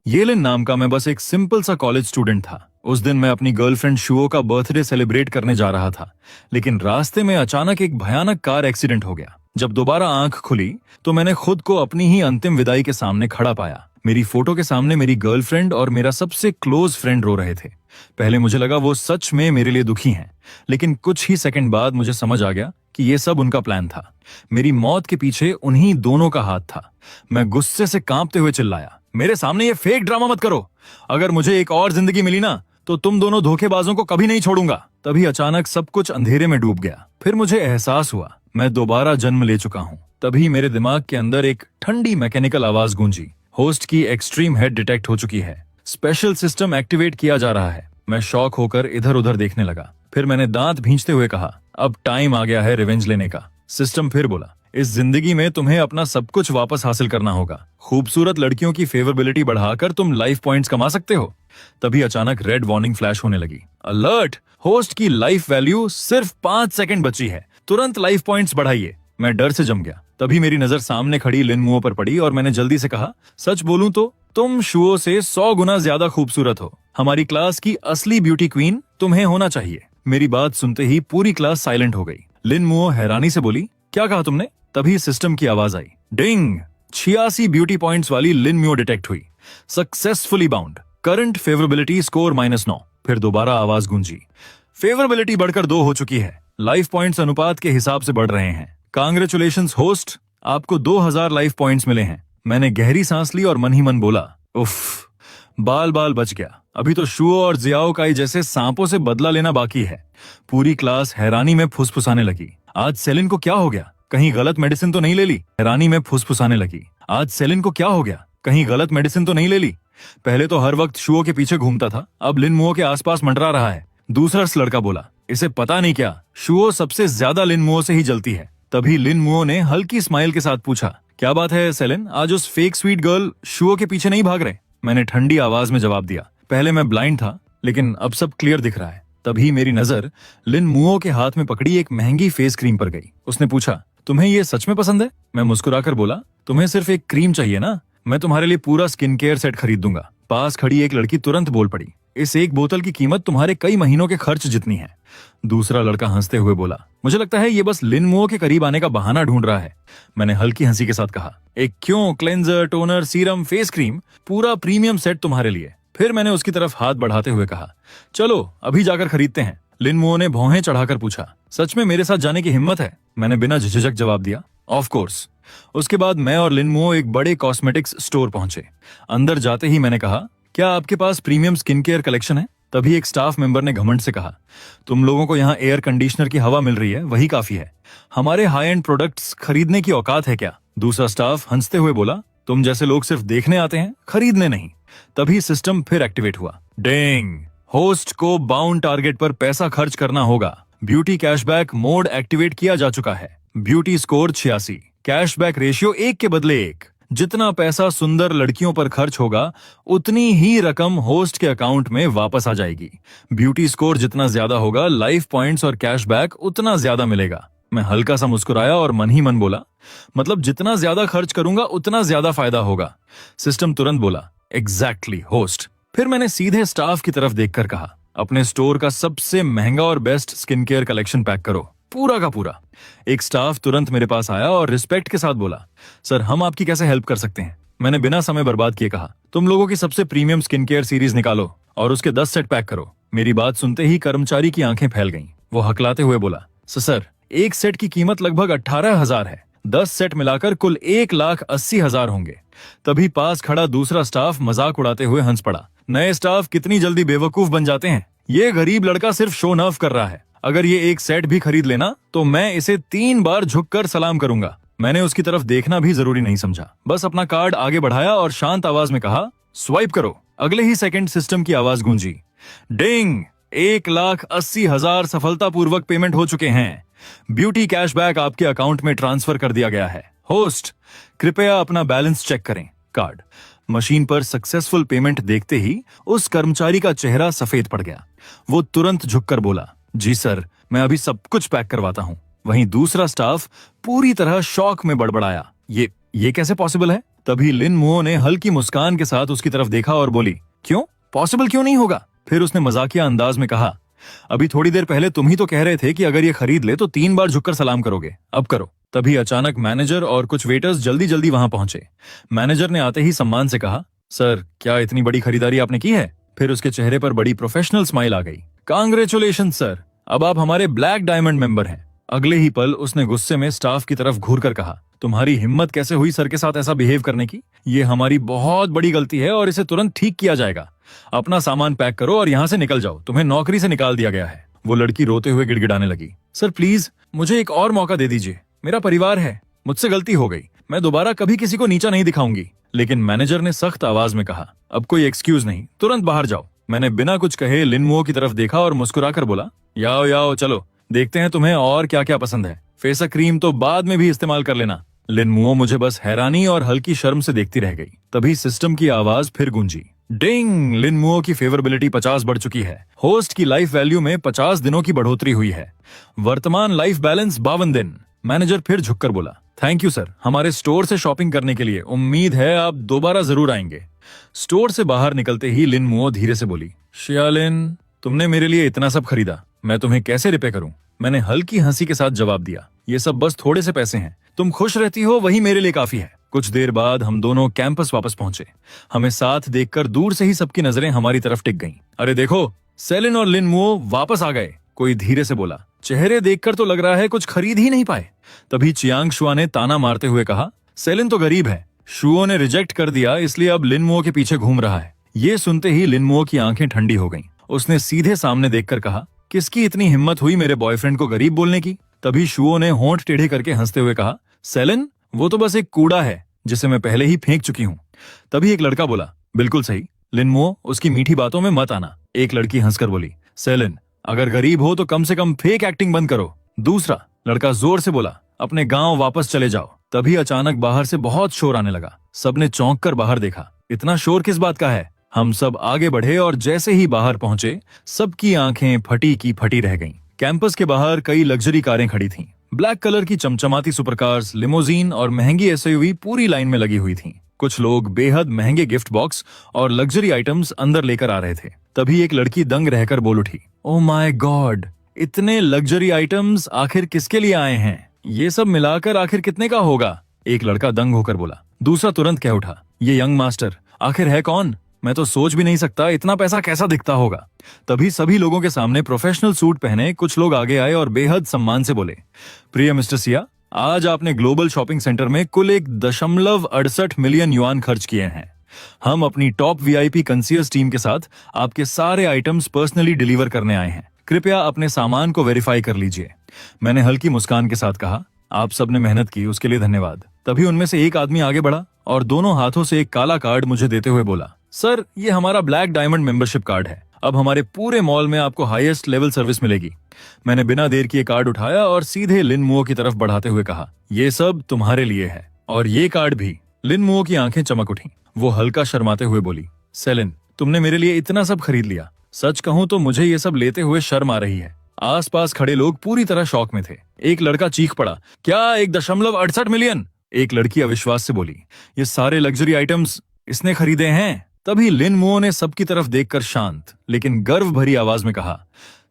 येलिन नाम का मैं बस एक सिंपल सा कॉलेज स्टूडेंट था। उस दिन मैं अपनी गर्लफ्रेंड शुओ का बर्थडे सेलिब्रेट करने जा रहा था, लेकिन रास्ते में अचानक एक भयानक कार एक्सीडेंट हो गया। जब दोबारा आंख खुली तो मैंने खुद को अपनी ही अंतिम विदाई के सामने खड़ा पाया। मेरी फोटो के सामने मेरी गर्लफ्रेंड और मेरा सबसे क्लोज फ्रेंड रो रहे थे। पहले मुझे लगा वो सच में मेरे लिए दुखी हैं, लेकिन कुछ ही सेकंड बाद मुझे समझ आ गया कि ये सब उनका प्लान था। मेरी मौत के पीछे उन्हीं दोनों का हाथ था। मैं गुस्से से कांपते हुए चिल्लाया, मेरे सामने ये फेक ड्रामा मत करो। अगर मुझे एक और जिंदगी मिली ना तो तुम दोनों धोखेबाजों को कभी नहीं छोड़ूंगा। तभी अचानक सब कुछ अंधेरे में डूब गया। फिर मुझे एहसास हुआ मैं दोबारा जन्म ले चुका हूँ। तभी मेरे दिमाग के अंदर एक ठंडी मैकेनिकल आवाज गूंजी, होस्ट की एक्सट्रीम हेड डिटेक्ट हो चुकी है, स्पेशल सिस्टम एक्टिवेट किया जा रहा है। मैं शॉक होकर इधर उधर देखने लगा। फिर मैंने दांत भींचते हुए कहा, अब टाइम आ गया है रिवेंज लेने का। सिस्टम फिर बोला, इस जिंदगी में तुम्हें अपना सब कुछ वापस हासिल करना होगा। खूबसूरत लड़कियों की फेवरेबिलिटी बढ़ाकर तुम लाइफ पॉइंट्स कमा सकते हो। तभी अचानक रेड वार्निंग फ्लैश होने लगी, अलर्ट, होस्ट की लाइफ वैल्यू सिर्फ 5 सेकंड बची है, तुरंत लाइफ पॉइंट्स बढ़ाइए। मैं डर से जम गया। तभी मेरी नजर सामने खड़ी लिन मुओ पर पड़ी और मैंने जल्दी से कहा, सच बोलूं तो तुम शुओ से 100 गुना ज्यादा खूबसूरत हो। हमारी क्लास की असली ब्यूटी क्वीन तुम्हें होना चाहिए। मेरी बात सुनते ही पूरी क्लास साइलेंट हो गई। लिन मुओ हैरानी से बोली, क्या कहा तुमने? तभी सिस्टम की आवाज आई, डिंग, 86 ब्यूटी पॉइंट्स वाली लिन मुओ डिटेक्ट हुई, सक्सेसफुली बाउंड, करंट फेवरेबिलिटी स्कोर -9। फिर दोबारा आवाज गूंजी, फेवरेबिलिटी बढ़कर 2 हो चुकी है, लाइफ पॉइंट्स अनुपात के हिसाब से बढ़ रहे हैं। कांग्रेचुलेशंस होस्ट, आपको 2000 लाइफ पॉइंट्स मिले हैं। मैंने गहरी सांस ली और मन ही मन बोला, उफ, बाल बाल बच गया। अभी तो शुओ और जियाओ काई जैसे सांपों से बदला लेना बाकी है। पूरी क्लास हैरानी में फुसफुसाने लगी, आज सेलिन को क्या हो गया? कहीं गलत मेडिसिन तो नहीं ले ली? हैरानी में फुसफुसाने लगी, आज सेलिन को क्या हो गया? कहीं गलत मेडिसिन तो नहीं ले ली? पहले तो हर वक्त शुओ के पीछे घूमता था, अब लिन मुओ के आसपास मंडरा रहा है। दूसरा लड़का बोला, इसे पता नहीं क्या, शुओ सबसे ज्यादा लिन मुओ से ही जलती है। तभी लिन मुओ ने हल्की स्माइल के साथ पूछा, क्या बात है सेलिन, आज उस फेक स्वीट गर्ल शुओ के पीछे नहीं भाग रहे? मैंने ठंडी आवाज में जवाब दिया, पहले मैं ब्लाइंड था, लेकिन अब सब क्लियर दिख रहा है। तभी मेरी नजर लिन मुओ के हाथ में पकड़ी एक महंगी फेस क्रीम पर गई। उसने पूछा, तुम्हें ये सच में पसंद है? मैं मुस्कुराकर बोला, तुम्हें सिर्फ एक क्रीम चाहिए ना, मैं तुम्हारे लिए पूरा स्किन केयर सेट खरीद दूंगा। पास खड़ी एक लड़की तुरंत बोल पड़ी, इस एक बोतल की कीमत तुम्हारे कई महीनों के खर्च जितनी है। दूसरा लड़का हंसते हुए बोला, मुझे लगता है ये बस लिन मुओ के करीब आने का बहाना ढूंढ रहा है। मैंने हल्की हंसी के साथ कहा, एक क्यों, cleanser, toner, serum, face cream, पूरा प्रीमियम सेट तुम्हारे लिए। फिर मैंने उसकी तरफ हाथ बढ़ाते हुए कहा, चलो अभी जाकर खरीदते हैं। लिन मुओ ने भौहें चढ़ाकर पूछा, सच में मेरे साथ जाने की हिम्मत है? मैंने बिना झिझक जवाब दिया, ऑफ कोर्स। उसके बाद मैं और लिन मुओ एक बड़े कॉस्मेटिक्स स्टोर पहुंचे। अंदर जाते ही मैंने कहा, क्या आपके पास प्रीमियम स्किन केयर कलेक्शन है? तभी एक स्टाफ मेंबर ने घमंड से कहा, तुम लोगों को यहाँ एयर कंडीशनर की हवा मिल रही है, वही काफी है, हमारे हाई एंड प्रोडक्ट्स खरीदने की औकात है क्या? दूसरा स्टाफ हंसते हुए बोला, तुम जैसे लोग सिर्फ देखने आते हैं, खरीदने नहीं। तभी सिस्टम फिर एक्टिवेट हुआ, डिंग, होस्ट को बाउंड टारगेट पर पैसा खर्च करना होगा। ब्यूटी कैशबैक मोड एक्टिवेट किया जा चुका है। ब्यूटी स्कोर 86, कैशबैक रेशियो 1 के बदले 1। जितना पैसा सुंदर लड़कियों पर खर्च होगा उतनी ही रकम होस्ट के अकाउंट में वापस आ जाएगी। ब्यूटी स्कोर जितना ज्यादा होगा, लाइफ पॉइंट्स और कैशबैक उतना ज्यादा मिलेगा। मैं हल्का सा मुस्कुराया और मन ही मन बोला, मतलब जितना ज्यादा खर्च करूंगा उतना ज्यादा फायदा होगा। सिस्टम तुरंत बोला, एग्जैक्टली होस्ट। फिर मैंने सीधे स्टाफ की तरफ देखकर कहा, अपने स्टोर का सबसे महंगा और best skin care collection pack करो, पूरा का पूरा। एक स्टाफ तुरंत मेरे पास आया और रिस्पेक्ट के साथ बोला, सर हम आपकी कैसे हेल्प कर सकते हैं? मैंने बिना समय बर्बाद किए कहा, तुम लोगों की सबसे प्रीमियम स्किन केयर सीरीज निकालो और उसके 10 सेट पैक करो। मेरी बात सुनते ही कर्मचारी की आंखें फैल गईं। वो हकलाते हुए बोला, सर एक सेट की कीमत लगभग 18,000 है, 10 सेट मिलाकर कुल 1,80,000 होंगे। तभी पास खड़ा दूसरा स्टाफ मजाक उड़ाते हुए हंस पड़ा, नए स्टाफ कितनी जल्दी बेवकूफ बन जाते हैं, ये गरीब लड़का सिर्फ शो ऑफ कर रहा है, अगर ये एक सेट भी खरीद लेना तो मैं इसे 3 बार झुककर सलाम करूंगा। मैंने उसकी तरफ देखना भी जरूरी नहीं समझा, बस अपना कार्ड आगे बढ़ाया और शांत आवाज में कहा, स्वाइप करो। अगले ही सेकंड सिस्टम की आवाज गूंजी, डिंग, 1,80,000 सफलतापूर्वक पेमेंट हो चुके हैं। ब्यूटी कैशबैक आपके अकाउंट में ट्रांसफर कर दिया गया है। होस्ट कृपया अपना बैलेंस चेक करें। कार्ड मशीन पर सक्सेसफुल पेमेंट देखते ही उस कर्मचारी का चेहरा सफेद पड़ गया। वो तुरंत झुककर बोला, जी सर, मैं अभी सब कुछ पैक करवाता हूँ। वहीं दूसरा स्टाफ पूरी तरह शॉक में बड़बड़ाया, ये कैसे पॉसिबल है? तभी लिन मुओ ने हल्की मुस्कान के साथ उसकी तरफ देखा और बोली, क्यों पॉसिबल क्यों नहीं होगा? फिर उसने मजाकिया अंदाज में कहा, अभी थोड़ी देर पहले तुम ही तो कह रहे थे कि अगर ये खरीद ले तो 3 बार झुककर सलाम करोगे, अब करो। तभी अचानक मैनेजर और कुछ वेटर्स जल्दी जल्दी वहां पहुंचे। मैनेजर ने आते ही सम्मान से कहा, सर क्या इतनी बड़ी खरीदारी आपने की है? फिर उसके चेहरे पर बड़ी प्रोफेशनल स्माइल आ गई। कांग्रेचुलेशन सर, अब आप हमारे ब्लैक डायमंड मेंबर हैं। अगले ही पल उसने गुस्से में स्टाफ की तरफ घूर कर कहा, तुम्हारी हिम्मत कैसे हुई सर के साथ ऐसा बिहेव करने की? ये हमारी बहुत बड़ी गलती है और इसे तुरंत ठीक किया जाएगा। अपना सामान पैक करो और यहाँ से निकल जाओ, तुम्हें नौकरी से निकाल दिया गया है। वो लड़की रोते हुए गिड़गिड़ाने लगी, सर प्लीज मुझे एक और मौका दे दीजिए, मेरा परिवार है, मुझसे गलती हो गई, मैं दोबारा कभी किसी को नीचा नहीं दिखाऊंगी। लेकिन मैनेजर ने सख्त आवाज में कहा, अब कोई एक्सक्यूज नहीं, तुरंत बाहर जाओ। मैंने बिना कुछ कहे लिन मुओ की तरफ देखा और मुस्कुराकर बोला, याओ याओ चलो देखते हैं तुम्हें और क्या क्या पसंद है, फेस क्रीम तो बाद में भी इस्तेमाल कर लेना। लिन मुओ मुझे बस हैरानी और हल्की शर्म से देखती रह गई। तभी सिस्टम की आवाज फिर गूंजी, डिंग! लिन मुओ की फेवरेबिलिटी 50 बढ़ चुकी है। होस्ट की लाइफ वैल्यू में 50 दिनों की बढ़ोतरी हुई है। वर्तमान लाइफ बैलेंस 52 दिन। मैनेजर फिर झुककर बोला, थैंक यू सर, हमारे स्टोर से शॉपिंग करने के लिए। उम्मीद है आप दोबारा जरूर आएंगे। स्टोर से बाहर निकलते ही लिन मुओ धीरे से बोली, शियालिन तुमने मेरे लिए इतना सब खरीदा, मैं तुम्हें कैसे रिपे करूं? मैंने हल्की हंसी के साथ जवाब दिया, ये सब बस थोड़े से पैसे हैं, तुम खुश रहती हो वही मेरे लिए काफी है। कुछ देर बाद हम दोनों कैंपस वापस पहुंचे। हमें साथ देखकर दूर से ही सबकी नजरें हमारी तरफ टिक गईं। अरे देखो, सेलिन और लिन मुओ वापस आ गए, कोई धीरे से बोला। चेहरे देखकर तो लग रहा है कुछ खरीद ही नहीं पाए। तभी चियांग शुआ ने ताना मारते हुए कहा, सेलिन तो गरीब है, शुओ ने रिजेक्ट कर दिया इसलिए अब लिन मुओ के पीछे घूम रहा है। ये सुनते ही लिन मुओ की आंखें ठंडी हो गईं। उसने सीधे सामने देखकर कहा, किसकी इतनी हिम्मत हुई मेरे बॉयफ्रेंड को गरीब बोलने की? तभी शुओ ने होंठ टेढ़े करके हंसते हुए कहा, सेलिन वो तो बस एक कूड़ा है जिसे मैं पहले ही फेंक चुकी हूँ। तभी एक लड़का बोला, बिल्कुल सही लिन मुओ, उसकी मीठी बातों में मत आना। एक लड़की हंसकर बोली, सेलिन अगर गरीब हो तो कम से कम फेक एक्टिंग बंद करो। दूसरा लड़का जोर से बोला, अपने गांव वापस चले जाओ। तभी अचानक बाहर से बहुत शोर आने लगा। सबने चौंक कर बाहर देखा, इतना शोर किस बात का है? हम सब आगे बढ़े और जैसे ही बाहर पहुंचे सबकी आंखें फटी की फटी रह गईं। कैंपस के बाहर कई लग्जरी कारें खड़ी थीं। ब्लैक कलर की चमचमाती सुपरकार्स, लिमोजीन और महंगी एसयूवी पूरी लाइन में लगी हुई थीं। कुछ लोग बेहद महंगे गिफ्ट बॉक्स और लग्जरी आइटम्स अंदर लेकर आ रहे थे। तभी एक लड़की दंग रहकर बोल उठी, ओह माय गॉड, इतने लग्जरी आइटम्स आखिर किसके लिए आए हैं? ये सब मिलाकर आखिर कितने का होगा? एक लड़का दंग होकर बोला। दूसरा तुरंत कह उठा, ये यंग मास्टर आखिर है कौन? मैं तो सोच भी नहीं सकता इतना पैसा कैसा दिखता होगा। तभी सभी लोगों के सामने प्रोफेशनल सूट पहने कुछ लोग आगे आए और बेहद सम्मान से बोले, प्रिय मिस्टर सिया, आज आपने ग्लोबल शॉपिंग सेंटर में कुल 1.68 मिलियन युआन खर्च किए हैं। हम अपनी टॉप वीआईपी कंसीयर्स टीम के साथ आपके सारे आइटम्स पर्सनली डिलीवर करने आए हैं। कृपया अपने सामान को वेरीफाई कर लीजिए। मैंने हल्की मुस्कान के साथ कहा, आप सबने मेहनत की उसके लिए धन्यवाद। तभी उनमें से एक आदमी आगे बढ़ा और दोनों हाथों से एक काला कार्ड मुझे देते हुए बोला, सर ये हमारा ब्लैक डायमंड मेंबरशिप कार्ड है, अब हमारे पूरे मॉल में आपको हाईएस्ट लेवल सर्विस मिलेगी। मैंने बिना देर किए कार्ड उठाया और सीधे लिन मुओ की तरफ बढ़ाते हुए कहा, ये सब तुम्हारे लिए है और ये कार्ड भी। लिन मुओ की आंखें चमक उठी। वो हल्का शर्माते हुए बोली, सेलिन तुमने मेरे लिए इतना सब खरीद लिया, सच कहूं तो मुझे ये सब लेते हुए शर्म आ रही है। आसपास खड़े लोग पूरी तरह शॉक में थे। एक लड़का चीख पड़ा, क्या 1.68 मिलियन? एक लड़की अविश्वास से बोली, ये सारे लग्जरी आइटम्स इसने खरीदे हैं। तभी लिन मुओ ने सबकी तरफ देखकर शांत लेकिन गर्व भरी आवाज में कहा,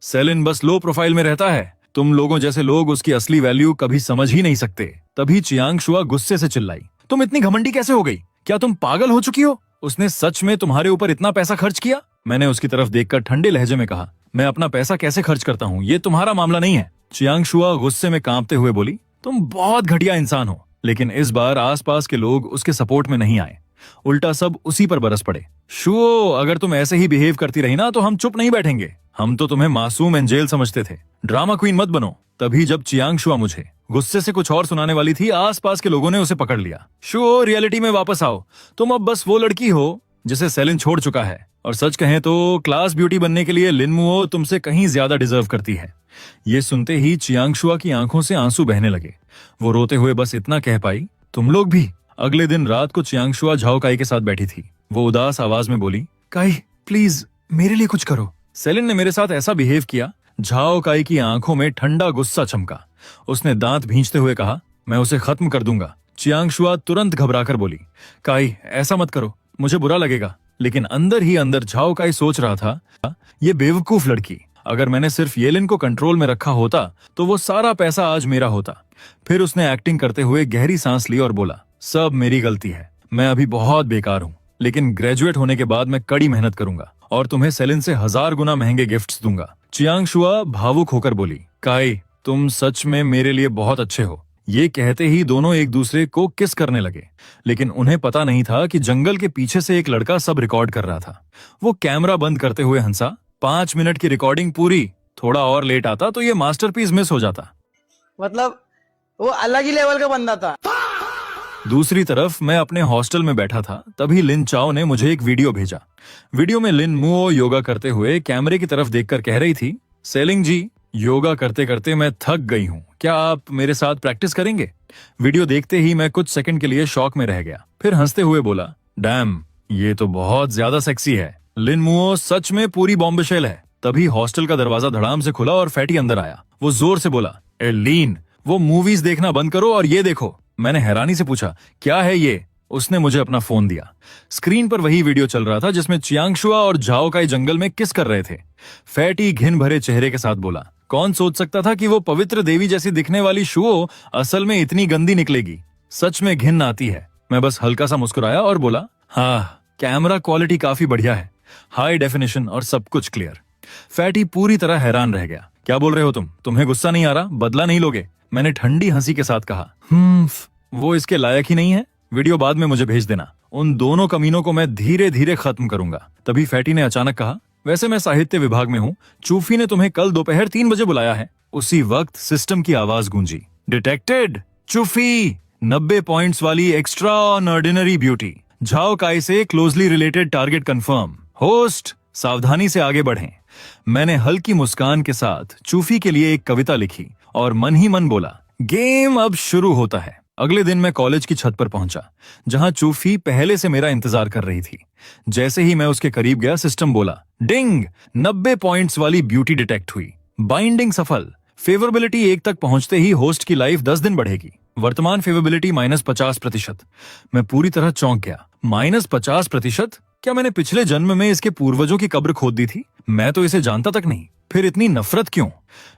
सेलिन बस लो प्रोफाइल में रहता है, तुम लोगों जैसे लोग उसकी असली वैल्यू कभी समझ ही नहीं सकते। तभी चियांग शुआ गुस्से से चिल्लाई, तुम इतनी घमंडी कैसे हो गई? क्या तुम पागल हो चुकी हो? उसने सच में तुम्हारे ऊपर इतना पैसा खर्च किया? मैंने उसकी तरफ देखकर ठंडे लहजे में कहा, मैं अपना पैसा कैसे खर्च करता हूँ ये तुम्हारा मामला नहीं है। चियांग शुआ गुस्से में कांपते हुए बोली, तुम बहुत घटिया इंसान हो। लेकिन इस बार आसपास के लोग उसके सपोर्ट में नहीं आए, उल्टा सब उसी पर बरस पड़े। शुओ, अगर तुम ऐसे ही बिहेव करती रही ना तो हम चुप नहीं बैठेंगे। हम तो तुम्हें मासूम एंजेल समझते थे, ड्रामा क्वीन मत बनो। तभी जब चियांग शुआ मुझे गुस्से से कुछ और सुनाने वाली थी, आसपास के लोगों ने उसे पकड़ लिया। शुओ, रियलिटी में वापस आओ, तुम अब बस वो लड़की हो जिसे सेलिन छोड़ चुका है, और सच कहें तो क्लास ब्यूटी बनने के लिए लिन मुओ तुमसे कहीं ज्यादा डिजर्व करती है। ये सुनते ही चियांग शुआ की आंखों से आंसू बहने लगे। वो रोते हुए बस इतना कह पाई, तुम लोग भी। अगले दिन रात को चियांग शुआ झाओ काई के साथ बैठी थी। वो उदास आवाज में बोली, काई प्लीज मेरे लिए कुछ करो। सेलिन ने मेरे साथ ऐसा बिहेव किया। झाओ काई की आंखों में ठंडा गुस्सा चमका। उसने दांत भींचते हुए कहा, मैं उसे खत्म कर दूंगा। चियांगशुआ तुरंत घबराकर बोली, काई ऐसा मत करो, मुझे बुरा लगेगा। लेकिन अंदर ही अंदर झाओ काई सोच रहा था, ये बेवकूफ लड़की, अगर मैंने सिर्फ येलिन को कंट्रोल में रखा होता तो वो सारा पैसा आज मेरा होता। फिर उसने एक्टिंग करते हुए गहरी सांस ली और बोला, सब मेरी गलती है, मैं अभी बहुत बेकार हूँ, लेकिन ग्रेजुएट होने के बाद मैं कड़ी मेहनत करूंगा और तुम्हें सेलिन से 1000 गुना महंगे गिफ्ट्स दूंगा। चियांगशुआ भावुक होकर बोली, काई तुम सच में मेरे लिए बहुत अच्छे हो। ये कहते ही दोनों एक दूसरे को किस करने लगे, लेकिन उन्हें पता नहीं था कि जंगल के पीछे से एक लड़का सब रिकॉर्ड कर रहा था। वो कैमरा बंद करते हुए हंसा, 5 मिनट की रिकॉर्डिंग पूरी, थोड़ा और लेट आता तो ये मास्टरपीस मिस हो जाता। मतलब वो अलग ही लेवल का बंदा था। दूसरी तरफ मैं अपने हॉस्टल में बैठा था, तभी लिन चाओ ने मुझे एक वीडियो भेजा। वीडियो में लिन मुओ योगा करते हुए कैमरे की तरफ देखकर कह रही थी, सेलिंग जी, योगा करते करते मैं थक गई हूँ, क्या आप मेरे साथ प्रैक्टिस करेंगे? वीडियो देखते ही मैं कुछ सेकंड के लिए शॉक में रह गया, फिर हंसते हुए बोला, डैम, ये तो बहुत ज्यादा सेक्सी है। लिन मुओ सच में पूरी बॉम्बशेल है। तभी हॉस्टल का दरवाजा धड़ाम से खुला और फैटी अंदर आया। वो जोर से बोला, ए लीन, वो मूवीज देखना बंद करो और ये देखो। मैंने हैरानी से पूछा, क्या है ये? उसने मुझे अपना फोन दिया। स्क्रीन पर वही वीडियो चल रहा था जिसमें चियांगशुआ और झाओ काई जंगल में किस कर रहे थे। फैटी घिन भरे चेहरे के साथ बोला, कौन सोच सकता था कि वो पवित्र देवी जैसी दिखने वाली शुओ असल में इतनी गंदी निकलेगी। सच में घिन आती है। मैं बस हल्का सा मुस्कुराया और बोला, हाँ, कैमरा क्वालिटी काफी बढ़िया है, हाई डेफिनेशन और सब कुछ क्लियर। फैटी पूरी तरह हैरान रह गया। क्या बोल रहे हो तुम? तुम्हें गुस्सा नहीं आ रहा? बदला नहीं लोगे? मैंने ठंडी हंसी के साथ कहा, वो इसके लायक ही नहीं है। वीडियो बाद में मुझे भेज देना। उन दोनों कमीनों को मैं धीरे धीरे खत्म करूंगा। तभी फैटी ने अचानक कहा, वैसे मैं साहित्य विभाग में हूँ, चूफी ने तुम्हें कल दोपहर 3 बजे बुलाया है। उसी वक्त सिस्टम की आवाज गूंजी, डिटेक्टेड, चूफी 90 पॉइंट्स वाली एक्स्ट्रा ऑर्डिनरी ब्यूटी, झाओ काई से closely related target confirm. Host सावधानी से आगे बढ़ें। मैंने हल्की मुस्कान के साथ चूफी के लिए एक कविता लिखी और मन ही मन बोला, गेम अब शुरू होता है। अगले दिन मैं कॉलेज की छत पर पहुंचा, जहां चूफी पहले से मेरा इंतजार कर रही थी। जैसे ही मैं उसके करीब गया, सिस्टम बोला, डिंग, 90 पॉइंट्स वाली ब्यूटी डिटेक्ट हुई, बाइंडिंग सफल। फेवरेबिलिटी 1 तक पहुंचते ही होस्ट की लाइफ 10 दिन बढ़ेगी। वर्तमान फेवरेबिलिटी -50%। मैं पूरी तरह चौंक गया। -50%? क्या मैंने पिछले जन्म में इसके पूर्वजों की कब्र खोद दी थी? मैं तो इसे जानता तक नहीं, फिर इतनी नफरत क्यों?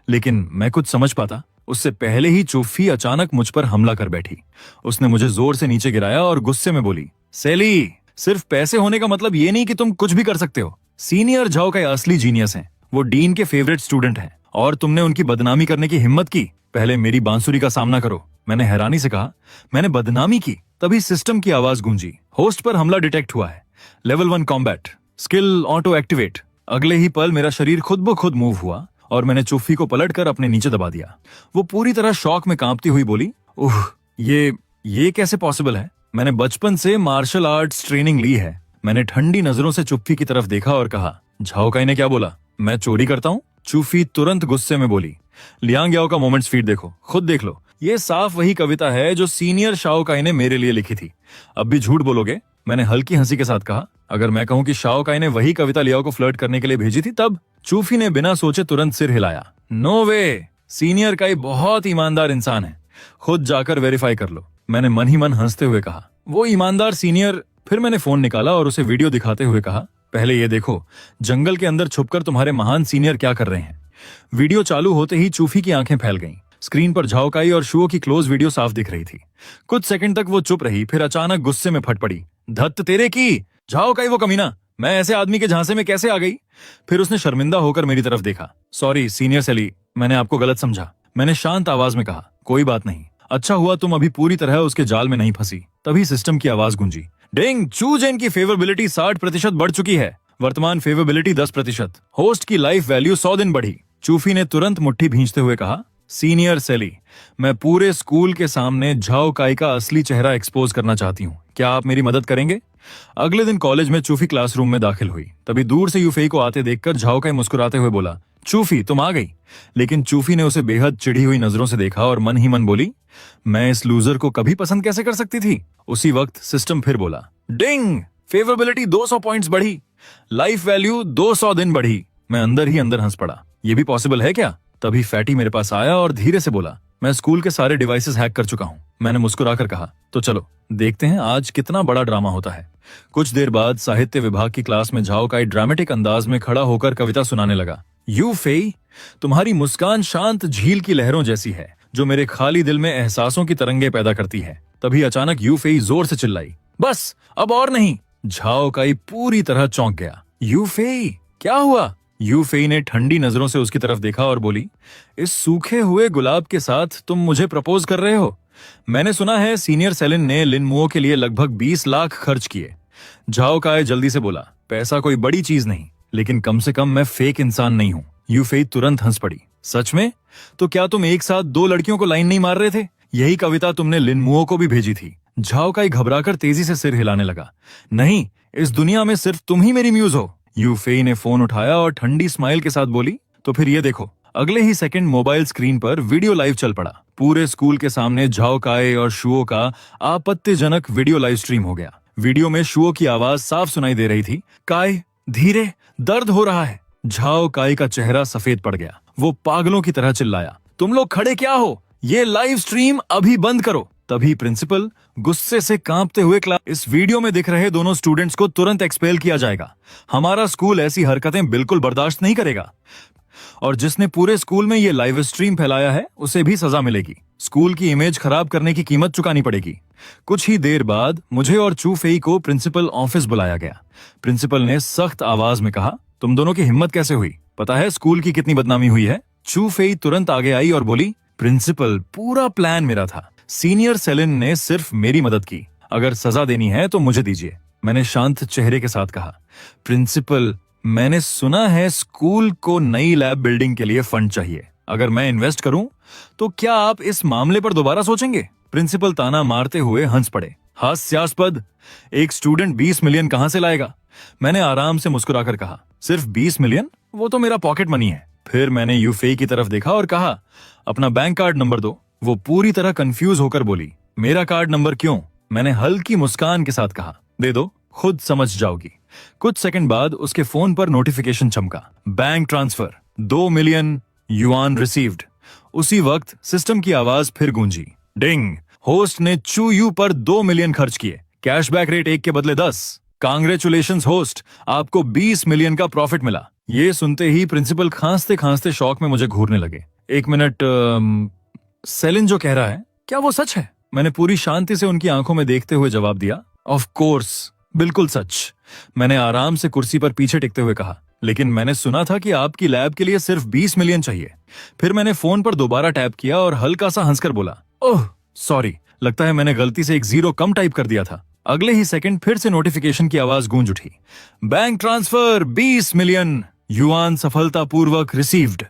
लेकिन मैं कुछ समझ पाता उससे पहले ही चूफी अचानक मुझ पर हमला कर बैठी। उसने मुझे जोर से नीचे गिराया और गुस्से में बोली, सेली, सिर्फ पैसे होने का मतलब ये नहीं कि तुम कुछ भी कर सकते हो। सीनियर झाओ का असली जीनियस है, वो डीन के फेवरेट स्टूडेंट हैं और तुमने उनकी बदनामी करने की हिम्मत की। पहले मेरी बांसुरी का सामना करो। मैंने हैरानी से कहा, मैंने बदनामी की? तभी सिस्टम की आवाज गूंजी, होस्ट पर हमला डिटेक्ट हुआ है, level 1 combat, skill auto activate. अगले ही पल मेरा शरीर खुद ब खुद मूव हुआ और मैंने चूफी को पलटकर अपने नीचे दबा दिया। वो पूरी तरह शॉक में कांपती हुई बोली, ओह, ये कैसे पॉसिबल है? मैंने बचपन से मार्शल आर्ट्स ट्रेनिंग ली है। मैंने ठंडी नजरों से चूफी की तरफ देखा और कहा, झाओ काई ने क्या बोला? मैं चोरी करता हूँ? चूफी तुरंत गुस्से में बोली, लियांग याओ का मोमेंट्स फीड देखो, खुद देख लो। ये साफ वही कविता है जो सीनियर शाओ काई ने मेरे लिए लिखी थी। अब भी झूठ बोलोगे? मैंने हल्की हंसी के साथ कहा, अगर मैं कहूं कि शाओ काई ने वही कविता लियाओ को फ्लर्ट करने के लिए भेजी थी तब? चूफी ने बिना सोचे तुरंत सिर हिलाया, नो वे, सीनियर काई बहुत ईमानदार इंसान है, खुद जाकर वेरीफाई कर लो। मैंने मन ही मन हंसते हुए कहा, वो ईमानदार सीनियर? फिर मैंने फोन निकाला और उसे वीडियो दिखाते हुए कहा, पहले ये देखो, जंगल के अंदर छुपकर तुम्हारे महान सीनियर क्या कर रहे हैं। वीडियो चालू होते ही चूफी की आंखें फैल गईं। स्क्रीन पर झाओ काई और शुओ की क्लोज वीडियो साफ दिख रही थी। कुछ सेकंड तक वो चुप रही, फिर अचानक गुस्से में फट पड़ी, धत्त तेरे की, झाओ काई वो कमीना, मैं ऐसे आदमी के झांसे में कैसे आ गई? फिर उसने शर्मिंदा होकर मेरी तरफ देखा। सॉरी सीनियर सेली, मैंने आपको गलत समझा। मैंने शांत आवाज में कहा, कोई बात नहीं, अच्छा हुआ तुम अभी पूरी तरह उसके जाल में नहीं फंसी। तभी सिस्टम की आवाज गूंजी, डिंग, चूजेन की फेवरेबिलिटी 60% बढ़ चुकी है, वर्तमान फेवरेबिलिटी 10%, होस्ट की लाइफ वैल्यू 100 दिन बढ़ी। चूफी ने तुरंत मुट्ठी भींचते हुए कहा, सीनियर सेली, मैं पूरे स्कूल के सामने झाओ काई का असली चेहरा एक्सपोज करना चाहती हूँ, क्या आप मेरी मदद करेंगे? अगले दिन कॉलेज में चूफी क्लासरूम में दाखिल हुई। तभी दूर से यूफेई को आते देखकर झाओ काई मुस्कुराते हुए बोला, चूफी तुम आ गई। लेकिन चूफी ने उसे बेहद चिढ़ी हुई नजरों से देखा और मन ही मन बोली, मैं इस लूजर को कभी पसंद कैसे कर सकती थी? उसी वक्त सिस्टम फिर बोला, डिंग, फेवरेबिलिटी 200 पॉइंट्स बढ़ी, लाइफ वैल्यू 200 दिन बढ़ी। मैं अंदर ही अंदर हंस पड़ा, ये भी पॉसिबल है क्या? तभी फैटी मेरे पास आया और धीरे से बोला, मैं स्कूल के सारे डिवाइसेस हैक कर चुका हूँ, मैंने मुस्कुराकर कहा। तो चलो देखते हैं आज कितना बड़ा ड्रामा होता है। कुछ देर बाद साहित्य विभाग की क्लास में झाओ काई ड्रामेटिक अंदाज में खड़ा होकर कविता सुनाने लगा। यू फेई, तुम्हारी मुस्कान शांत झील की लहरों जैसी है जो मेरे खाली दिल में एहसासों की तरंगे पैदा करती है। तभी अचानक यू फेई जोर से चिल्लाई, बस अब और नहीं। झाओ काई पूरी तरह चौंक गया। यू फेई, क्या हुआ? यू फेई ने ठंडी नजरों से उसकी तरफ देखा और बोली, इस सूखे हुए गुलाब के साथ तुम मुझे प्रपोज कर रहे हो? मैंने सुना है सीनियर सेलिन ने लिन मुओ के लिए लगभग 20 लाख खर्च किए। झाओ काई जल्दी से बोला, पैसा कोई बड़ी चीज नहीं, लेकिन कम से कम मैं फेक इंसान नहीं हूं। यू फेई तुरंत हंस पड़ी। सच में? तो क्या तुम एक साथ 2 लड़कियों को लाइन नहीं मार रहे थे? यही कविता तुमने लिन मुओ को भी भेजी थी। झाओ काई घबराकर तेजी से सिर हिलाने लगा। नहीं, इस दुनिया में सिर्फ तुम ही मेरी म्यूज हो। यू फेई ने फोन उठाया और ठंडी स्माइल के साथ बोली, तो फिर ये देखो। अगले ही सेकंड मोबाइल स्क्रीन पर वीडियो लाइव चल पड़ा। पूरे स्कूल के सामने झाओ काई और शुओ का आपत्तिजनक वीडियो लाइव स्ट्रीम हो गया। वीडियो में शुओ की आवाज साफ सुनाई दे रही थी, काई धीरे, दर्द हो रहा है। झाओ काई का चेहरा सफेद पड़ गया। वो पागलों की तरह चिल्लाया, तुम लोग खड़े क्या हो? ये लाइव स्ट्रीम अभी बंद करो। तभी प्रिंसिपल गुस्से से कांपते हुए क्लास, इस वीडियो में दिख रहे दोनों स्टूडेंट्स को तुरंत एक्सपेल किया जाएगा। हमारा स्कूल ऐसी हरकतें बिल्कुल बर्दाश्त नहीं करेगा, और जिसने पूरे स्कूल में ये लाइव स्ट्रीम फैलाया है उसे भी सजा मिलेगी। स्कूल की इमेज खराब करने की कीमत चुकानी पड़ेगी। कुछ ही देर बाद मुझे और चू फेई को प्रिंसिपल ऑफिस बुलाया गया। प्रिंसिपल ने सख्त आवाज में कहा, तुम दोनों की हिम्मत कैसे हुई? पता है स्कूल की कितनी बदनामी हुई है? चू फेई तुरंत आगे आई और बोली, प्रिंसिपल, पूरा प्लान मेरा था। सीनियर सेलिन ने सिर्फ मेरी मदद की। अगर सजा देनी है तो मुझे दीजिए। मैंने शांत चेहरे के साथ कहा। प्रिंसिपल, मैंने सुना है स्कूल को नई लैब बिल्डिंग के लिए फंड चाहिए। अगर मैं इन्वेस्ट करूं तो क्या आप इस मामले पर दोबारा सोचेंगे? प्रिंसिपल ताना मारते हुए हंस पड़े। हास्यास्पद, एक स्टूडेंट 20 मिलियन कहां से लाएगा? मैंने आराम से मुस्कुराकर कहा, सिर्फ 20 मिलियन? वो तो मेरा पॉकेट मनी है। फिर मैंने यू फेई की तरफ देखा और कहा, अपना बैंक कार्ड नंबर दो। वो पूरी तरह कंफ्यूज होकर बोली, मेरा कार्ड नंबर क्यों? मैंने हल्की मुस्कान के साथ कहा, दे दो, खुद समझ जाओगी। कुछ सेकंड बाद उसके फोन पर नोटिफिकेशन चमका, bank transfer, 2 million yuan received. उसी वक्त सिस्टम की आवाज फिर गूंजी, डिंग, होस्ट ने चू यू पर 2 मिलियन खर्च किए, कैशबैक रेट 1 के बदले 10। कांग्रेचुलेशंस होस्ट, आपको 20 मिलियन का प्रॉफिट मिला। ये सुनते ही प्रिंसिपल खांसते खांसते शौक में मुझे घूरने लगे। एक मिनट, सेलिन जो कह रहा है क्या वो सच है? मैंने पूरी शांति से उनकी आंखों में देखते हुए जवाब दिया, ऑफ कोर्स, बिल्कुल सच। मैंने आराम से कुर्सी पर पीछे टिकते हुए कहा, लेकिन मैंने सुना था कि आपकी लैब के लिए सिर्फ 20 मिलियन चाहिए। फिर मैंने फोन पर दोबारा टैप किया और हल्का सा हंसकर बोला, ओह सॉरी, लगता है मैंने गलती से एक 0 कम टाइप कर दिया था। अगले ही सेकंड फिर से नोटिफिकेशन की आवाज गूंज उठी, बैंक ट्रांसफर 20 मिलियन युआन सफलतापूर्वक रिसीव्ड।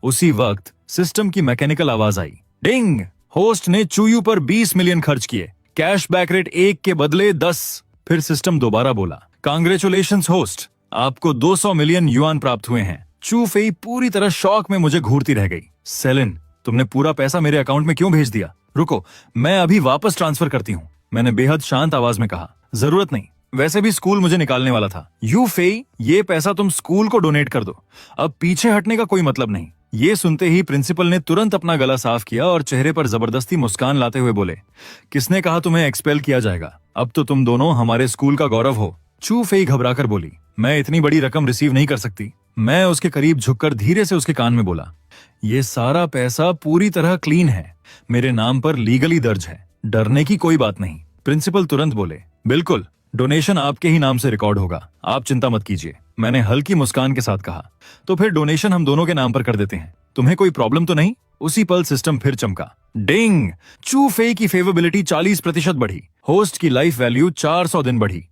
उसी वक्त सिस्टम की मैकेनिकल आवाज आई, डिंग, होस्ट ने चूयू पर 20 मिलियन खर्च किए, कैशबैक रेट 1 के बदले 10। फिर सिस्टम दोबारा बोला, कांग्रेचुलेशंस होस्ट, आपको 200 मिलियन युआन प्राप्त हुए हैं। चू फेई पूरी तरह शॉक में मुझे घूरती रह गई। सेलिन, तुमने पूरा पैसा मेरे अकाउंट में क्यों भेज दिया? रुको, मैं अभी वापस ट्रांसफर करती हूँ। मैंने बेहद शांत आवाज में कहा, जरूरत नहीं, वैसे भी स्कूल मुझे निकालने वाला था। यू फेई, ये पैसा तुम स्कूल को डोनेट कर दो, अब पीछे हटने का कोई मतलब नहीं। ये सुनते ही प्रिंसिपल ने तुरंत अपना गला साफ किया और चेहरे पर जबरदस्ती मुस्कान लाते हुए बोले, किसने कहा तुम्हें एक्सपेल किया जाएगा? अब तो तुम दोनों हमारे स्कूल का गौरव हो। चू फेई घबराकर बोली, मैं इतनी बड़ी रकम रिसीव नहीं कर सकती। मैं उसके करीब झुककर धीरे से उसके कान में बोला, ये सारा पैसा पूरी तरह क्लीन है, मेरे नाम पर लीगली दर्ज है, डरने की कोई बात नहीं। प्रिंसिपल तुरंत बोले, बिल्कुल, डोनेशन आपके ही नाम से रिकॉर्ड होगा, आप चिंता मत कीजिए। मैंने हल्की मुस्कान के साथ कहा, तो फिर डोनेशन हम दोनों के नाम पर कर देते हैं, तुम्हें कोई प्रॉब्लम तो नहीं? उसी पल सिस्टम फिर चमका, डिंग, चू फेई की फेवरेबिलिटी 40% बढ़ी, होस्ट की लाइफ वैल्यू 400 दिन बढ़ी।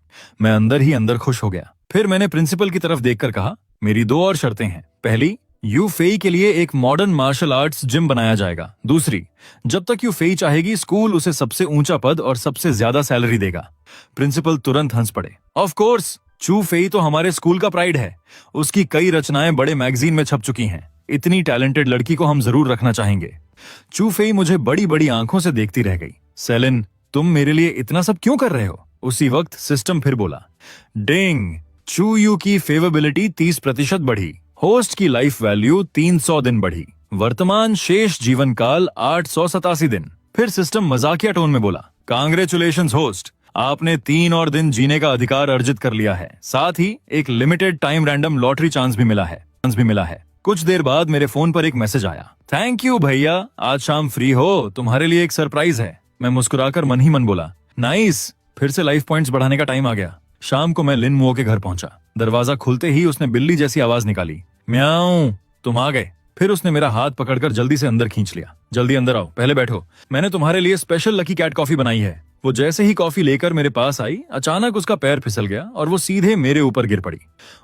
मैं अंदर ही अंदर खुश हो गया। फिर मैंने प्रिंसिपल की तरफ देखकर कहा, मेरी 2 और शर्तें हैं। पहली, यू फेई के लिए एक मॉडर्न मार्शल आर्ट्स जिम बनाया जाएगा। दूसरी, जब तक यू फेई चाहेगी स्कूल उसे सबसे ऊंचा पद और सबसे ज्यादा सैलरी देगा। प्रिंसिपल तुरंत हंस पड़े, ऑफ कोर्स, चू फेई तो हमारे स्कूल का प्राइड है, उसकी कई रचनाएं बड़े मैगजीन में छप चुकी हैं, इतनी टैलेंटेड लड़की को हम जरूर रखना चाहेंगे। चू फेई मुझे बड़ी बड़ी आंखों से देखती रह गई। सेलिन, तुम मेरे लिए इतना सब क्यों कर रहे हो? उसी वक्त सिस्टम फिर बोला, डिंग, चू यू की फेवरेबिलिटी 30% बढ़ी, होस्ट की लाइफ वैल्यू 300 दिन बढ़ी। वर्तमान शेष जीवन काल 887 दिन। फिर सिस्टम मजाकिया टोन में बोला, कांग्रेचुलेशंस होस्ट, आपने 3 और दिन जीने का अधिकार अर्जित कर लिया है। साथ ही एक limited time random lottery chance भी मिला है। कुछ देर बाद मेरे फोन पर एक मैसेज आया, थैंक यू भैया, आज शाम फ्री हो, तुम्हारे लिए एक सरप्राइज है। मैं मुस्कुराकर मन ही मन बोला, नाइस। फिर से लाइफ पॉइंट्स बढ़ाने का टाइम आ गया। शाम को मैं लिन मुओ के घर पहुंचा। दरवाजा खुलते ही उसने बिल्ली जैसी आवाज निकाली, म्याऊं, तुम आ गए। फिर उसने मेरा हाथ पकड़कर जल्दी से अंदर खींच लिया। जल्दी अंदर आओ, पहले बैठो, मैंने तुम्हारे लिए स्पेशल लकी कैट कॉफी बनाई है। वो जैसे ही कॉफी लेकर मेरे पास आई, अचानक उसका पैर फिसल गया और वो सीधे मेरे ऊपर गिर पड़ी।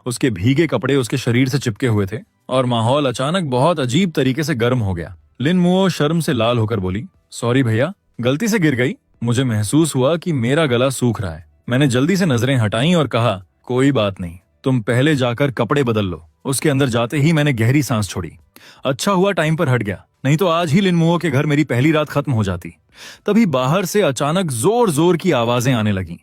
उसके भीगे कपड़े उसके शरीर से चिपके हुए थे और माहौल अचानक बहुत अजीब तरीके से गर्म हो गया। लिन मुओ शर्म से लाल होकर बोली, सॉरी भैया, गलती से गिर गई। मुझे महसूस हुआ कि मेरा गला सूख रहा है। मैंने जल्दी से नजरें हटाई और कहा, कोई बात नहीं, तुम पहले जाकर कपड़े बदल लो। उसके अंदर जाते ही मैंने गहरी सांस छोड़ी। अच्छा हुआ टाइम पर हट गया, नहीं तो आज ही लिन मुओ के घर मेरी पहली रात खत्म हो जाती। तभी बाहर से अचानक जोर जोर की आवाजें आने लगीं।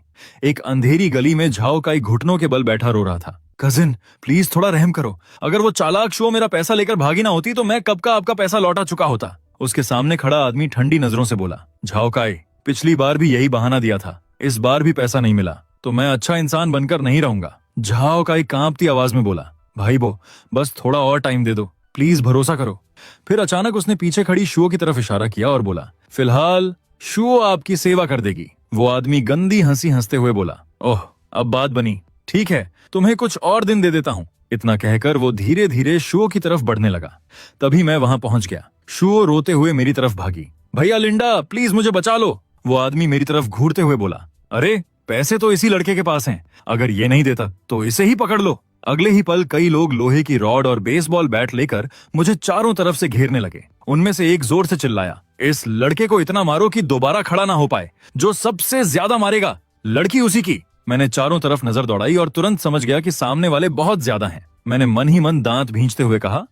एक अंधेरी गली में झाओ काई घुटनों के बल बैठा रो रहा था। कजिन, प्लीज थोड़ा रहम करो, अगर वो चालाक शो मेरा पैसा लेकर भागी ना होती तो मैं कब का आपका पैसा लौटा चुका होता। उसके सामने खड़ा आदमी ठंडी नजरों से बोला, झाओ काई, पिछली बार भी यही बहाना दिया था, इस बार भी पैसा नहीं मिला तो मैं अच्छा इंसान बनकर नहीं रहूंगा। झाओ काई कांपती आवाज में बोला, भाई बो, बस थोड़ा और टाइम दे दो, प्लीज भरोसा करो। फिर अचानक उसने पीछे खड़ी शुओ की तरफ इशारा किया और बोला, फिलहाल शुओ आपकी सेवा कर देगी। वो आदमी गंदी हंसी हंसते हुए बोला, ओह, अब बात बनी, ठीक है, तुम्हें कुछ और दिन दे देता हूँ। इतना कहकर वो धीरे धीरे शुओ की तरफ बढ़ने लगा। तभी मैं वहां पहुंच गया। शुओ रोते हुए मेरी तरफ भागी, भैया लिंडा, प्लीज मुझे बचा लो। वो आदमी मेरी तरफ घूरते हुए बोला, अरे पैसे तो इसी लड़के के पास हैं, अगर ये नहीं देता तो इसे ही पकड़ लो। अगले ही पल कई लोग लोहे की रॉड और बेसबॉल बैट लेकर मुझे चारों तरफ से घेरने लगे। उनमें से एक जोर से चिल्लाया, इस लड़के को इतना मारो कि दोबारा खड़ा ना हो पाए, जो सबसे ज्यादा मारेगा लड़की उसी की। मैंने चारों तरफ नजर दौड़ाई और तुरंत समझ गया कि सामने वाले बहुत ज्यादा हैं। मैंने मन ही मन दांत भींचते हुए कहा,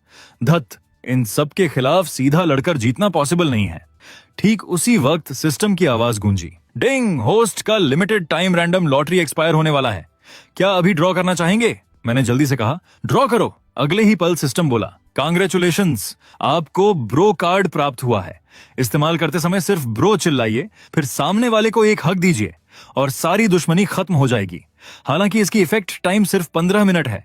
धत, इन सब के खिलाफ सीधा लड़कर जीतना पॉसिबल नहीं है। ठीक उसी वक्त सिस्टम की आवाज गूंजी, डिंग, होस्ट का limited time random lottery expire होने वाला है, क्या अभी ड्रॉ करना चाहेंगे? मैंने जल्दी से कहा, ड्रॉ करो। अगले ही पल सिस्टम बोला, कांग्रेचुलेशंस, आपको ब्रो कार्ड प्राप्त हुआ है। इस्तेमाल करते समय सिर्फ ब्रो चिल्लाइए, फिर सामने वाले को एक हक दीजिए और सारी दुश्मनी खत्म हो जाएगी। हालांकि इसकी इफेक्ट टाइम सिर्फ 15 मिनट है।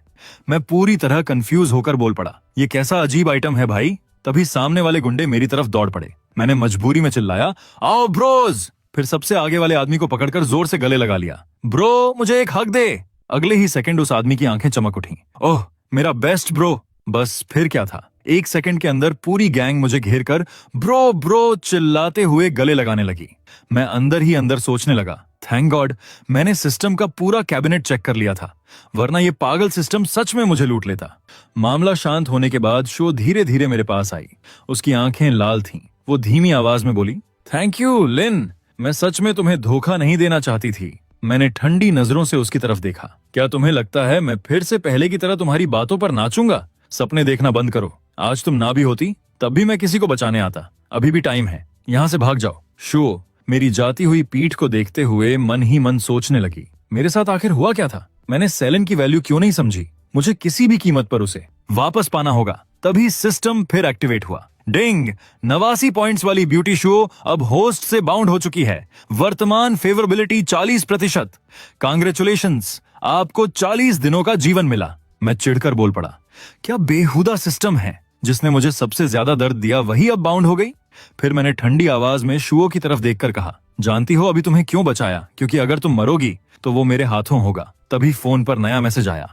मैं पूरी तरह कंफ्यूज होकर बोल पड़ा, ये कैसा अजीब आइटम है भाई? तभी सामने वाले गुंडे मेरी तरफ दौड़ पड़े। मैंने मजबूरी में चिल्लाया, आओ ब्रोज। फिर सबसे आगे वाले आदमी को पकड़कर जोर से गले लगा लिया, ब्रो मुझे एक हक दे। अगले ही सेकंड उस आदमी की आंखें चमक उठी, ओह मेरा बेस्ट ब्रो। बस फिर क्या था, 1 सेकंड के अंदर पूरी गैंग मुझे घेर कर ब्रो ब्रो चिल्लाते हुए गले लगाने लगी। मैं अंदर ही अंदर सोचने लगा, थैंक गॉड मैंने सिस्टम का पूरा कैबिनेट चेक कर लिया था, वरना ये पागल सिस्टम सच में मुझे लूट लेता। मामला शांत होने के बाद शो धीरे धीरे मेरे पास आई। उसकी आंखें लाल थीं। वो धीमी आवाज में बोली, थैंक यू लिन, मैं सच में तुम्हें धोखा नहीं देना चाहती थी। मैंने ठंडी नजरों से उसकी तरफ देखा, क्या तुम्हें लगता है मैं फिर से पहले की तरह तुम्हारी बातों पर नाचूंगा? सपने देखना बंद करो। आज तुम ना भी होती तब भी मैं किसी को बचाने आता। अभी भी टाइम है, यहाँ से भाग जाओ। शो मेरी जाती हुई पीठ को देखते हुए मन ही मन सोचने लगी, मेरे साथ आखिर हुआ क्या था? मैंने सेलन की वैल्यू क्यों नहीं समझी? मुझे किसी भी कीमत पर उसे वापस पाना होगा। तभी सिस्टम फिर एक्टिवेट हुआ। डिंग, 89 पॉइंट्स वाली ब्यूटी शो अब होस्ट से बाउंड हो चुकी है। वर्तमान फेवरेबिलिटी 40%। कांग्रेचुलेशंस, आपको 40 दिनों का जीवन मिला। मैं चिढ़कर बोल पड़ा, क्या बेहुदा सिस्टम है, जिसने मुझे सबसे ज्यादा दर्द दिया वही अब बाउंड हो गई। फिर मैंने ठंडी आवाज में शुओ की तरफ देखकर कहा, जानती हो अभी तुम्हें क्यों बचाया? क्योंकि अगर तुम मरोगी तो वो मेरे हाथों होगा। तभी फोन पर नया मैसेज आया,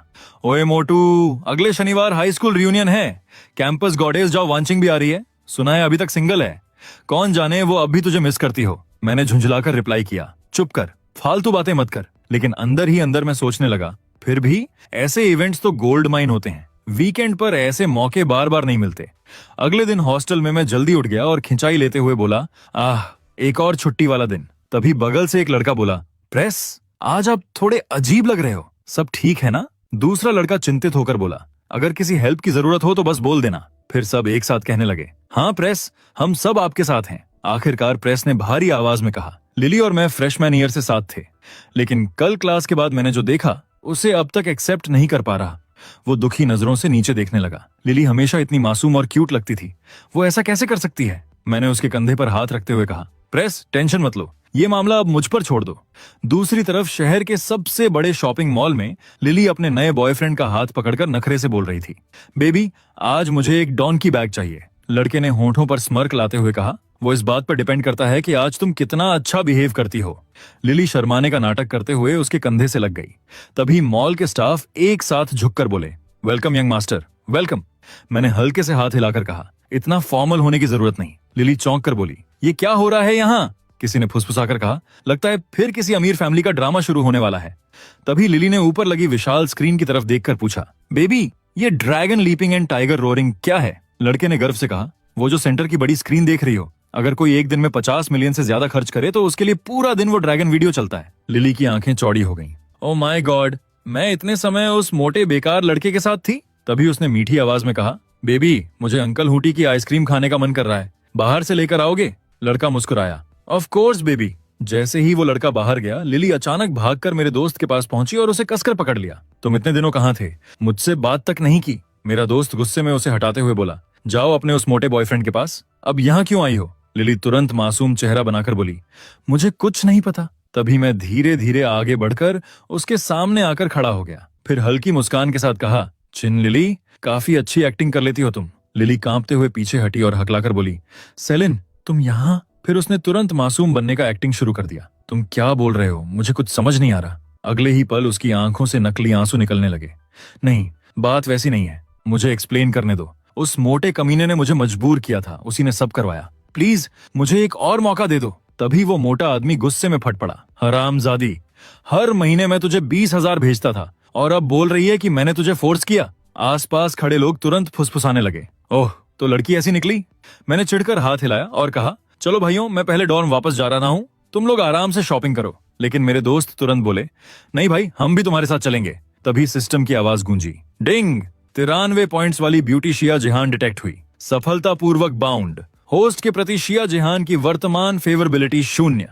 ओए मोटू, अगले शनिवार हाई स्कूल रियूनियन है, कैंपस गॉडेस जाओ वांचिंग भी आ रही है। सुना है अभी तक सिंगल है, कौन जाने वो अब भी तुझे मिस करती हो। मैंने झुंझलाकर रिप्लाई किया, चुप कर, फालतू बातें मत कर। लेकिन अंदर ही अंदर मैं सोचने लगा, फिर भी ऐसे इवेंट्स तो गोल्ड माइन होते हैं, वीकेंड पर ऐसे मौके बार बार नहीं मिलते। अगले दिन हॉस्टल में मैं जल्दी उठ गया और खिंचाई लेते हुए बोला, आह एक और छुट्टी वाला दिन। तभी बगल से एक लड़का बोला, प्रेस, आज आप थोड़े अजीब लग रहे हो, सब ठीक है ना? दूसरा लड़का चिंतित होकर बोला, अगर किसी हेल्प की जरूरत हो तो बस बोल देना। फिर सब एक साथ कहने लगे, हाँ प्रेस, हम सब आपके साथ हैं। आखिरकार प्रेस ने भारी आवाज में कहा, लिली और मैं फ्रेशमैन ईयर से साथ थे, लेकिन कल क्लास के बाद मैंने जो देखा उसे अब तक एक्सेप्ट नहीं कर पा रहा। वो दुखी नजरों से नीचे देखने लगा। लिली हमेशा इतनी मासूम और क्यूट लगती थी, वो ऐसा कैसे कर सकती है? मैंने उसके कंधे पर हाथ रखते हुए कहा, प्रेस, टेंशन मत लो, ये मामला अब मुझ पर छोड़ दो। दूसरी तरफ शहर के सबसे बड़े शॉपिंग मॉल में लिली अपने नए बॉयफ्रेंड का हाथ पकड़कर नखरे से बोल रही थी, बेबी आज मुझे एक डॉन्की बैग चाहिए। लड़के ने होंठों पर स्मर्क लाते हुए कहा, वो इस बात पर डिपेंड करता है कि आज तुम कितना अच्छा बिहेव करती हो। लिली शर्माने का नाटक करते हुए उसके कंधे से लग गई। तभी मॉल के स्टाफ एक साथ झुककर बोले, वेलकम यंग मास्टर, वेलकम। मैंने हल्के से हाथ हिलाकर कहा, इतना फॉर्मल होने की जरूरत नहीं। लिली चौंक कर बोली, ये क्या हो रहा है यहाँ? किसी ने फुसफुसाकर कहा, लगता है फिर किसी अमीर फैमिली का ड्रामा शुरू होने वाला है। तभी लिली ने ऊपर लगी विशाल स्क्रीन की तरफ देखकर पूछा, बेबी ये dragon leaping and tiger roaring क्या है? लड़के ने गर्व से कहा, वो जो सेंटर की बड़ी स्क्रीन देख रही हो, अगर कोई एक दिन में 50 मिलियन से ज्यादा खर्च करे तो उसके लिए पूरा दिन वो ड्रैगन वीडियो चलता है। लिली की आंखें चौड़ी हो गईं। ओ माय गॉड, मैं इतने समय उस मोटे बेकार लड़के के साथ थी। तभी उसने मीठी आवाज में कहा, बेबी मुझे अंकल हूटी की आइसक्रीम खाने का मन कर रहा है, बाहर से लेकर आओगे? लड़का मुस्कुराया, ऑफ कोर्स बेबी। जैसे ही वो लड़का बाहर गया, लिली अचानक भागकर मेरे दोस्त के पास पहुंची और उसे कसकर पकड़ लिया। तुम इतने दिनों कहाँ थे? मुझसे बात तक नहीं की। मेरा दोस्त गुस्से में उसे हटाते हुए बोला, जाओ अपने उस मोटे बॉयफ्रेंड के पास। अब यहाँ क्यों आई हो? लिली तुरंत मासूम चेहरा बनाकर बोली, मुझे कुछ नहीं पता। तभी मैं धीरे धीरे आगे बढ़कर उसके सामने आकर खड़ा हो गया। फिर हल्की मुस्कान के साथ कहा, चिन लिली, काफी अच्छी एक्टिंग कर लेती हो तुम। लिली कांपते हुए पीछे हटी और हकलाकर बोली, सेलिन तुम यहाँ? फिर उसने तुरंत मासूम बनने का एक्टिंग शुरू कर दिया। तुम क्या बोल रहे हो? मुझे कुछ समझ नहीं आ रहा। अगले ही पल उसकी आंखों से नकली आंसू निकलने लगे। नहीं, बात वैसी नहीं है, मुझे एक्सप्लेन करने दो। उस मोटे कमीने ने मुझे मजबूर किया था, उसी ने सब करवाया। प्लीज मुझे एक और मौका दे दो। तभी वो मोटा आदमी गुस्से में फट पड़ा, हरामजादी, हर महीने मैं तुझे 20,000 भेजता था और अब बोल रही है कि मैंने तुझे फोर्स किया। आसपास खड़े लोग तुरंत फुसफुसाने लगे। ओह, तो लड़की ऐसी निकली? मैंने चिढ़कर हाथ हिलाया और कहा, चलो भाइयों, मैं पहले डॉर्म वापस जा रहा हूँ, तुम लोग आराम से शॉपिंग करो। लेकिन मेरे दोस्त तुरंत बोले, नहीं भाई, हम भी तुम्हारे साथ चलेंगे। तभी सिस्टम की आवाज गूंजी, डिंग। 93 पॉइंट्स वाली ब्यूटी शिया जिहान डिटेक्ट हुई, सफलतापूर्वक बाउंड। होस्ट के प्रति शिया जिहान की वर्तमान फेवरेबिलिटी 0।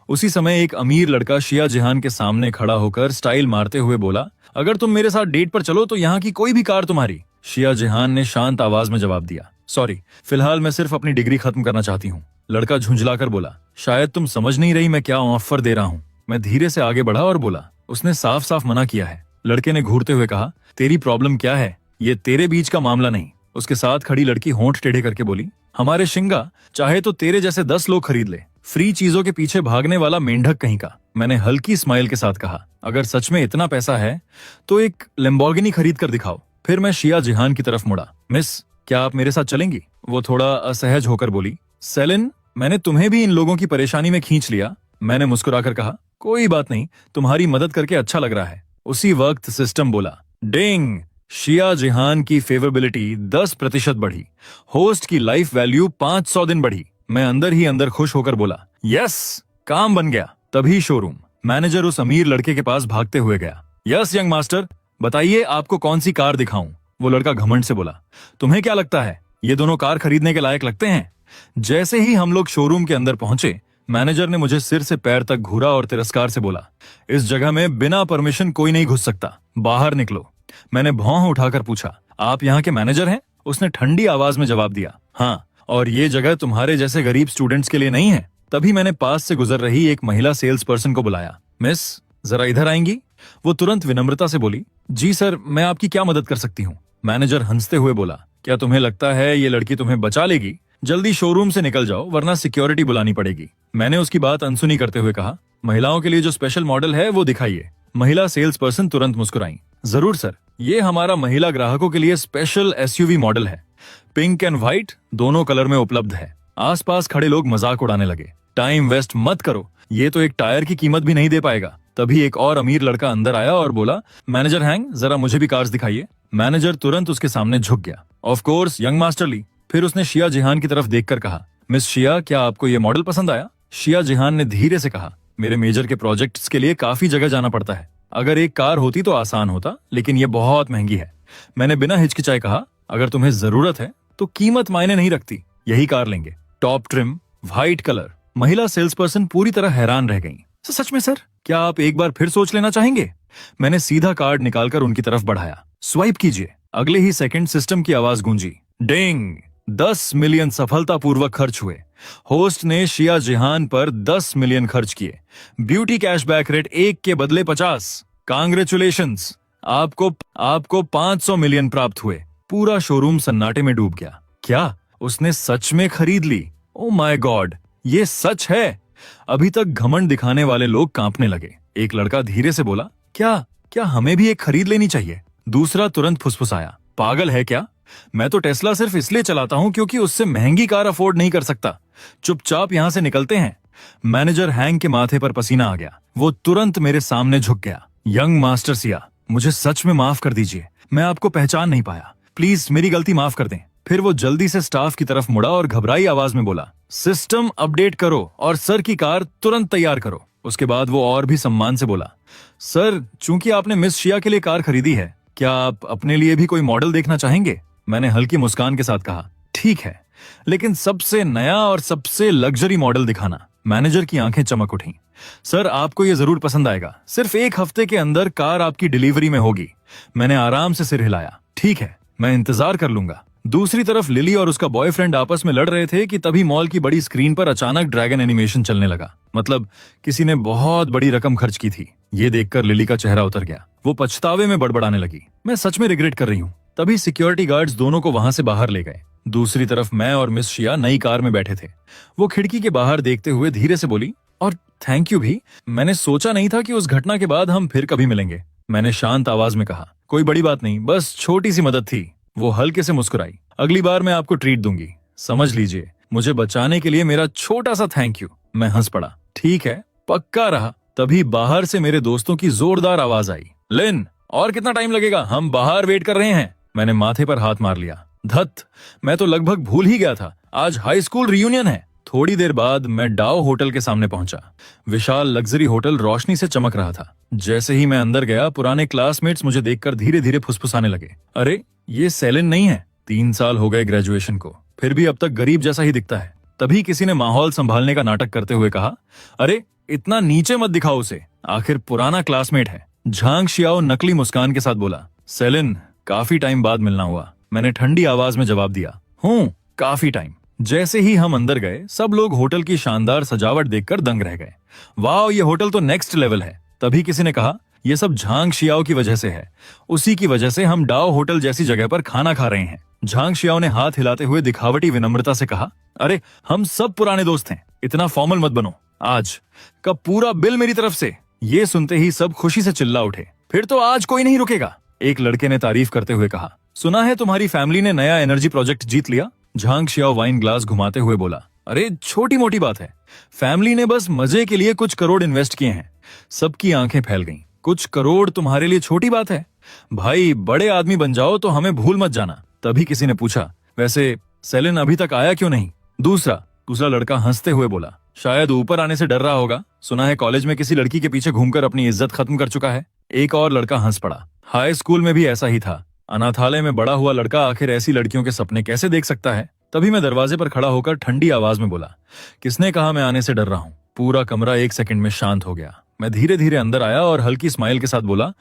उसी समय एक अमीर लड़का शिया जिहान के सामने खड़ा होकर स्टाइल मारते हुए बोला, अगर तुम मेरे साथ डेट पर चलो तो यहाँ की कोई भी कार तुम्हारी। शिया जिहान ने शांत आवाज में जवाब दिया, सॉरी, फिलहाल मैं सिर्फ अपनी डिग्री खत्म करना चाहती हूँ। लड़का झुंझलाकर बोला, शायद तुम समझ नहीं रही मैं क्या ऑफर दे रहा हूँ। मैं धीरे से आगे बढ़ा और बोला, उसने साफ साफ मना किया है। लड़के ने घूरते हुए कहा, तेरी प्रॉब्लम क्या है? ये तेरे बीच का मामला नहीं। उसके साथ खड़ी लड़की होंठ टेढ़े करके बोली, हमारे शिंगा चाहे तो तेरे जैसे 10 लोग खरीद ले, फ्री चीजों के पीछे भागने वाला मेंढक कहीं का। मैंने हल्की स्माइल के साथ कहा, अगर सच में इतना पैसा है तो एक लैम्बोर्गिनी खरीद कर दिखाओ। फिर मैं शिया जिहान की तरफ मुड़ा, मिस क्या आप मेरे साथ चलेंगी? वो थोड़ा असहज होकर बोली, सेलिन मैंने तुम्हें भी इन लोगों की परेशानी में खींच लिया। मैंने मुस्कुराकर कहा, कोई बात नहीं, तुम्हारी मदद करके अच्छा लग रहा है। उसी वक्त सिस्टम बोला, डिंग। शिया जिहान की फेवरेबिलिटी 10% बढ़ी, होस्ट की लाइफ वैल्यू 500 दिन बढ़ी। मैं अंदर ही अंदर खुश होकर बोला, यस, काम बन गया। तभी शोरूम मैनेजर उस अमीर लड़के के पास भागते हुए गया, यस यंग मास्टर, बताइए आपको कौन सी कार दिखाऊं? वो लड़का घमंड से बोला, तुम्हें क्या लगता है ये दोनों कार खरीदने के लायक लगते हैं? जैसे ही हम लोग शोरूम के अंदर पहुंचे, मैनेजर ने मुझे सिर से पैर तक घूरा और तिरस्कार से बोला, इस जगह में बिना परमिशन कोई नहीं घुस सकता, बाहर निकलो। मैंने भौं उठाकर पूछा, आप यहाँ के मैनेजर हैं? उसने ठंडी आवाज में जवाब दिया, हाँ, और ये जगह तुम्हारे जैसे गरीब स्टूडेंट्स के लिए नहीं है। तभी मैंने पास से गुजर रही एक महिला सेल्स पर्सन को बुलाया, मिस जरा इधर आएंगी? वो तुरंत विनम्रता से बोली, जी सर, मैं आपकी क्या मदद कर सकती हूँ? मैनेजर हंसते हुए बोला, क्या तुम्हें लगता है ये लड़की तुम्हें बचा लेगी? जल्दी शोरूम से निकल जाओ वरना सिक्योरिटी बुलानी पड़ेगी। मैंने उसकी बात अनसुनी करते हुए कहा, महिलाओं के लिए जो स्पेशल मॉडल है वो दिखाइए। महिला सेल्स पर्सन तुरंत मुस्कुराई, जरूर सर, ये हमारा महिला ग्राहकों के लिए स्पेशल एसयूवी मॉडल है, पिंक एंड व्हाइट दोनों कलर में उपलब्ध है। आसपास खड़े लोग मजाक उड़ाने लगे, टाइम वेस्ट मत करो, ये तो एक टायर की कीमत भी नहीं दे पाएगा। तभी एक और अमीर लड़का अंदर आया और बोला, मैनेजर हैंग, जरा मुझे भी कार्स दिखाइए। मैनेजर तुरंत उसके सामने झुक गया, ऑफ कोर्स यंग मास्टर ली। फिर उसने शिया जिहान की तरफ देखकर कहा, मिस शिया, क्या आपको ये मॉडल पसंद आया? शिया जिहान ने धीरे से कहा, मेरे मेजर के प्रोजेक्ट्स के लिए काफी जगह जाना पड़ता है, अगर एक कार होती तो आसान होता, लेकिन ये बहुत महंगी है। मैंने बिना हिचकिचाए कहा, अगर तुम्हें जरूरत है तो कीमत मायने नहीं रखती, यही कार लेंगे, टॉप ट्रिम, व्हाइट कलर। महिला सेल्स पर्सन पूरी तरह हैरान रह गई। सच में सर, क्या आप एक बार फिर सोच लेना चाहेंगे? मैंने सीधा कार्ड निकालकर उनकी तरफ बढ़ाया। स्वाइप कीजिए। अगले ही सेकंड सिस्टम की आवाज गूंजी। डिंग! 10 मिलियन सफलतापूर्वक खर्च हुए। होस्ट ने शिया जिहान पर 10 मिलियन खर्च किए। ब्यूटी कैशबैक रेट 1 के बदले 50। कांग्रेचुलेशंस, आपको 500 मिलियन प्राप्त हुए। पूरा शोरूम सन्नाटे में डूब गया। क्या उसने सच में खरीद ली? ओ माय गॉड, ये सच है। अभी तक घमंड दिखाने वाले लोग कांपने लगे। एक लड़का धीरे से बोला, क्या क्या हमें भी एक खरीद लेनी चाहिए? दूसरा तुरंत फुसफुसाया, पागल है क्या? मैं तो टेस्ला सिर्फ इसलिए चलाता हूं क्योंकि उससे महंगी कार अफोर्ड नहीं कर सकता। चुपचाप यहां से निकलते हैं। मैनेजर हैंग के माथे पर पसीना आ गया। वो तुरंत मेरे सामने झुक गया। यंग मास्टर सिया, मुझे सच में माफ कर दीजिए। मैं आपको पहचान नहीं पाया। प्लीज मेरी गलती माफ कर दें। फिर वो जल्दी से स्टाफ की तरफ मुड़ा और घबराई आवाज में बोला, सिस्टम अपडेट करो और सर की कार तुरंत तैयार करो। उसके बाद वो और भी सम्मान से बोला, सर, चूंकि आपने मिस शिया के लिए कार खरीदी है, क्या आप अपने लिए भी कोई मॉडल देखना चाहेंगे? मैंने हल्की मुस्कान के साथ कहा, ठीक है, लेकिन सबसे नया और सबसे लग्जरी मॉडल दिखाना। मैनेजर की आंखें चमक उठी। सर, आपको ये जरूर पसंद आएगा। सिर्फ 1 हफ्ते के अंदर कार आपकी डिलीवरी में होगी। मैंने आराम से सिर हिलाया। ठीक है, मैं इंतजार कर लूंगा। दूसरी तरफ लिली और उसका बॉयफ्रेंड आपस में लड़ रहे थे कि तभी मॉल की बड़ी स्क्रीन पर अचानक ड्रैगन एनिमेशन चलने लगा। मतलब किसी ने बहुत बड़ी रकम खर्च की थी। ये देखकर लिली का चेहरा उतर गया। वो पछतावे में बड़बड़ाने लगी, मैं सच में रिग्रेट कर रही हूँ। तभी सिक्योरिटी गार्ड्स दोनों को वहां से बाहर ले गए। दूसरी तरफ मैं और मिस शिया नई कार में बैठे थे। वो खिड़की के बाहर देखते हुए धीरे से बोली, और थैंक यू भी। मैंने सोचा नहीं था कि उस घटना के बाद हम फिर कभी मिलेंगे। मैंने शांत आवाज में कहा, कोई बड़ी बात नहीं, बस छोटी सी मदद थी। वो हल्के से मुस्कुराई। अगली बार मैं आपको ट्रीट दूंगी। समझ लीजिए, मुझे बचाने के लिए मेरा छोटा सा थैंक यू। मैं हंस पड़ा। ठीक है, पक्का रहा। तभी बाहर से मेरे दोस्तों की जोरदार आवाज आई, लिन, और कितना टाइम लगेगा? हम बाहर वेट कर रहे हैं। मैंने माथे पर हाथ मार लिया। धत, मैं तो लगभग भूल ही गया था, आज हाई स्कूल रियूनियन है। थोड़ी देर बाद मैं डाओ होटल के सामने पहुंचा। विशाल लग्जरी होटल रोशनी से चमक रहा था। जैसे ही मैं अंदर गया, पुराने क्लासमेट्स मुझे देखकर धीरे धीरे फुसफुसाने लगे। अरे, ये सेलिन नहीं है? 3 साल हो गए ग्रेजुएशन को, फिर भी अब तक गरीब जैसा ही दिखता है। तभी किसी ने माहौल संभालने का नाटक करते हुए कहा, अरे इतना नीचे मत दिखाओ उसे, आखिर पुराना क्लासमेट है। झांग शियाओ नकली मुस्कान के साथ बोला, सेलिन, काफी टाइम बाद मिलना हुआ। मैंने ठंडी आवाज में जवाब दिया, हूँ, काफी टाइम। जैसे ही हम अंदर गए, सब लोग होटल की शानदार सजावट देखकर दंग रह गए। वाह, ये होटल तो नेक्स्ट लेवल है। तभी किसी ने कहा, ये सब झांग शियाओ की वजह से है। उसी की वजह से हम डाओ होटल जैसी जगह पर खाना खा रहे हैं। झांग शियाओ ने हाथ हिलाते हुए दिखावटी विनम्रता से कहा, अरे हम सब पुराने दोस्त हैं, इतना फॉर्मल मत बनो। आज का पूरा बिल मेरी तरफ से। ये सुनते ही सब खुशी से चिल्ला उठे, फिर तो आज कोई नहीं रुकेगा। एक लड़के ने तारीफ करते हुए कहा, सुना है तुम्हारी फैमिली ने नया एनर्जी प्रोजेक्ट जीत लिया? झांग शियाओ वाइन ग्लास घुमाते हुए बोला, अरे छोटी मोटी बात है, फैमिली ने बस मजे के लिए कुछ करोड़ इन्वेस्ट किए हैं। सबकी आंखें फैल गईं। कुछ करोड़ तुम्हारे लिए छोटी बात है? भाई, बड़े आदमी बन जाओ तो हमें भूल मत जाना। तभी किसी ने पूछा, वैसे सेलिन अभी तक आया क्यों नहीं? दूसरा लड़का हंसते हुए बोला, शायद ऊपर आने से डर रहा होगा। सुना है कॉलेज में किसी लड़की के पीछे घूमकर अपनी इज्जत खत्म कर चुका है। एक और लड़का हंस पड़ा, हाई स्कूल में भी ऐसा ही था। अनाथालय में बड़ा हुआ लड़का आखिर ऐसी लड़कियों के सपने कैसे देख सकता है? तभी मैं दरवाजे पर खड़ा होकर ठंडी आवाज में बोला, किसने कहा मैं आने से डर रहा हूँ? पूरा कमरा 1 सेकंड में शांत हो गया। मैं धीरे धीरे अंदर आया और हल्की स्माइल के साथ बोला,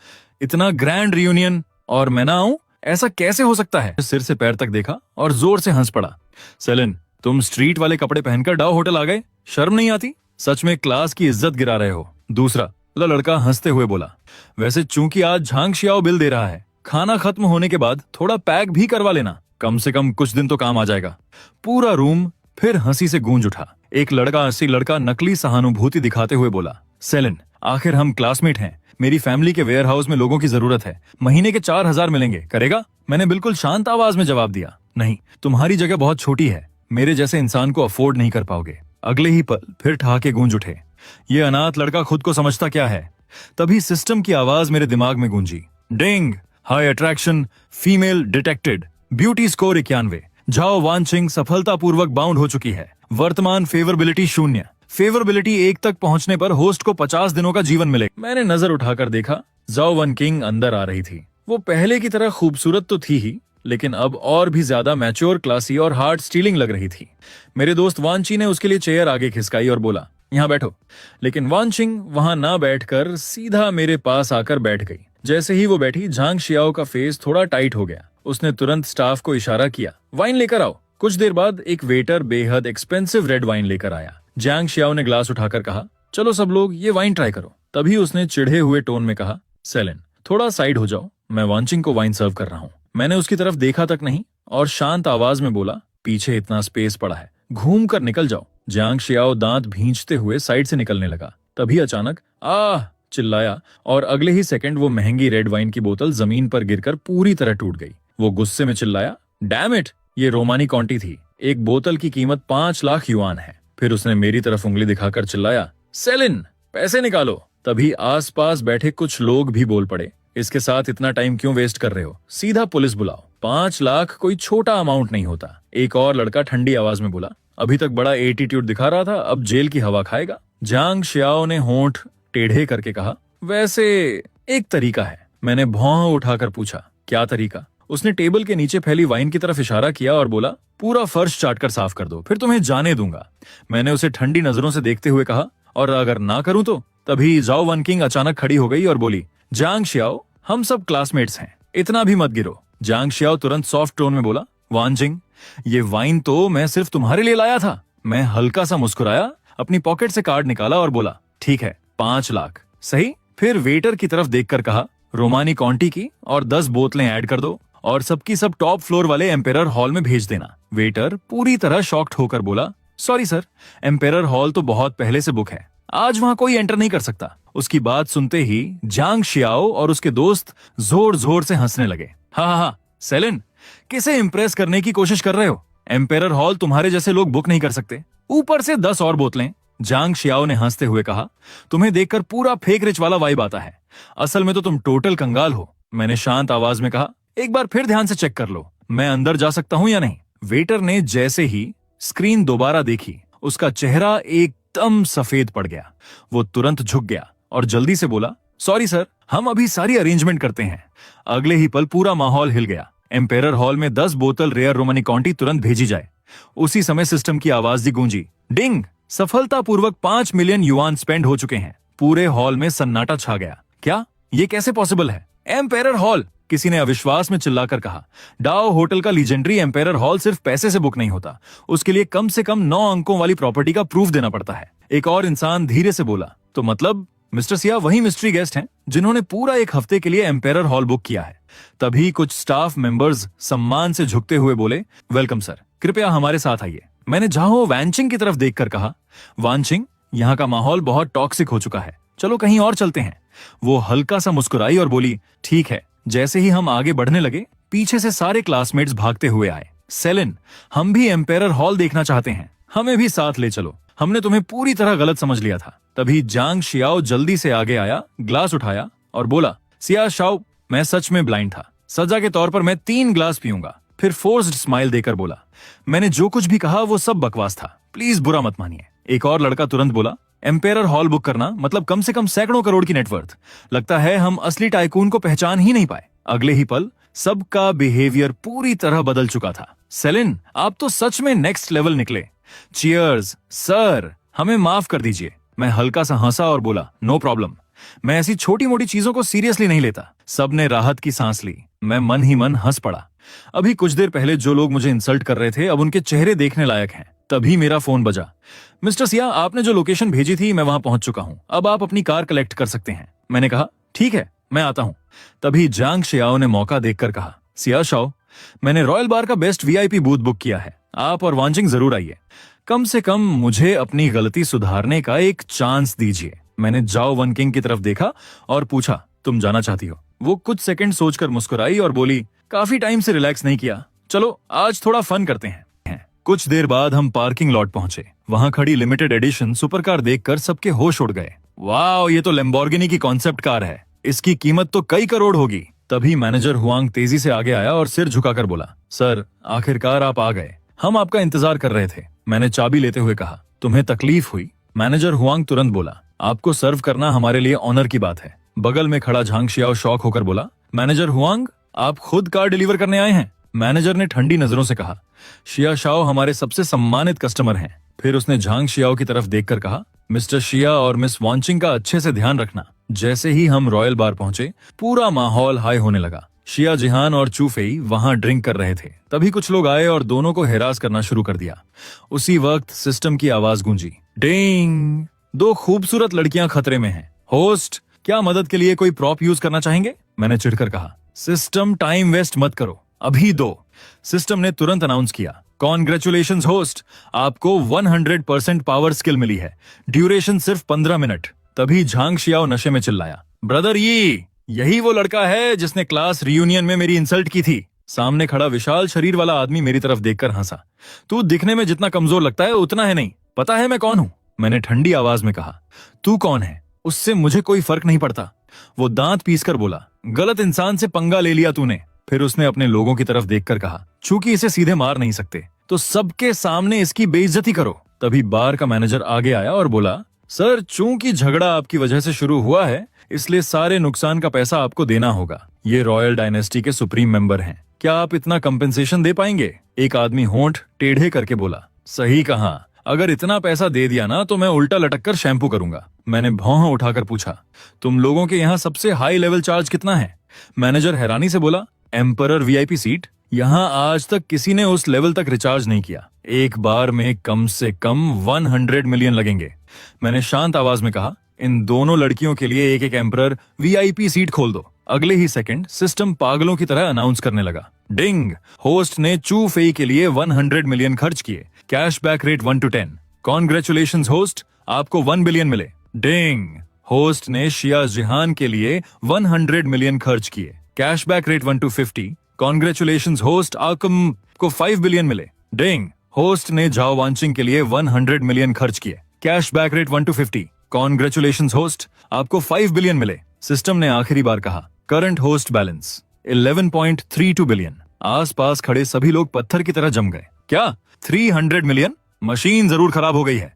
इतना ग्रैंड रियूनियन और मैं ना आऊं, ऐसा कैसे हो सकता है? सिर से पैर तक देखा और जोर से हंस पड़ा। सेलिन, तुम स्ट्रीट वाले कपड़े पहनकर डाओ होटल आ गए? शर्म नहीं आती? सच में क्लास की इज्जत गिरा रहे हो। दूसरा लड़का हंसते हुए बोला, वैसे चूंकि आज झांग शियाओ बिल दे रहा है, खाना खत्म होने के बाद थोड़ा पैक भी करवा लेना, कम से कम कुछ दिन तो काम आ जाएगा। पूरा रूम फिर हंसी से गूंज उठा। एक लड़का नकली सहानुभूति दिखाते हुए बोला, सेलिन, आखिर हम क्लासमेट हैं। मेरी फैमिली के वेयर हाउस में लोगों की जरूरत है। महीने के 4000 मिलेंगे, करेगा? मैंने बिल्कुल शांत आवाज में जवाब दिया, नहीं, तुम्हारी जगह बहुत छोटी है, मेरे जैसे इंसान को अफोर्ड नहीं कर पाओगे। अगले ही पल फिर ठहाके गूंज उठे। ये अनाथ लड़का खुद को समझता क्या है? तभी सिस्टम की आवाज मेरे दिमाग में गूंजी, ding, high attraction, female detected, beauty score 91, Zhao Wanqing सफलतापूर्वक बाउंड हो चुकी है। वर्तमान फेवरेबिलिटी 0। फेवरेबिलिटी 1 तक पहुंचने पर होस्ट को 50 दिनों का जीवन मिलेगा। मैंने नजर उठाकर देखा, जाओ वन किंग अंदर आ रही थी। वो पहले की तरह खूबसूरत तो थी ही, लेकिन अब और भी ज्यादा मैच्योर, क्लासी और हार्ट स्टीलिंग लग रही थी। मेरे दोस्त वांची ने उसके लिए चेयर आगे खिसकाई और बोला, यहाँ बैठो। लेकिन वानचिंग वहां ना बैठकर सीधा मेरे पास आकर बैठ गई। जैसे ही वो बैठी, झांग शियाओ का फेस थोड़ा टाइट हो गया। उसने तुरंत स्टाफ को इशारा किया, वाइन लेकर आओ। कुछ देर बाद एक वेटर बेहद एक्सपेंसिव रेड वाइन लेकर आया। झांग शियाओ ने ग्लास उठाकर कहा, चलो सब लोग ये वाइन ट्राई करो। तभी उसने चिढ़े हुए टोन में कहा, सेलिन थोड़ा साइड हो जाओ, मैं वानचिंग को वाइन सर्व कर रहा हूँ। मैंने उसकी तरफ देखा तक नहीं और शांत आवाज में बोला, पीछे इतना स्पेस पड़ा है, घूम कर निकल जाओ। झांग शियाओ दांत भींचते हुए साइड से निकलने लगा। तभी अचानक आह चिल्लाया और अगले ही सेकंड वो महंगी रेड वाइन की बोतल जमीन पर गिरकर पूरी तरह टूट गई। वो गुस्से में चिल्लाया, डैम इट, ये रोमानी कॉन्टी थी, एक बोतल की कीमत 5 लाख युआन है। फिर उसने मेरी तरफ उंगली दिखाकर चिल्लाया, सेलिन पैसे निकालो। तभी आसपास बैठे कुछ लोग भी बोल पड़े, इसके साथ इतना टाइम क्यों वेस्ट कर रहे हो, सीधा पुलिस बुलाओ। 5 लाख कोई छोटा अमाउंट नहीं होता। एक और लड़का ठंडी आवाज में बोला, अभी तक बड़ा एटीट्यूड दिखा रहा था, अब जेल की हवा खाएगा। झांग शियाओ ने होंठ टेढ़े करके कहा, वैसे एक तरीका है। मैंने भौं उठाकर पूछा, क्या तरीका? उसने टेबल के नीचे फैली वाइन की तरफ इशारा किया और बोला, पूरा फर्श चाट कर साफ कर दो, फिर तुम्हें जाने दूंगा। मैंने उसे ठंडी नजरों से देखते हुए कहा, और अगर ना करूं तो? तभी जाओ वन किंग अचानक खड़ी हो गई और बोली, झांग शियाओ हम सब क्लासमेट्स हैं, इतना भी मत गिरो। झांग शियाओ तुरंत सॉफ्ट टोन में बोला, वानजिंग ये वाइन तो मैं सिर्फ तुम्हारे लिए लाया था। मैं हल्का सा मुस्कुराया, अपनी पॉकेट से कार्ड निकाला और बोला, ठीक है 5 लाख सही। फिर वेटर की तरफ देखकर कहा, रोमानी कॉन्टी की और 10 बोतलें ऐड कर दो और सबकी सब टॉप फ्लोर वाले एम्पेरर हॉल में भेज देना। वेटर पूरी तरह शॉक्ड होकर बोला, सॉरी सर, एम्पेरर हॉल तो बहुत पहले से बुक है, आज वहां कोई एंटर नहीं कर सकता। उसकी बात सुनते ही झांग शियाओ और उसके दोस्त जोर जोर से हंसने लगे। हा, सेलिन किसे इम्प्रेस करने की कोशिश कर रहे हो? एम्पेरर हॉल तुम्हारे जैसे लोग बुक नहीं कर सकते, ऊपर से 10 और बोतलें। झांग शियाओ ने हंसते हुए कहा, तुम्हें देखकर पूरा फेक रिच वाला वाइब आता है, असल में तो तुम टोटल कंगाल हो। मैंने शांत आवाज में कहा, एक बार फिर ध्यान से चेक कर लो, मैं अंदर जा सकता हूं या नहीं? वेटर ने जैसे ही स्क्रीन दोबारा देखी, उसका चेहरा एकदम सफेद पड़ गया। वो तुरंत झुक गया और जल्दी से बोला, सॉरी सर, हम अभी सारी अरेंजमेंट करते हैं। अगले ही पल पूरा माहौल हिल गया। एम्पेरर हॉल में 10 बोतल रेयर रोमानी कॉन्टी तुरंत भेजी जाए। उसी समय सिस्टम की आवाज दी गूंजी, डिंग, सफलतापूर्वक 5 मिलियन युआन स्पेंड हो चुके हैं। पूरे हॉल में सन्नाटा छा गया। क्या ये कैसे पॉसिबल है? एम्पेरर हॉल, किसी ने अविश्वास में चिल्लाकर कहा। डाओ होटल का लीजेंडरी एम्पेरर हॉल सिर्फ पैसे से बुक नहीं होता, उसके लिए कम से कम 9 अंकों वाली प्रॉपर्टी का प्रूफ देना पड़ता है। एक और इंसान धीरे से बोला, तो मतलब मिस्टर सिया वही मिस्ट्री गेस्ट हैं जिन्होंने पूरा 1 हफ्ते के लिए एम्पेरर हॉल बुक किया है। तभी कुछ स्टाफ मेंबर्स सम्मान से झुकते हुए बोले, वेलकम सर, कृपया हमारे साथ आइए। मैंने झाओ वानचिंग की तरफ देखकर कहा, वानचिंग यहाँ का माहौल बहुत टॉक्सिक हो चुका है, चलो कहीं और चलते हैं। वो हल्का सा मुस्कुराई और बोली, ठीक है। जैसे ही हम आगे बढ़ने लगे, पीछे से सारे क्लासमेट्स भागते हुए आए। सेलिन, हम भी एम्पेरर हॉल देखना चाहते हैं, हमें भी साथ ले चलो, हमने तुम्हें पूरी तरह गलत समझ लिया था। तभी झांग शियाओ जल्दी से आगे आया, ग्लास उठाया और बोला, सिया शाओ, मैं सच में ब्लाइंड था, सजा के तौर पर मैं 3 ग्लास पीऊंगा। फिर फोर्स्ड स्माइल देकर बोला, मैंने जो कुछ भी कहा वो सब बकवास था, प्लीज बुरा मत मानिए। एक और लड़का तुरंत बोला, एम्पेरर हॉल बुक करना मतलब कम से कम सैकड़ों करोड़ की नेटवर्थ, लगता है हम असली टाइकून को पहचान ही नहीं पाए। अगले ही पल सबका बिहेवियर पूरी तरह बदल चुका था। सेलिन, आप तो सच में नेक्स्ट लेवल निकले। चीयर्स सर, हमें माफ कर दीजिए। मैं हल्का सा हंसा और बोला, नो प्रॉब्लम, मैं ऐसी छोटी मोटी चीजों को सीरियसली नहीं लेता। सबने राहत की सांस ली। मैं मन ही मन हंस पड़ा। अभी कुछ देर पहले जो लोग मुझे इंसल्ट कर रहे थे, अब उनके चेहरे देखने लायक हैं। तभी मेरा फोन बजा। मिस्टर सिया, आपने जो लोकेशन भेजी थी मैं वहां पहुंच चुका हूं, अब आप अपनी कार कलेक्ट कर सकते हैं। मैंने कहा, ठीक है, मैं आता हूं। तभी झांग शियाओ ने मौका देखकर कहा, सिया शाओ, मैंने रॉयल बार का बेस्ट वीआईपी बूथ बुक किया है, आप और वानचिंग जरूर आइए। कम से कम मुझे अपनी गलती सुधारने का एक चांस दीजिए। मैंने जाओ वन किंग की तरफ देखा और पूछा, तुम जाना चाहती हो? वो कुछ सेकंड सोचकर मुस्कुराई और बोली, काफी टाइम से रिलैक्स नहीं किया, चलो आज थोड़ा फन करते हैं। कुछ देर बाद हम पार्किंग लॉट पहुंचे। वहां खड़ी लिमिटेड एडिशन सुपर कार देखकर सबके होश उड़ गए। वाह, ये तो लैम्बोर्गिनी की कॉन्सेप्ट कार है, इसकी कीमत तो कई करोड़ होगी। तभी मैनेजर हुआंग तेजी से आगे आया और सिर झुकाकर बोला, सर आखिरकार आप आ गए, हम आपका इंतजार कर रहे थे। मैंने चाबी लेते हुए कहा, तुम्हें तकलीफ हुई? मैनेजर हुआंग तुरंत बोला, आपको सर्व करना हमारे लिए ऑनर की बात है। बगल में खड़ा झांग शियाओ शॉक होकर बोला, मैनेजर हुआंग, आप खुद कार डिलीवर करने आए हैं? मैनेजर ने ठंडी नजरों से कहा, शिया शाओ हमारे सबसे सम्मानित कस्टमर हैं। फिर उसने झांग शियाओ की तरफ देखकर कहा, मिस्टर शिया और मिस वांचिंग का अच्छे से ध्यान रखना। जैसे ही हम रॉयल बार पहुंचे, पूरा माहौल हाई होने लगा। शिया जिहान और चूफेई वहां ड्रिंक कर रहे थे। तभी कुछ लोग आए और दोनों को हिरास करना शुरू कर दिया। उसी वक्त सिस्टम की आवाज गूंजी, डिंग। 2 खूबसूरत लड़कियां खतरे में हैं। होस्ट, क्या मदद के लिए कोई प्रॉप यूज करना चाहेंगे? मैंने चिढ़कर कहा। सिस्टम, टाइम वेस्ट मत करो, अभी दो। सिस्टम ने तुरंत अनाउंस किया, कॉन्ग्रेचुलेशंस होस्ट, आपको 100% पावर स्किल मिली है। ड्यूरेशन सिर्फ 15 मिनट। तभी झांग शियाओ नशे में चिल्लाया, ब्रदर यही वो लड़का है जिसने क्लास रियूनियन में मेरी इंसल्ट की थी। सामने खड़ा विशाल शरीर वाला आदमी मेरी तरफ देखकर हंसा। तू दिखने में जितना कमजोर लगता है उतना है नहीं। पता है मैं कौन हूं? मैंने ठंडी आवाज में कहा। तू कौन है उससे मुझे कोई फर्क नहीं पड़ता। वो दांत पीसकर बोला, गलत इंसान से पंगा ले लिया तूने। फिर उसने अपने लोगों की तरफ देखकर कहा, चूंकि इसे सीधे मार नहीं सकते तो सबके सामने इसकी बेइज्जती करो। तभी बार का मैनेजर आगे आया और बोला, सर, चूंकि झगड़ा आपकी वजह से शुरू हुआ है, इसलिए सारे नुकसान का पैसा आपको देना होगा। ये रॉयल डायनेस्टी के सुप्रीम मेंबर हैं, क्या आप इतना कंपेंसेशन दे पाएंगे? एक आदमी होंठ टेढ़े करके बोला, सही कहा, अगर इतना पैसा दे दिया ना तो मैं उल्टा लटक कर शैम्पू करूंगा। मैंने भौं उठाकर पूछा, तुम लोगों के यहाँ सबसे हाई लेवल चार्ज कितना है? मैनेजर हैरानी से बोला, एम्परर वीआईपी सीट। यहाँ आज तक किसी ने उस लेवल तक रिचार्ज नहीं किया। एक बार में कम से कम 100 मिलियन लगेंगे। मैंने शांत आवाज में कहा, इन दोनों लड़कियों के लिए एक एक एम्परर वीआईपी सीट खोल दो। अगले ही सेकंड सिस्टम पागलों की तरह अनाउंस करने लगा, डिंग, होस्ट ने चू फेई के लिए 100 मिलियन खर्च किए। Cashback rate 1 to 10। Congratulations host, आपको 1 बिलियन मिले। डिंग, होस्ट ने शिया जिहान के लिए 100 मिलियन खर्च किए। Cashback rate 1 to 50। Congratulations host, आपको 5 बिलियन मिले। डिंग, होस्ट ने झाओ वांचिंग के लिए 100 मिलियन खर्च किए। Cashback rate 1 to 50। Congratulations host, आपको 5 बिलियन मिले। सिस्टम ने आखिरी बार कहा, करंट होस्ट बैलेंस 11.32 बिलियन। आसपास खड़े सभी लोग पत्थर की तरह जम गए। क्या 300 मिलियन? मशीन जरूर खराब हो गई है।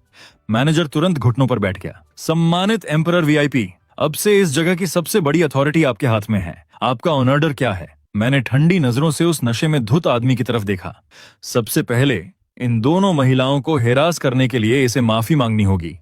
मैनेजर तुरंत घुटनों पर बैठ गया। सम्मानित एम्परर वीआईपी, अब से इस जगह की सबसे बड़ी अथॉरिटी आपके हाथ में है। आपका ऑनर्डर क्या है? मैंने ठंडी नजरों से उस नशे में धुत आदमी की तरफ देखा। सबसे पहले इन दोनों महिलाओं को हिरास करने के लिए इसे माफी मांगनी होगी।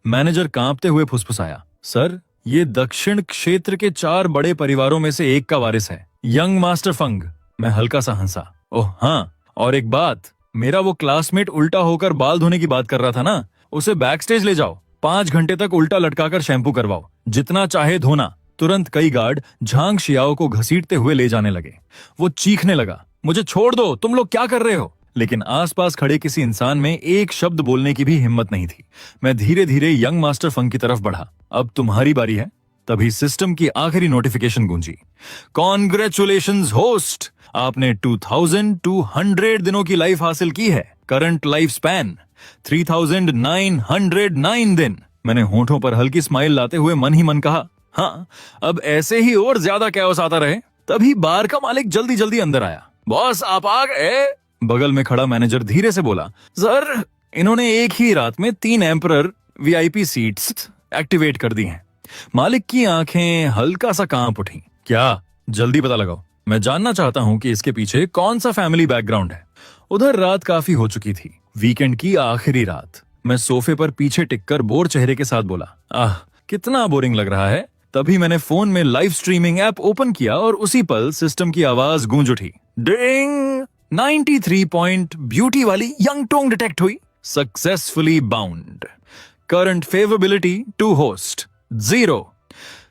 मैनेजर कांपते हुए फुसफुसाया, सर, ये दक्षिण क्षेत्र के 4 बड़े परिवारों में से एक का वारिस है, यंग मास्टर फंग। मैं हल्का सा हंसा। ओह हाँ, और एक बात, मेरा वो क्लासमेट उल्टा होकर बाल धोने की बात कर रहा था ना, उसे बैक स्टेज ले जाओ, 5 घंटे तक उल्टा लटकाकर शैम्पू करवाओ, जितना चाहे धोना। तुरंत कई गार्ड झांग शियाओ को घसीटते हुए ले जाने लगे। वो चीखने लगा, मुझे छोड़ दो, तुम लोग क्या कर रहे हो? लेकिन आसपास खड़े किसी इंसान में एक शब्द बोलने की भी हिम्मत नहीं थी। मैं धीरे धीरे यंग मास्टर फंग की तरफ बढ़ा। अब तुम्हारी बारी है। तभी सिस्टम की आखिरी नोटिफिकेशन गूंजी, कॉन्ग्रेचुलेशंस होस्ट, आपने 2200 दिनों की लाइफ हासिल की है। करंट लाइफ स्पैन 3909 दिन। मैंने होंठों पर हल्की स्माइल लाते हुए मन ही मन कहा, हाँ, अब ऐसे ही और ज्यादा कैओस आता रहे। तभी बार का मालिक जल्दी जल्दी अंदर आया। बॉस, आप आ गए? बगल में खड़ा मैनेजर धीरे से बोला, सर, इन्होंने एक ही रात में 3 एम्परर वीआईपी सीट्स एक्टिवेट कर दी हैं। मालिक की आंखें हल्का सा कांप उठी। क्या? जल्दी पता लगाओ, मैं जानना चाहता हूं कि इसके पीछे कौन सा फैमिली बैकग्राउंड है। उधर रात काफी हो चुकी थी, वीकेंड की आखिरी रात। मैं सोफे पर पीछे टिककर बोर चेहरे के साथ बोला, आह, कितना बोरिंग लग रहा है। तभी मैंने फोन में लाइव स्ट्रीमिंग ऐप ओपन किया और उसी पल सिस्टम की आवाज गूंज उठी, डिंग, 93 पॉइंट ब्यूटी वाली यंग टोंग डिटेक्ट हुई, successfully bound. Current favourability to host 0।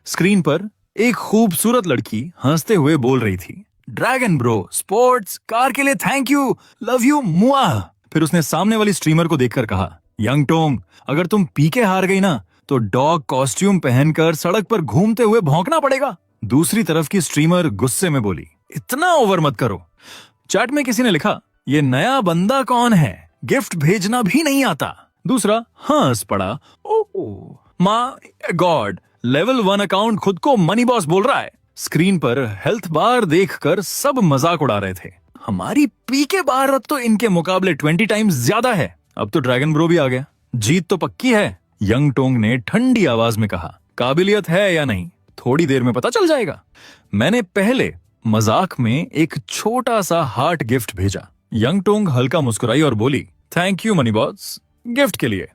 Screen पर एक खूबसूरत लड़की हंसते हुए बोल रही थी, ड्रैगन ब्रो, स्पोर्ट्स कार के लिए थैंक यू, लव यू मुआ। फिर उसने सामने वाली स्ट्रीमर को देखकर कहा, यंग टोंग, अगर तुम पी के हार गई ना तो डॉग कॉस्ट्यूम पहनकर सड़क पर घूमते हुए भौंकना पड़ेगा। दूसरी तरफ की स्ट्रीमर गुस्से में बोली, इतना ओवर मत करो। चैट में किसी ने लिखा, ये नया बंदा कौन है, गिफ्ट भेजना भी नहीं आता। दूसरा हंस पड़ा, oh my God, level 1 account खुद को मनी बॉस बोल रहा है। स्क्रीन पर हेल्थ बार देखकर सब मजाक उड़ा रहे थे। हमारी पीके बार अब तो इनके मुकाबले 20 टाइम्स ज्यादा है। अब तो ड्रैगन ब्रो भी आ गया, जीत तो पक्की है। यंग टोंग ने ठंडी आवाज में कहा, काबिलियत है या नहीं थोड़ी देर में पता चल जाएगा। मैंने पहले मजाक में एक छोटा सा हार्ट गिफ्ट भेजा। यंग टोंग हल्का मुस्कुराई और बोली, thank you money boss, gift के लिए।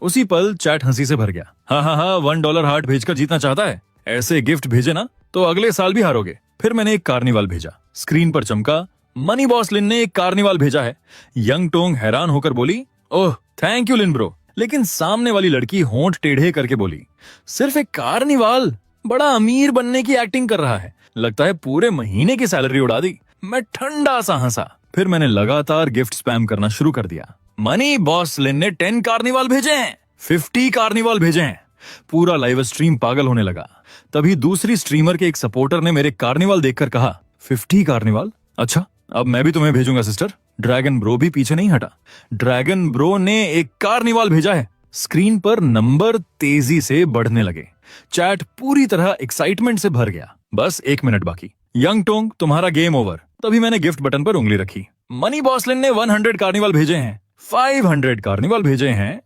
उसी पल चैट हंसी से भर गया। हाँ, $1 हार्ट भेजकर जीतना चाहता है? ऐसे गिफ्ट भेजे ना तो अगले साल भी हारोगे। फिर मैंने एक कार्निवाल भेजा। स्क्रीन पर चमका, मनी बॉस लिन ने एक कार्निवाल भेजा है। यंग टोंग हैरान होकर बोली, oh thank you Lin bro. लेकिन सामने वाली लड़की होंठ टेढ़े करके बोली, सिर्फ एक कार्निवाल? बड़ा अमीर बनने की एक्टिंग कर रहा है, लगता है पूरे महीने की सैलरी उड़ा दी। मैं ठंडा सा हंसा। फिर मैंने लगातार गिफ्ट स्पैम करना शुरू कर दिया। मनी बॉस लिन ने 10 कार्निवाल भेजे हैं, 50 कार्निवाल भेजे हैं। पूरा लाइव स्ट्रीम पागल होने लगा। तभी दूसरी स्ट्रीमर के एक सपोर्टर ने मेरे कार्निवाल देखकर कहा, 50 कार्निवाल? अच्छा, अब मैं भी तुम्हें भेजूंगा सिस्टर। ड्रैगन ब्रो भी पीछे नहीं हटा। ड्रैगन ब्रो ने एक कार्निवाल भेजा है। स्क्रीन पर नंबर तेजी से बढ़ने लगे। चैट पूरी तरह एक्साइटमेंट से भर गया। बस 1 मिनट बाकी। यंग टोंग, तुम्हारा गेम ओवर। तभी मैंने गिफ्ट बटन पर उंगली रखी। मनी बॉसलिन ने 100 कार्निवाल भेजे हैं, 500 कार्निवाल भेजे हैं,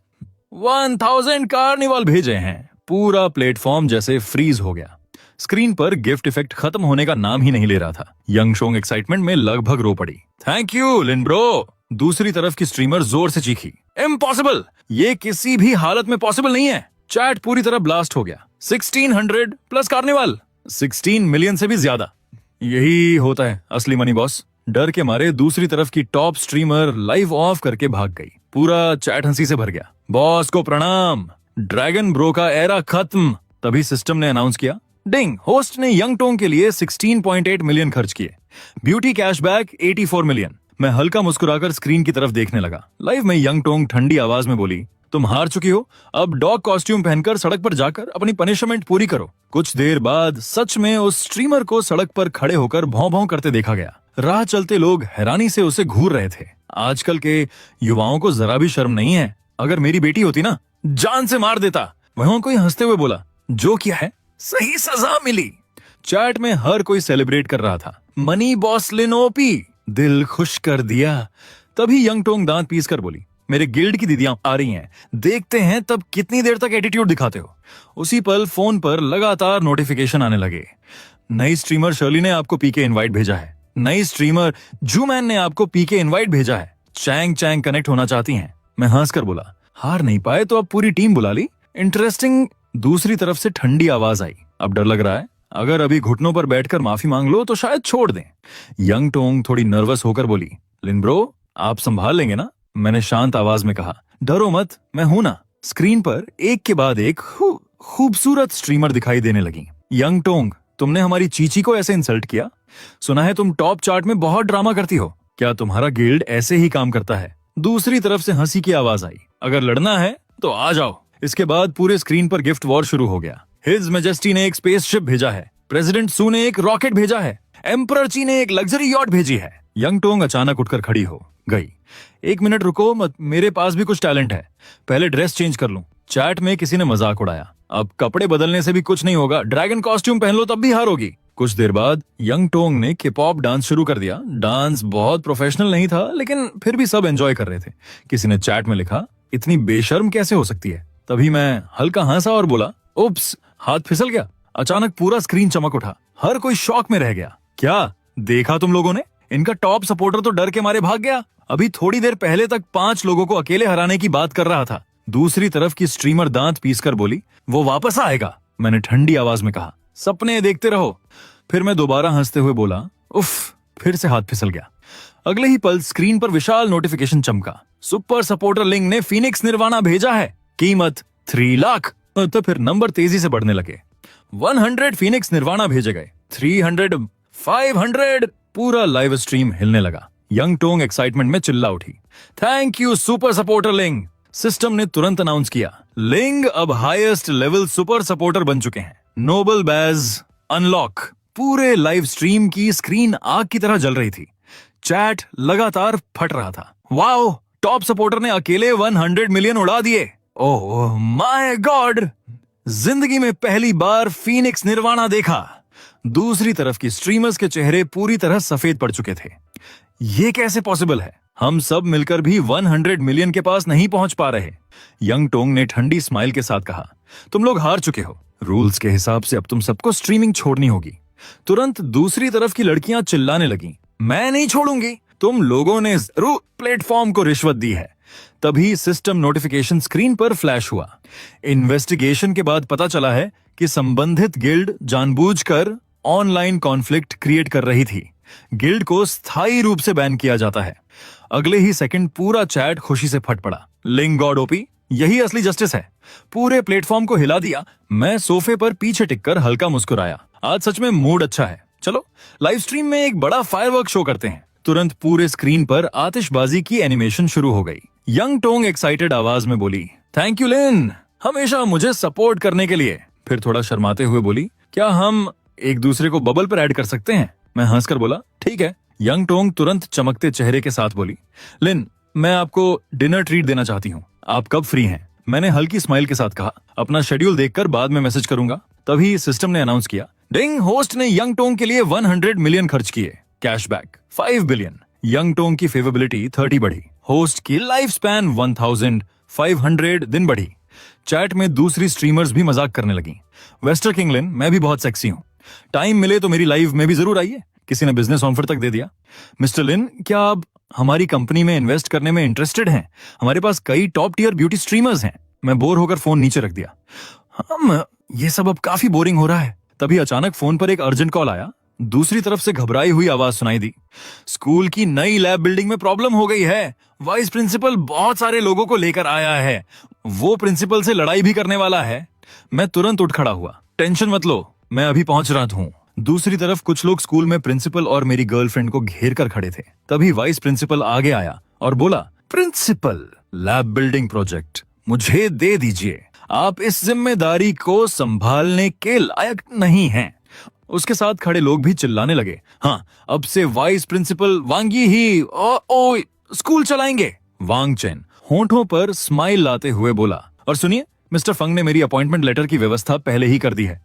1000 कार्निवाल भेजे हैं। पूरा प्लेटफॉर्म जैसे फ्रीज हो गया। स्क्रीन पर गिफ्ट इफेक्ट खत्म होने का नाम ही नहीं ले रहा था। यंग शोंग एक्साइटमेंट में लगभग रो पड़ी। Thank you Lin bro. दूसरी तरफ की स्ट्रीमर जोर से चीखी, इम्पॉसिबल, ये किसी भी हालत में पॉसिबल नहीं है। चैट पूरी तरह ब्लास्ट हो गया। 1600 प्लस कार्निवाल, 16 मिलियन से भी ज्यादा। यही होता है असली मनी बॉस। डर के मारे दूसरी तरफ की टॉप स्ट्रीमर लाइव ऑफ करके भाग गई। पूरा चैट हंसी से भर गया। बॉस को प्रणाम, ड्रैगन ब्रो का एरा खत्म। तभी सिस्टम ने अनाउंस किया, डिंग, होस्ट ने यंग टोंग के लिए 16.8 मिलियन खर्च किए। Beauty cashback 84 million. मैं हल्का मुस्कुराकर स्क्रीन की तरफ देखने लगा। लाइव में यंग टोंग ठंडी आवाज में बोली, तुम हार चुकी हो, अब डॉग कॉस्ट्यूम पहनकर सड़क पर जाकर अपनी पनिशमेंट पूरी करो। कुछ देर बाद सच में उस स्ट्रीमर को सड़क पर खड़े होकर भौं भौं करते देखा गया। राह चलते लोग हैरानी से उसे घूर रहे थे। आजकल के युवाओं को जरा भी शर्म नहीं है। अगर मेरी बेटी होती ना, जान से मार देता। वहीं कोई हंसते हुए बोला, जो किया है सही सजा मिली। चैट में हर कोई सेलिब्रेट कर रहा था। मनी बॉस लिन ओपी, दिल खुश कर दिया। तभी यंग टोंग दांत पीस कर बोली, मेरे गिल्ड की दीदियां आ रही हैं, देखते हैं तब कितनी देर तक एटीट्यूड दिखाते हो। उसी पल फोन पर लगातार नोटिफिकेशन आने लगे। नई स्ट्रीमर शर्ली ने आपको पीके इनवाइट भेजा है। नई स्ट्रीमर जूमैन ने आपको पीके इनवाइट भेजा है। चैंग चैंग कनेक्ट होना चाहती हैं। मैं हंसकर बोला, हार नहीं पाए तो अब पूरी टीम बुला ली, इंटरेस्टिंग। दूसरी तरफ से ठंडी आवाज आई, अब डर लग रहा है, अगर अभी घुटनों पर बैठकर माफी मांग लो तो शायद छोड़ दें। यंग टोंग थोड़ी नर्वस होकर बोली, लिन ब्रो आप संभाल लेंगे ना? मैंने शांत आवाज में कहा, डरो मत, मैं हूं ना। स्क्रीन पर एक के बाद एक खूबसूरत स्ट्रीमर दिखाई देने लगी। यंग टोंग, तुमने हमारी चीची को ऐसे इंसल्ट किया? सुना है तुम टॉप चार्ट में बहुत ड्रामा करती हो, क्या तुम्हारा गिल्ड ऐसे ही काम करता है? दूसरी तरफ से हंसी की आवाज आई, अगर लड़ना है तो आ जाओ। इसके बाद पूरे स्क्रीन पर गिफ्ट वॉर शुरू हो गया। हिज मैजेस्टी ने एक स्पेसशिप भेजा है, प्रेसिडेंट सू ने एक रॉकेट भेजा है, एम्परर ची ने एक लग्जरी यॉट भेजी है। यंग टोंग अचानक उठकर खड़ी हो गई। 1 मिनट रुको मत, मेरे पास भी कुछ टैलेंट है, पहले ड्रेस चेंज कर लूं। चैट में किसी ने मजाक उड़ाया, अब कपड़े बदलने से भी कुछ नहीं होगा, ड्रैगन कॉस्ट्यूम पहन लो तब भी हारोगी। कुछ देर बाद यंग टोंग ने K-pop डांस शुरू कर दिया। डांस बहुत प्रोफेशनल नहीं था, लेकिन फिर भी सब एंजॉय कर रहे थे। किसी ने चैट में लिखा, इतनी बेशर्म कैसे हो सकती है? तभी मैं हल्का हंसा और बोला, उप्स, हाथ फिसल गया। अचानक पूरा स्क्रीन चमक उठा। हर कोई शॉक में रह गया। क्या देखा तुम लोगों ने? इनका टॉप सपोर्टर तो डर के मारे भाग गया। अभी थोड़ी देर पहले तक 5 लोगों को अकेले हराने की बात कर रहा था। दूसरी तरफ की स्ट्रीमर दांत पीसकर बोली, वो वापस आएगा। मैंने ठंडी आवाज में कहा, सपने देखते रहो। फिर मैं दोबारा हंसते हुए बोला, उफ, फिर से हाथ फिसल गया। अगले ही पल स्क्रीन पर विशाल नोटिफिकेशन चमका, सुपर सपोर्टर लिंक ने फीनिक्स निर्वाणा भेजा है, कीमत 3 लाख। तो फिर नंबर तेजी से बढ़ने लगे। 100 फीनिक्स निर्वाणा भेजे गए, 300, 500। पूरा लाइव स्ट्रीम हिलने लगा। यंग टोंग एक्साइटमेंट में चिल्ला उठी, थैंक यू सुपर सपोर्टर लिंग। सिस्टम ने तुरंत अनाउंस किया, लिंग अब हाईएस्ट लेवल सुपर सपोर्टर बन चुके हैं, नोबल बैज अनलॉक। पूरे लाइव स्ट्रीम की स्क्रीन आग की तरह जल रही थी। चैट लगातार फट रहा था। वाओ, टॉप सपोर्टर ने अकेले 100 मिलियन उड़ा दिए। ओह माय गॉड, जिंदगी में पहली बार फीनिक्स निर्वाणा देखा। दूसरी तरफ की स्ट्रीमर्स के चेहरे पूरी तरह सफेद पड़ चुके थे। ये कैसे पॉसिबल है? हम सब मिलकर भी 100 मिलियन के पास नहीं पहुंच पा रहे। यंग टोंग ने ठंडी स्माइल के साथ कहा, तुम लोग हार चुके हो। रूल्स के हिसाब से अब तुम सबको स्ट्रीमिंग छोड़नी होगी। तुरंत दूसरी तरफ की लड़कियां चिल्लाने लगीं, मैं नहीं छोड़ूंगी, तुम लोगों ने जरूर प्लेटफॉर्म को रिश्वत दी है। तभी सिस्टम नोटिफिकेशन स्क्रीन पर फ्लैश हुआ। इन्वेस्टिगेशन के बाद पता चला है कि संबंधित गिल्ड जानबूझकर ऑनलाइन कॉन्फ्लिक्ट क्रिएट कर रही थी। गिल्ड को स्थायी रूप से बैन किया जाता है। अगले ही सेकंड पूरा चैट खुशी से फट पड़ा। लिंक गॉड ओपी, यही असली जस्टिस है। पूरे प्लेटफॉर्म को हिला दिया। मैं सोफे पर पीछे टिककर हल्का मुस्कुराया। आज सच में मूड अच्छा है। चलो लाइव स्ट्रीम में एक बड़ा फायरवर्क शो करते हैं। तुरंत पूरे स्क्रीन पर आतिशबाजी की एनिमेशन शुरू हो गई। यंग टोंग एक्साइटेड आवाज में बोली, थैंक यू लिन, हमेशा मुझे सपोर्ट करने के लिए। फिर थोड़ा शर्माते हुए बोली, क्या हम एक दूसरे को बबल पर ऐड कर सकते हैं? मैं हंसकर बोला, ठीक है। यंग टोंग तुरंत चमकते चेहरे के साथ बोली, लिन, मैं आपको डिनर ट्रीट देना चाहती हूँ। आप कब फ्री हैं? मैंने हल्की स्माइल के साथ कहा, अपना शेड्यूल देखकर बाद में मैसेज करूंगा। तभी सिस्टम ने अनाउंस किया, डिंग, होस्ट ने यंग टोंग के लिए 100 मिलियन खर्च किए, कैशबैक 5 बिलियन। यंग टोंग की फेवरेबिलिटी 30 बढ़ी। होस्ट की लाइफ स्पैन 1500 दिन बढ़ी। चैट में दूसरी स्ट्रीमर्स भी मजाक करने लगी, वेस्टर किंग लिन, मैं भी बहुत सेक्सी हूँ, टाइम मिले तो मेरी लाइव में भी जरूर आइए। किसी ने बिजनेस ऑफर तक दे दिया। मिस्टर लिन, क्या आप हमारी कंपनी में इन्वेस्ट करने में इंटरेस्टेड हैं? हमारे पास कई टॉप टियर ब्यूटी स्ट्रीमर्स हैं। मैं बोर होकर फोन नीचे रख दिया। ये सब अब काफी बोरिंग हो रहा है। तभी अचानक फोन पर एक अर्जेंट कॉल आया। दूसरी तरफ से घबराई हुई आवाज सुनाई दी, स्कूल की नई लैब बिल्डिंग में प्रॉब्लम हो गई है। वाइस प्रिंसिपल बहुत सारे लोगों को लेकर आया है। वो प्रिंसिपल से लड़ाई भी करने वाला है। मैं तुरंत उठ खड़ा हुआ, टेंशन मत लो, मैं अभी पहुंच रहा हूँ। दूसरी तरफ कुछ लोग स्कूल में प्रिंसिपल और मेरी गर्लफ्रेंड को घेर कर खड़े थे। तभी वाइस प्रिंसिपल आगे आया और बोला, प्रिंसिपल, लैब बिल्डिंग प्रोजेक्ट मुझे दे दीजिए। आप इस जिम्मेदारी को संभालने के लायक नहीं हैं। उसके साथ खड़े लोग भी चिल्लाने लगे, हाँ, अब से वाइस प्रिंसिपल वांगी ही स्कूल चलाएंगे। वांग चेन होंठों पर स्माइल लाते हुए बोला, और सुनिए, मिस्टर फंग ने मेरी अपॉइंटमेंट लेटर की व्यवस्था पहले ही कर दी है।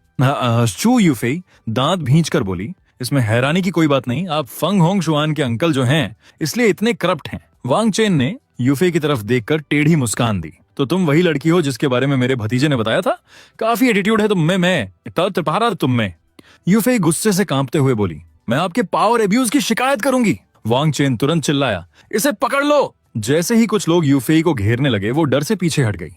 शू यूफेई दांत भींच कर बोली, इसमें हैरानी की कोई बात नहीं, आप फंग होंग शुआन के अंकल जो हैं, इसलिए इतने करप्ट हैं। वांग चेन ने यूफे की तरफ देखकर टेढ़ी मुस्कान दी, तो तुम वही लड़की हो जिसके बारे में मेरे भतीजे ने बताया था? काफी एटीट्यूड है तुम में, तुम में। यूफे गुस्से से कांपते हुए बोली, मैं आपके पावर एब्यूज की शिकायत करूंगी। वांग चेन तुरंत चिल्लाया, इसे पकड़ लो। जैसे ही कुछ लोग यूफेई को घेरने लगे, वो डर से पीछे हट गई।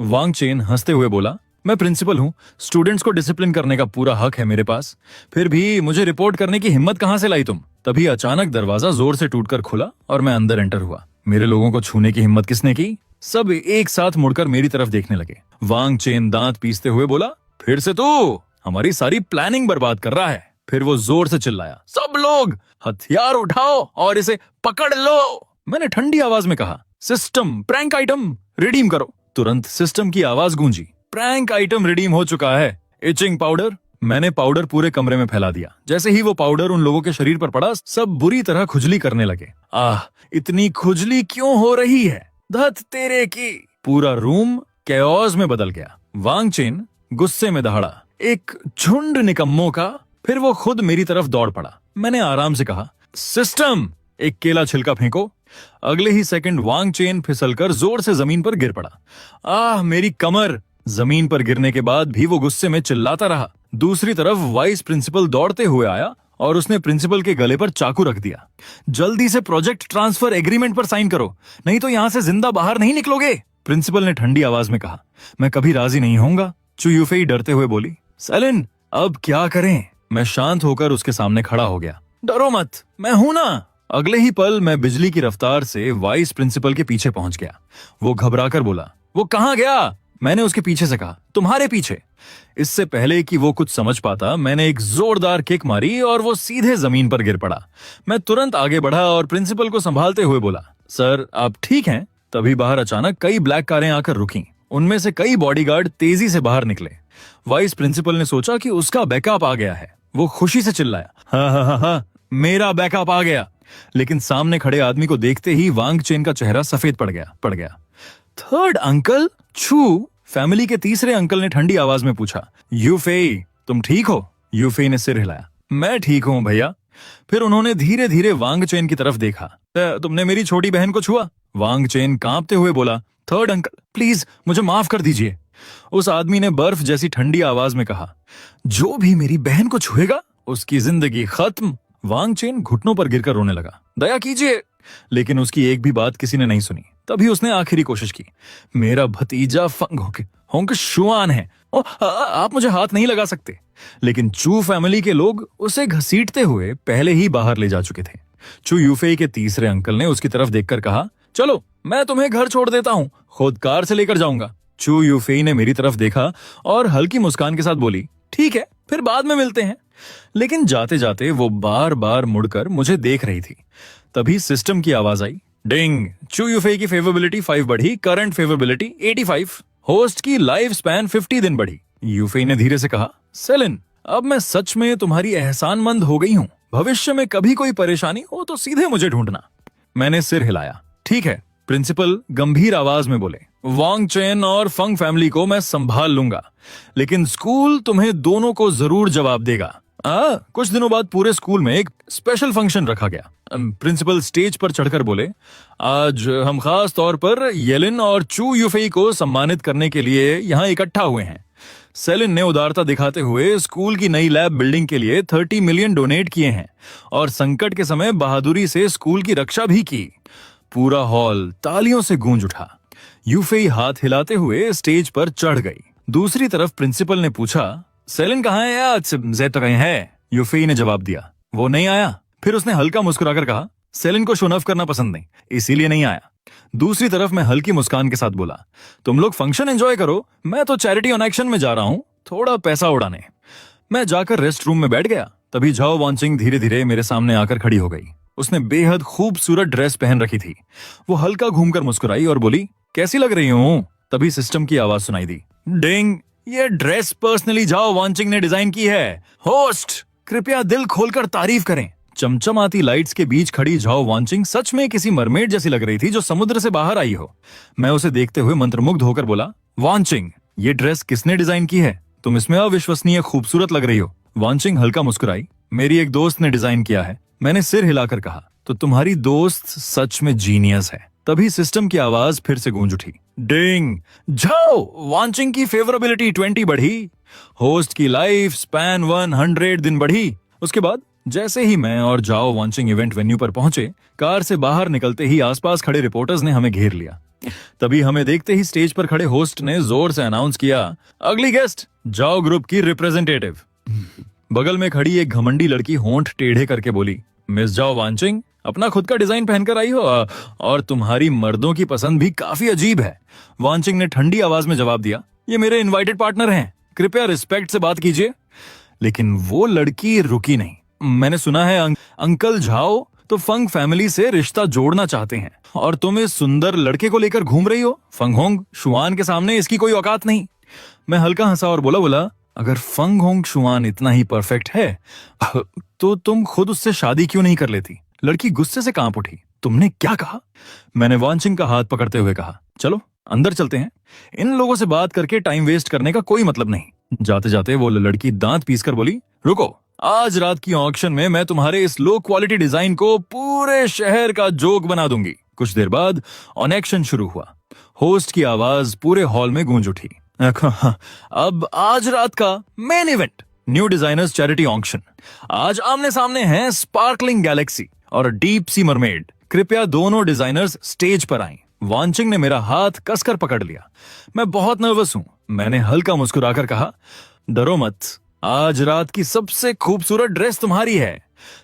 वांग चेन हंसते हुए बोला, मैं प्रिंसिपल हूँ, स्टूडेंट्स को डिसिप्लिन करने का पूरा हक है मेरे पास, फिर भी मुझे रिपोर्ट करने की हिम्मत कहाँ से लाई तुम? तभी अचानक दरवाजा जोर से टूटकर खुला और मैं अंदर एंटर हुआ। मेरे लोगों को छूने की हिम्मत किसने की? सब एक साथ मुड़कर मेरी तरफ देखने लगे। वांग चेन दांत पीसते हुए बोला, फिर से तू हमारी सारी प्लानिंग बर्बाद कर रहा है। फिर वो जोर से चिल्लाया, सब लोग हथियार उठाओ और इसे पकड़ लो। मैंने ठंडी आवाज में कहा, सिस्टम प्रैंक आइटम रिडीम करो। तुरंत सिस्टम की आवाज गूंजी, प्रैंक आइटम रिडीम हो चुका है। Etching powder. मैंने पाउडर पूरे कमरे में फैला दिया। जैसे ही वो पाउडर उन लोगों के शरीर पर पड़ा, सब बुरी तरह खुजली करने लगे। आह, इतनी खुजली क्यों हो रही है? धत तेरे की। पूरा रूम कैओस में बदल गया। वांग चेन गुस्से में दहाड़ा, एक झुंड निकम्मों का। फिर वो खुद मेरी तरफ दौड़ पड़ा। मैंने आराम से कहा, सिस्टम, एक केला छिलका फेंको। अगले ही सेकंड वांग चेन फिसलकर जोर से जमीन पर गिर पड़ा। आह, मेरी कमर। जमीन पर गिरने के बाद भी वो गुस्से में चिल्लाता रहा। दूसरी तरफ वाइस प्रिंसिपल दौड़ते हुए आया और उसने प्रिंसिपल के गले पर चाकू रख दिया। जल्दी से प्रोजेक्ट ट्रांसफर एग्रीमेंट पर साइन करो, नहीं तो यहां से जिंदा बाहर नहीं निकलोगे। प्रिंसिपल ने ठंडी आवाज में कहा, मैं कभी राजी नहीं होऊंगा। चू यूफेई डरते हुए बोली, सेलिन, अब क्या करें? मैं शांत होकर उसके सामने खड़ा हो गया। डरो मत, मैं हूं ना। अगले ही पल मैं बिजली की रफ्तार से वाइस प्रिंसिपल के पीछे पहुंच गया। वो घबराकर बोला, वो कहां गया? मैंने उसके पीछे से कहा, तुम्हारे पीछे। इससे पहले कि वो कुछ समझ पाता, मैंने एक जोरदार किक मारी और वो सीधे जमीन पर गिर पड़ा। मैं तुरंत आगे बढ़ा और प्रिंसिपल को संभालते हुए बोला, सर आप ठीक हैं? तभी बाहर अचानक कई ब्लैक कारें आकर रुकीं। उनमें से कई बॉडीगार्ड तेजी से बाहर निकले। वाइस प्रिंसिपल ने सोचा कि उसका बैकअप आ गया है। वो खुशी से चिल्लाया, हाँ, मेरा बैकअप आ गया। लेकिन सामने खड़े आदमी को देखते ही वांग चेन का चेहरा सफेद पड़ गया। Third uncle? छू, फैमिली के तीसरे अंकल ने ठंडी आवाज में पूछा, यूफेई तुम ठीक हो? यूफेई ने सिर हिलाया, मैं ठीक हूं भैया। फिर उन्होंने धीरे धीरे वांग चेन की तरफ देखा। तुमने मेरी छोटी बहन को छुआ? वांग चेन कांपते हुए बोला, थर्ड अंकल प्लीज मुझे माफ कर दीजिए। उस आदमी ने बर्फ जैसी ठंडी आवाज में कहा, जो भी मेरी बहन को छुएगा उसकी जिंदगी खत्म। वांग चेन घुटनों पर गिरकर रोने लगा, दया कीजिए। लेकिन उसकी एक भी बात किसी ने नहीं सुनी। तभी उसने आखिरी कोशिश की। मेरा भतीजा फंग होंग शुआन है। आप मुझे हाथ नहीं लगा सकते। लेकिन चू फैमिली के लोग उसे घसीटते हुए पहले ही बाहर ले जा चुके थे। चू यूफेई के तीसरे अंकल ने उसकी तरफ देखकर कहा, चलो मैं तुम्हें घर छोड़ देता हूँ, खुद कार से लेकर जाऊंगा। चू यूफेई ने मेरी तरफ देखा और हल्की मुस्कान के साथ बोली, ठीक है, फिर बाद में मिलते हैं। लेकिन जाते जाते वो बार बार मुड़कर मुझे देख रही थी। तभी सिस्टम की आवाज आई, डिंग। चू यूफेई की फेवरेबिलिटी 5 बढ़ी, करंट फेवरेबिलिटी 85। होस्ट की लाइफ स्पैन 50 दिन बढ़ी। यूफेई ने धीरे से कहा, सेलिन, अब मैं सच में तुम्हारी एहसानमंद हो गई हूँ। भविष्य में कभी कोई परेशानी हो तो सीधे मुझे ढूंढना। मैंने सिर हिलाया। ठीक है। प्रिंसिपल गंभीर आवाज में बोले, वांग चेन और फंग फैमिली को मैं संभाल लूंगा, लेकिन स्कूल तुम्हें दोनों को जरूर जवाब देगा। कुछ दिनों बाद पूरे स्कूल में एक स्पेशल फंक्शन रखा गया। प्रिंसिपल स्टेज पर चढ़कर बोले, आज हम खास तौर पर येलिन और चू यूफेई को सम्मानित करने के लिए यहाँ इकट्ठा हुए हैं। सेलिन ने उदारता दिखाते हुए स्कूल की नई लैब बिल्डिंग के लिए 30 मिलियन डोनेट किए हैं और संकट के समय बहादुरी से स्कूल की रक्षा भी की। पूरा हॉल तालियों से गूंज उठा। यूफेई हाथ हिलाते हुए स्टेज पर चढ़ गई। दूसरी तरफ प्रिंसिपल ने पूछा, सेलिन कहाँ है? आज ज़ैद तो कहीं है। यूफेई ने जवाब दिया, वो नहीं आया। फिर उसने हल्का मुस्कुराकर कहा, सेलिन को शो ऑफ करना पसंद नहीं, इसीलिए नहीं आया। दूसरी तरफ मैं हल्की मुस्कान के साथ बोला, तुम लोग फंक्शन एंजॉय करो, मैं तो चैरिटी ऑन एक्शन में जा रहा हूं, थोड़ा पैसा उड़ाने। मैं जाकर रेस्ट रूम में बैठ गया। तभी झाओ वांचिंग धीरे धीरे मेरे सामने आकर खड़ी हो गई। उसने बेहद खूबसूरत ड्रेस पहन रखी थी। वो हल्का घूमकर मुस्कुराई और बोली, कैसी लग रही हूं? तभी सिस्टम की आवाज सुनाई दी, डिंग, ये ड्रेस पर्सनली झाओ वांचिंग ने डिजाइन की है। होस्ट, कृपया दिल खोलकर तारीफ करें। चमचमाती लाइट्स के बीच खड़ी झाओ वांचिंग सच में किसी मरमेड जैसी लग रही थी जो समुद्र से बाहर आई हो। मैं उसे देखते हुए मंत्रमुग्ध होकर बोला, वांचिंग, ये ड्रेस किसने डिजाइन की है? तुम इसमें अविश्वसनीय खूबसूरत लग रही हो। वांचिंग हल्का मुस्कुराई, मेरी एक दोस्त ने डिजाइन किया है। मैंने सिर हिलाकर कहा, तो तुम्हारी दोस्त सच में जीनियस है। तभी सिस्टम की आवाज फिर से गूंज उठी, डिंग। झाओ वांचिंग की फेवरेबिलिटी 20 बढ़ी। होस्ट की लाइफ स्पैन 100 दिन बढ़ी। उसके बाद जैसे ही मैं और जाओ वांचिंग इवेंट वेन्यू पर पहुंचे, कार से बाहर निकलते ही आसपास खड़े रिपोर्टर्स ने हमें घेर लिया। तभी हमें देखते ही स्टेज पर खड़े होस्ट ने जोर से अनाउंस किया, अगली गेस्ट जाओ ग्रुप की रिप्रेजेंटेटिव। बगल में खड़ी एक घमंडी लड़की होंठ टेढ़े करके बोली, मिस जाओ वांचिंग, अपना खुद का डिजाइन पहनकर आई हो और तुम्हारी मर्दों की पसंद भी काफी अजीब है। वांचिंग ने ठंडी आवाज में जवाब दिया, ये मेरे इनवाइटेड पार्टनर हैं, कृपया रिस्पेक्ट से बात कीजिए। लेकिन वो लड़की रुकी नहीं। मैंने सुना है अंकल झाओ तो फंग फैमिली से रिश्ता जोड़ना चाहते हैं और तुम इस सुंदर लड़के को लेकर घूम रही हो। फंग होंग शुआन के सामने इसकी कोई औकात नहीं। मैं हल्का हंसा और बोला, अगर फंग होंग शुआन इतना ही परफेक्ट है तो तुम खुद उससे शादी क्यों नहीं कर लेती? लड़की गुस्से से कांप उठी, तुमने क्या कहा? मैंने वांचिंग का हाथ पकड़ते हुए कहा, चलो अंदर चलते हैं, इन लोगों से बात करके टाइम वेस्ट करने का कोई मतलब नहीं। जाते जाते वो लड़की दांत पीसकर बोली, रुको, आज रात की ऑक्शन में मैं तुम्हारे इस लो क्वालिटी डिजाइन को पूरे शहर का जोक बना दूंगी। कुछ देर बाद ऑन एक्शन शुरू हुआ। होस्ट की आवाज पूरे हॉल में गूंज उठी, अब आज रात का main event, new designers charity auction. आज आमने सामने हैं स्पार्कलिंग गैलेक्सी और डीप सी मरमेड। कृपया दोनों डिजाइनर्स स्टेज पर आएं। वांचिंग ने मेरा हाथ कसकर पकड़ लिया। मैं बहुत नर्वस हूं। मैंने हल्का मुस्कुराकर कहा, डरो मत, आज रात की सबसे खूबसूरत ड्रेस तुम्हारी है।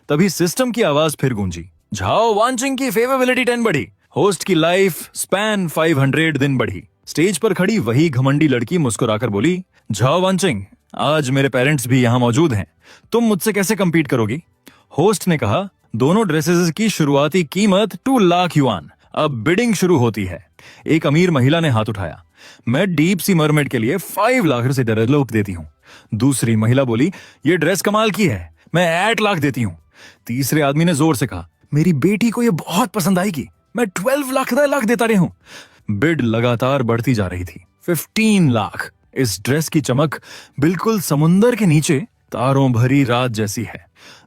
तभी सिस्टम की आवाज फिर गूंजी, झाओ वांचिंग की फेवरेबिलिटी 10 बढ़ी। होस्ट की लाइफ स्पैन 500 दिन बढ़ी। स्टेज पर खड़ी वही घमंडी लड़की मुस्कुराकर बोली, झाओ वांचिंग, आज मेरे पेरेंट्स भी यहाँ मौजूद हैं, तुम मुझसे कैसे कम्पीट करोगी? होस्ट ने कहा, दोनों ड्रेसेस की शुरुआती कीमत 2 लाख युआन। अब बिडिंग शुरू होती है। एक अमीर महिला ने हाथ उठाया, मैं डीप सी मरमेड के लिए 5 लाख से डेवलप देती हूँ। दूसरी महिला बोली, ये ड्रेस कमाल की है, मैं 8 लाख देती हूँ। तीसरे आदमी ने जोर से कहा, मेरी बेटी को ये बहुत पसंद आएगी, मैं 12 लाख देता रही हूँ। बिड लगातार बढ़ती जा रही थी। 15 लाख। इस ड्रेस की चमक बिल्कुल समुंदर के नीचे तारों भरी रात जैसी है।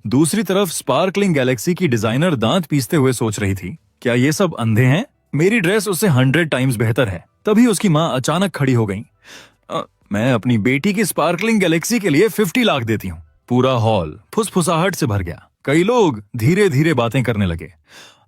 दूसरी तरफ स्पार्कलिंग गैलेक्सी की डिजाइनर दांत पीसते हुए सोच रही थी, क्या ये सब अंधे हैं? मेरी ड्रेस उससे 100 टाइम्स बेहतर है। तभी उसकी माँ अचानक खड़ी हो गई, मैं अपनी बेटी की स्पार्कलिंग गैलेक्सी के लिए 50 लाख देती हूँ। पूरा हॉल फुसफुसाहट से भर गया। कई लोग धीरे धीरे बातें करने लगे।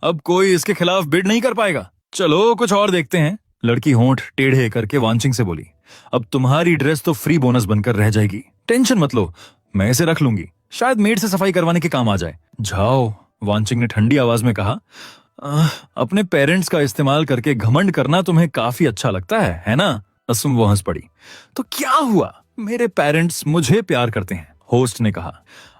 अब कोई इसके खिलाफ बिड नहीं कर पाएगा। चलो कुछ और देखते हैं। लड़की होंठ टेढ़े करके वांचिंग से बोली, अब तुम्हारी ड्रेस तो फ्री बोनस बनकर रह जाएगी, टेंशन मत लो, मैं इसे रख लूंगी, शायद मेड से सफाई करवाने के काम आ जाए। जाओ, वांचिंग ने ठंडी आवाज में कहा। अपने पेरेंट्स का इस्तेमाल करके घमंड करना तुम्हें काफी अच्छा लगता है ना? असम वो हंस पड़ी। तो क्या हुआ, मेरे पेरेंट्स मुझे प्यार करते हैं, होस्ट ने कहा।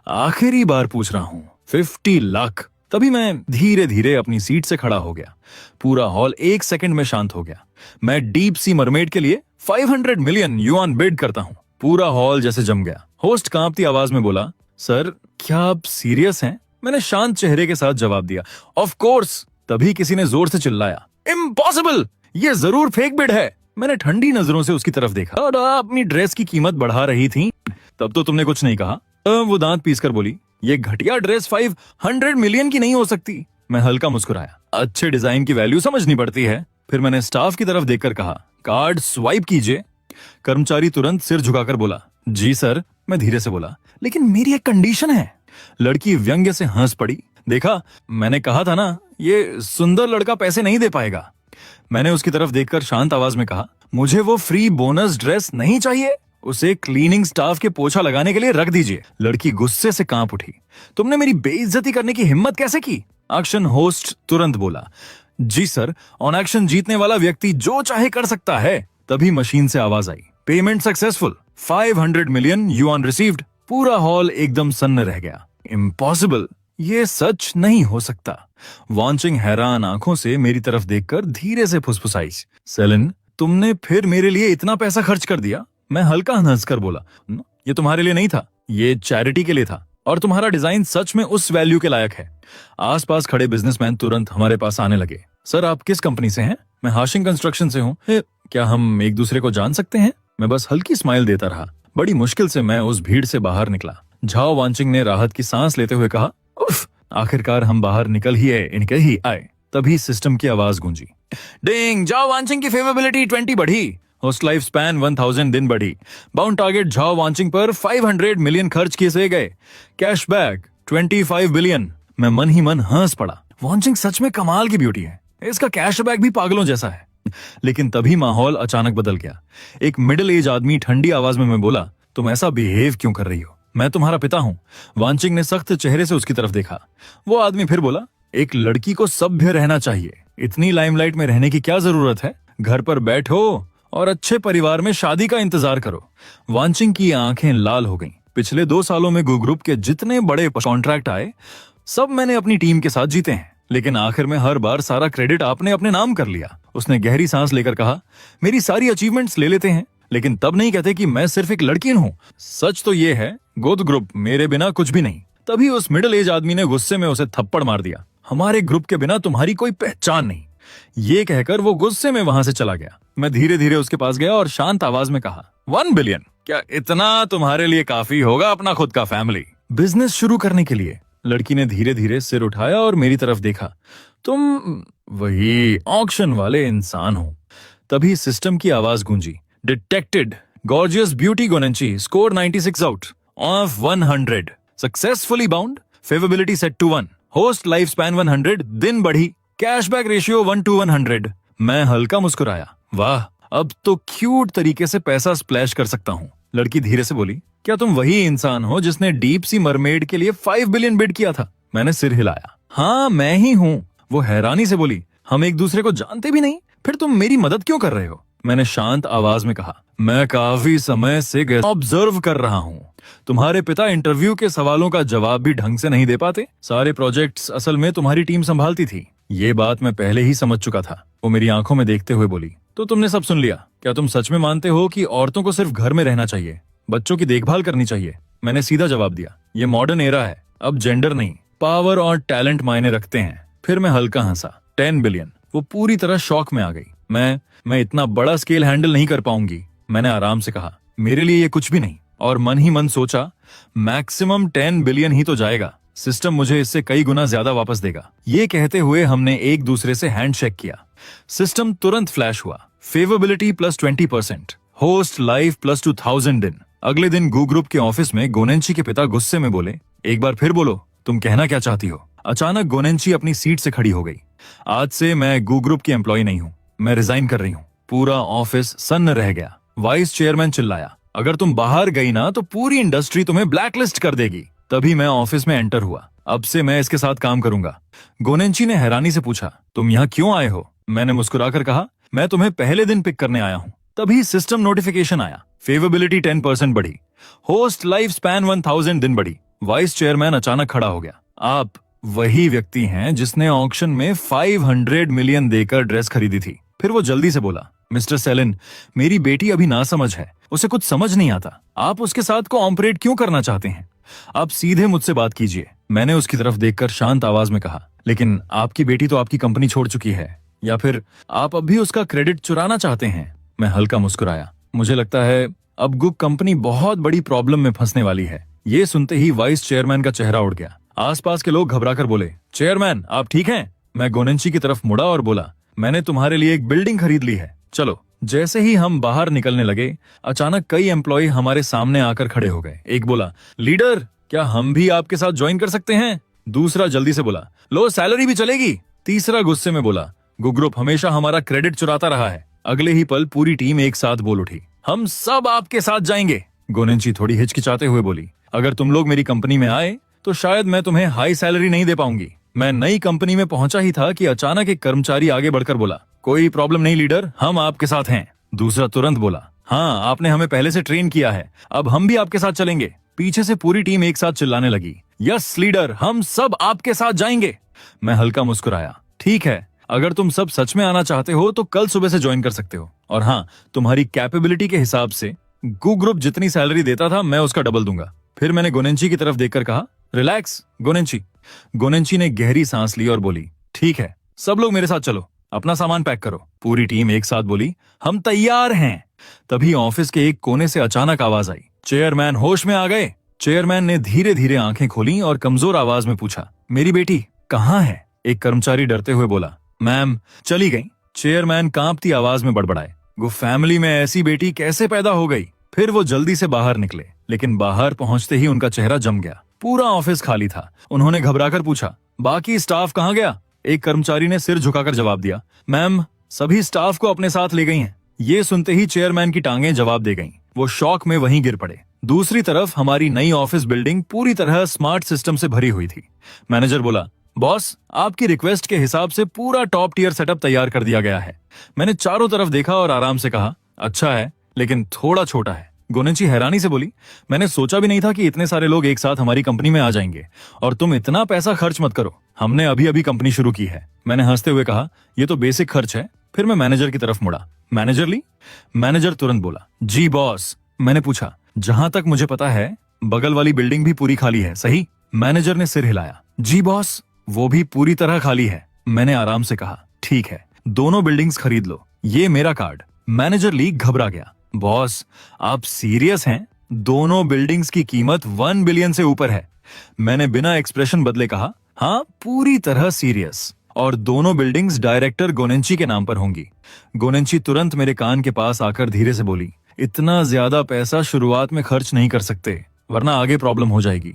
आखिरी बार पूछ रहा हूं, 50 लाख। तभी मैं धीरे धीरे अपनी सीट से खड़ा हो गया। पूरा हॉल 1 सेकंड में शांत हो गया। मैं डीप सी मरमेड के लिए 500 मिलियन युआन बिड करता हूं। पूरा हॉल जैसे जम गया। होस्ट कांपती आवाज में बोला, सर क्या आप सीरियस हैं? मैंने शांत चेहरे के साथ जवाब दिया, ऑफ कोर्स। तभी किसी ने जोर से चिल्लाया, इम्पॉसिबल, ये जरूर फेक बिड है। मैंने ठंडी नजरों से उसकी तरफ देखा। और अपनी ड्रेस की कीमत बढ़ा रही थी, तब तो तुमने कुछ नहीं कहा। वो दांत पीसकर बोली, ये घटिया ड्रेस 500 मिलियन की नहीं हो सकती। मैं हल्का मुस्कुराया, अच्छे डिजाइन की वैल्यू समझनी पड़ती है। फिर मैंने स्टाफ की तरफ देखकर कहा, कार्ड स्वाइप कीजिए। कर्मचारी तुरंत सिर झुकाकर बोला, जी सर। मैं धीरे से बोला, लेकिन मेरी एक कंडीशन है। लड़की व्यंग्य से हंस पड़ी। देखा, मैंने कहा था ना, ये सुंदर लड़का पैसे नहीं दे पाएगा। मैंने उसकी तरफ देखकर शांत आवाज में कहा, मुझे वो फ्री बोनस ड्रेस नहीं चाहिए, उसे क्लीनिंग स्टाफ के पोछा लगाने के लिए रख दीजिए। लड़की गुस्से से कांप उठी, तुमने मेरी बेइज्जती करने की हिम्मत कैसे की? एक्शन होस्ट तुरंत बोला, जी सर, ऑन एक्शन जीतने वाला व्यक्ति जो चाहे कर सकता है। तभी मशीन से आवाज आई, payment successful, 500 million yuan received. पूरा हॉल एकदम सन्न रह गया। इम्पॉसिबल, ये सच नहीं हो सकता। वांचिंग हैरान आंखों से मेरी तरफ देखकर धीरे से फुसफुसाई, सेलिन तुमने फिर मेरे लिए इतना पैसा खर्च कर दिया? मैं हल्का हंसकर बोला, ये तुम्हारे लिए नहीं था, ये चैरिटी के लिए था, और तुम्हारा डिजाइन सच में उस वैल्यू के लायक है। आसपास खड़े बिजनेसमैन तुरंत हमारे पास आने लगे। सर आप किस कंपनी से हैं? मैं हाशिंग कंस्ट्रक्शन से हूँ। क्या हम एक दूसरे को जान सकते हैं? मैं बस हल्की स्माइल देता रहा। बड़ी मुश्किल से मैं उस भीड़ से बाहर निकला। झाओ वांचिंग ने राहत की सांस लेते हुए कहा, उफ, आखिरकार हम बाहर निकल ही आए। तभी सिस्टम की आवाज गूंजी, डिंग, झाओ वांचिंग की फेवरेबिलिटी 20 बढ़ी, होस्ट लाइफ स्पैन 1000 दिन बढ़ी, बाउंड टारगेट झाओ वांचिंग पर 500 मिलियन खर्च किए गए, कैशबैक 25 बिलियन। मैं मन ही मन हंस पड़ा। वांचिंग सच में कमाल की ब्यूटी है, इसका कैशबैक भी पागलों जैसा है। लेकिन तभी माहौल अचानक बदल गया। एक मिडिल एज आदमी ठंडी आवाज में मैं बोला, तुम ऐसा बिहेव क्यों कर रही हो? मैं तुम्हारा पिता हूँ। वांचिंग ने सख्त चेहरे से उसकी तरफ देखा। वो आदमी फिर बोला, एक लड़की को सभ्य रहना चाहिए, इतनी लाइमलाइट में रहने की क्या जरूरत है? घर पर बैठो और अच्छे परिवार में शादी का इंतजार करो। वांचिंग की आंखें लाल हो गईं। पिछले 2 सालों में गो ग्रुप के जितने बड़े कॉन्ट्रैक्ट आए, सब मैंने अपनी टीम के साथ जीते हैं, लेकिन आखिर में हर बार सारा क्रेडिट आपने अपने नाम कर लिया। उसने गहरी सांस लेकर कहा, मेरी सारी अचीवमेंट्स ले लेते हैं, लेकिन तब नहीं कहते कि मैं सिर्फ एक लड़की हूँ। सच तो ये है, गोद ग्रुप मेरे बिना कुछ भी नहीं। तभी उस मिडिल एज आदमी ने गुस्से में उसे थप्पड़ मार दिया, हमारे ग्रुप के बिना तुम्हारी कोई पहचान नहीं। ये कहकर वो गुस्से में वहां से चला गया। मैं धीरे धीरे उसके पास गया और शांत आवाज में कहा, 1 बिलियन, क्या इतना तुम्हारे लिए काफी होगा अपना खुद का फैमिली बिजनेस शुरू करने के लिए? लड़की ने धीरे धीरे सिर उठाया और मेरी तरफ देखा, तुम वही ऑक्शन वाले इंसान हो। तभी सिस्टम की आवाज गूंजी, डिटेक्टेड, गॉर्जियस ब्यूटी गोनेंची, score 96 out of 100, successfully bound, favourability set to 1, host life span 100 दिन बढ़ी, कैशबैक रेशियो 1:100। मैं हल्का मुस्कुराया, वाह, अब तो क्यूट तरीके से पैसा स्प्लैश कर सकता हूँ। लड़की धीरे से बोली, क्या तुम वही इंसान हो जिसने डीप सी मरमेड के लिए 5 बिलियन बिड किया था? मैंने सिर हिलाया, हाँ मैं ही हूँ। वो हैरानी से बोली, हम एक दूसरे को जानते भी नहीं, फिर तुम मेरी मदद क्यों कर रहे हो? मैंने शांत आवाज में कहा, मैं काफी समय से ऑब्जर्व कर रहा हूँ, तुम्हारे पिता इंटरव्यू के सवालों का जवाब भी ढंग से नहीं दे पाते। सारे प्रोजेक्ट्स असल में तुम्हारी टीम संभालती थी। ये बात मैं पहले ही समझ चुका था। वो मेरी आंखों में देखते हुए बोली, तो तुमने सब सुन लिया? क्या तुम सच में मानते हो कि औरतों को सिर्फ घर में रहना चाहिए, बच्चों की देखभाल करनी चाहिए? मैंने सीधा जवाब दिया, ये मॉडर्न एरा है, अब जेंडर नहीं, पावर और टैलेंट मायने रखते हैं। फिर मैं हल्का हंसा, 10 बिलियन। वो पूरी तरह शॉक में आ गई। मैं इतना बड़ा स्केल हैंडल नहीं कर पाऊंगी। मैंने आराम से कहा, मेरे लिए ये कुछ भी नहीं। और मन ही मन सोचा, मैक्सिमम 10 बिलियन ही तो जाएगा, सिस्टम मुझे इससे कई गुना ज्यादा वापस देगा। ये कहते हुए हमने एक दूसरे से हैंडशेक किया। सिस्टम तुरंत फ्लैश हुआ, फेवरेबिलिटी +20%, होस्ट लाइफ +2000 दिन। अगले दिन गू ग्रुप के ऑफिस में गोनेंची के पिता गुस्से में बोले, एक बार फिर बोलो, तुम कहना क्या चाहती हो? अचानक गोनेंची अपनी सीट से खड़ी हो गई। आज से मैं गू ग्रुप की एम्प्लॉय नहीं हूँ, मैं रिजाइन कर रही हूँ। पूरा ऑफिस सन्न रह गया। वाइस चेयरमैन चिल्लाया, अगर तुम बाहर गई ना तो पूरी इंडस्ट्री तुम्हें ब्लैकलिस्ट कर देगी। तभी मैं ऑफिस में एंटर हुआ। अब से मैं इसके साथ काम करूंगा। गोनेंची ने हैरानी से पूछा, तुम यहाँ क्यों आए हो? मैंने मुस्कुराकर कहा, मैं तुम्हें पहले दिन पिक करने आया हूँ। तभी सिस्टम नोटिफिकेशन आया, फेवरेबिलिटी 10% बढ़ी, होस्ट लाइफ स्पैन 1000 दिन बढ़ी। वाइस चेयरमैन अचानक खड़ा हो गया, आप वही व्यक्ति हैं जिसने ऑक्शन में 500 मिलियन देकर ड्रेस खरीदी थी। फिर वो जल्दी से बोला, मिस्टर सेलिन, मेरी बेटी अभी नासमझ है, उसे कुछ समझ नहीं आता। आप उसके साथ कोऑपरेट क्यों करना चाहते हैं? आप सीधे मुझसे बात कीजिए। मैंने उसकी तरफ देखकर शांत आवाज में कहा, लेकिन आपकी बेटी तो आपकी कंपनी छोड़ चुकी है, या फिर आप अब भी उसका क्रेडिट चुराना चाहते हैं? मैं हल्का मुस्कुराया, मुझे लगता है अब गुक कंपनी बहुत बड़ी प्रॉब्लम में फंसने वाली है। ये सुनते ही वाइस चेयरमैन का चेहरा उड़ गया। आसपास के लोग घबराकर बोले, चेयरमैन आप ठीक हैं? मैं गोनेंची की तरफ मुड़ा और बोला, मैंने तुम्हारे लिए एक बिल्डिंग खरीद ली है, चलो। जैसे ही हम बाहर निकलने लगे, अचानक कई एम्प्लॉय हमारे सामने आकर खड़े हो गए। एक बोला, लीडर क्या हम भी आपके साथ ज्वाइन कर सकते हैं? दूसरा जल्दी से बोला, लो सैलरी भी चलेगी। तीसरा गुस्से में बोला, गु ग्रुप हमेशा हमारा क्रेडिट चुराता रहा है। अगले ही पल पूरी टीम एक साथ बोल उठी, हम सब आपके साथ जाएंगे। गोनेंची थोड़ी हिचकिचाते हुए बोली, अगर तुम लोग मेरी कंपनी में आए तो शायद मैं तुम्हें हाई सैलरी नहीं दे पाऊंगी। मैं नई कंपनी में पहुंचा ही था कि अचानक एक कर्मचारी आगे बढ़कर बोला, कोई प्रॉब्लम नहीं लीडर, हम आपके साथ हैं। दूसरा तुरंत बोला, हाँ आपने हमें पहले से ट्रेन किया है, अब हम भी आपके साथ चलेंगे। पीछे से पूरी टीम एक साथ चिल्लाने लगी, यस लीडर, हम सब आपके साथ जाएंगे। मैं हल्का मुस्कुराया, ठीक है, अगर तुम सब सच में आना चाहते हो तो कल सुबह से ज्वाइन कर सकते हो, और हाँ तुम्हारी कैपेबिलिटी के हिसाब से गू ग्रुप जितनी सैलरी देता था मैं उसका डबल दूंगा। फिर मैंने गोनेंची की तरफ देखकर कहा, रिलैक्स गोनेंची। गोनेंची ने गहरी सांस ली और बोली, ठीक है, सब लोग मेरे साथ चलो, अपना सामान पैक करो। पूरी टीम एक साथ बोली, हम तैयार हैं। तभी ऑफिस के एक कोने से अचानक आवाज आई, चेयरमैन होश में आ गए। चेयरमैन ने धीरे धीरे आंखें खोली और कमजोर आवाज में पूछा, मेरी बेटी कहाँ है? एक कर्मचारी डरते हुए बोला, मैम चली गई। चेयरमैन कांपती आवाज में बड़बड़ाए, वो फैमिली में ऐसी बेटी कैसे पैदा हो गई? फिर वो जल्दी से बाहर निकले, लेकिन बाहर पहुंचते ही उनका चेहरा जम गया। पूरा ऑफिस खाली था। उन्होंने घबराकर पूछा, बाकी स्टाफ कहाँ गया? एक कर्मचारी ने सिर झुकाकर जवाब दिया, मैम सभी स्टाफ को अपने साथ ले गई हैं। ये सुनते ही चेयरमैन की टांगें जवाब दे गईं। वो शॉक में वहीं गिर पड़े। दूसरी तरफ हमारी नई ऑफिस बिल्डिंग पूरी तरह स्मार्ट सिस्टम से भरी हुई थी। मैनेजर बोला, बॉस आपकी रिक्वेस्ट के हिसाब से पूरा टॉप टियर सेटअप तैयार कर दिया गया है। मैंने चारों तरफ देखा और आराम से कहा, अच्छा है लेकिन थोड़ा छोटा है। गोनेंची हैरानी से बोली, मैंने सोचा भी नहीं था कि इतने सारे लोग एक साथ हमारी कंपनी में आ जाएंगे, और तुम इतना पैसा खर्च मत करो, हमने अभी अभी कंपनी शुरू की है। मैंने हंसते हुए कहा, ये तो बेसिक खर्च है। फिर मैं मैनेजर की तरफ मुड़ा, मैनेजर ली? मैनेजर तुरंत बोला, जी बॉस। मैंने पूछा, जहां तक मुझे पता है बगल वाली बिल्डिंग भी पूरी खाली है, सही? मैनेजर ने सिर हिलाया, जी बॉस, वो भी पूरी तरह खाली है। मैंने आराम से कहा, ठीक है, दोनों बिल्डिंग्स खरीद लो, ये मेरा कार्ड। मैनेजर ली घबरा गया, बॉस आप सीरियस हैं? दोनों बिल्डिंग्स की कीमत 1 बिलियन से ऊपर है। मैंने बिना एक्सप्रेशन बदले कहा, हाँ पूरी तरह सीरियस, और दोनों बिल्डिंग्स डायरेक्टर गोनेंची के नाम पर होंगी। गोनेंची तुरंत मेरे कान के पास आकर धीरे से बोली, इतना ज्यादा पैसा शुरुआत में खर्च नहीं कर सकते, वरना आगे प्रॉब्लम हो जाएगी।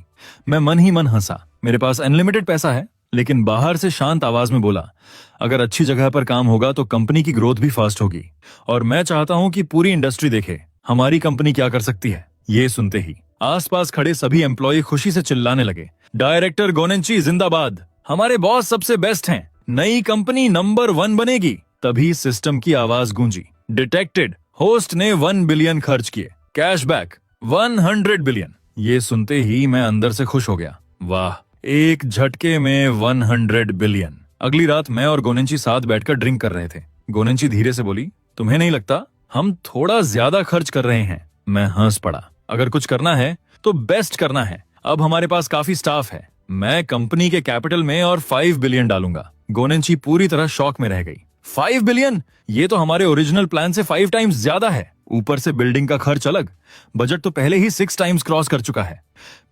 मैं मन ही मन हंसा, मेरे पास अनलिमिटेड पैसा है। लेकिन बाहर से शांत आवाज में बोला, अगर अच्छी जगह पर काम होगा तो कंपनी की ग्रोथ भी फास्ट होगी, और मैं चाहता हूं कि पूरी इंडस्ट्री देखे हमारी कंपनी क्या कर सकती है। ये सुनते ही आसपास खड़े सभी एम्प्लॉय खुशी से चिल्लाने लगे, डायरेक्टर गोनेंची जिंदाबाद, हमारे बॉस सबसे बेस्ट हैं, नई कंपनी नंबर 1 बनेगी। तभी सिस्टम की आवाज गूंजी, डिटेक्टेड, होस्ट ने 1 बिलियन खर्च किए, कैशबैक 100 बिलियन। ये सुनते ही मैं अंदर से खुश हो गया, वाह, एक झटके में 100 बिलियन। अगली रात मैं और गोनेंची साथ बैठकर ड्रिंक कर रहे थे। गोनेंची धीरे से बोली, तुम्हें नहीं लगता हम थोड़ा ज्यादा खर्च कर रहे हैं? मैं हंस पड़ा, अगर कुछ करना है तो बेस्ट करना है। अब हमारे पास काफी स्टाफ है, मैं कंपनी के कैपिटल में और 5 बिलियन डालूंगा। गोनेंची पूरी तरह शॉक में रह गई, 5 बिलियन? ये तो हमारे ओरिजिनल प्लान से 5 टाइम्स ज्यादा है, ऊपर से बिल्डिंग का खर्च अलग, बजट तो पहले ही 6 टाइम्स क्रॉस कर चुका है।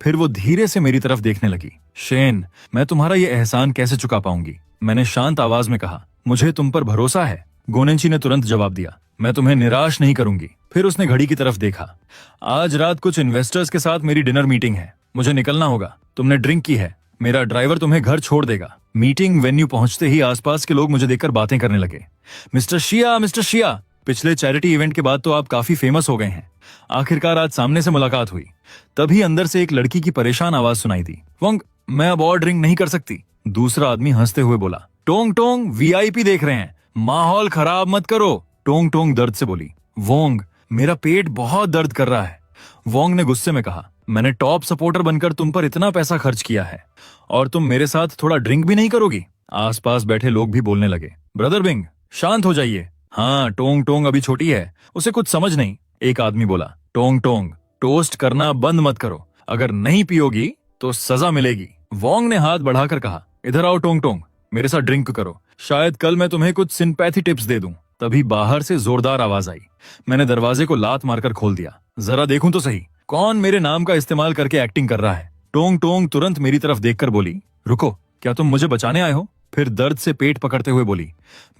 फिर वो धीरे से मेरी तरफ देखने लगी, शेन मैं तुम्हारा ये एहसान कैसे चुका पाऊंगी? मैंने शांत आवाज में कहा, मुझे तुम पर भरोसा है। गोनेंची ने तुरंत जवाब दिया, मैं तुम्हें निराश नहीं करूंगी। फिर उसने घड़ी की तरफ देखा, आज रात कुछ इन्वेस्टर्स के साथ मेरी डिनर मीटिंग है, मुझे निकलना होगा। तुमने ड्रिंक की है, मेरा ड्राइवर तुम्हें घर छोड़ देगा। मीटिंग वेन्यू पहुंचते ही आसपास के लोग मुझे देखकर बातें करने लगे। मिस्टर शिया, पिछले चैरिटी इवेंट के बाद तो आप काफी फेमस हो गए हैं। आखिरकार आज सामने से मुलाकात हुई। तभी अंदर से एक लड़की की परेशान आवाज सुनाई दी। वोंग, मैं अब और ड्रिंक नहीं कर सकती। दूसरा आदमी हंसते हुए बोला, टोंग टोंग वीआईपी देख रहे हैं, माहौल खराब मत करो। टोंग टोंग दर्द से बोली, वोंग मेरा पेट बहुत दर्द कर रहा है। वोंग ने गुस्से में कहा, मैंने टॉप सपोर्टर बनकर तुम पर इतना पैसा खर्च किया है और तुम मेरे साथ थोड़ा ड्रिंक भी नहीं करोगी? आसपास बैठे लोग भी बोलने लगे, ब्रदर बिंग शांत हो जाइए। हाँ, टोंग टोंग अभी छोटी है, उसे कुछ समझ नहीं। एक आदमी बोला, टोंग टोंग टोस्ट करना बंद मत करो, अगर नहीं पियोगी तो सजा मिलेगी। वोंग ने हाथ बढ़ाकर कहा, इधर आओ टोंग टोंग, मेरे साथ ड्रिंक करो, शायद कल मैं तुम्हें कुछ सिंपैथी टिप्स दे दूं। तभी बाहर से जोरदार आवाज आई। मैंने दरवाजे को लात मारकर खोल दिया। जरा देखूं तो सही, कौन मेरे नाम का इस्तेमाल करके एक्टिंग कर रहा है। टोंग टोंग तुरंत मेरी तरफ देखकर बोली, रुको, क्या तुम मुझे बचाने आए हो? फिर दर्द से पेट पकड़ते हुए बोली,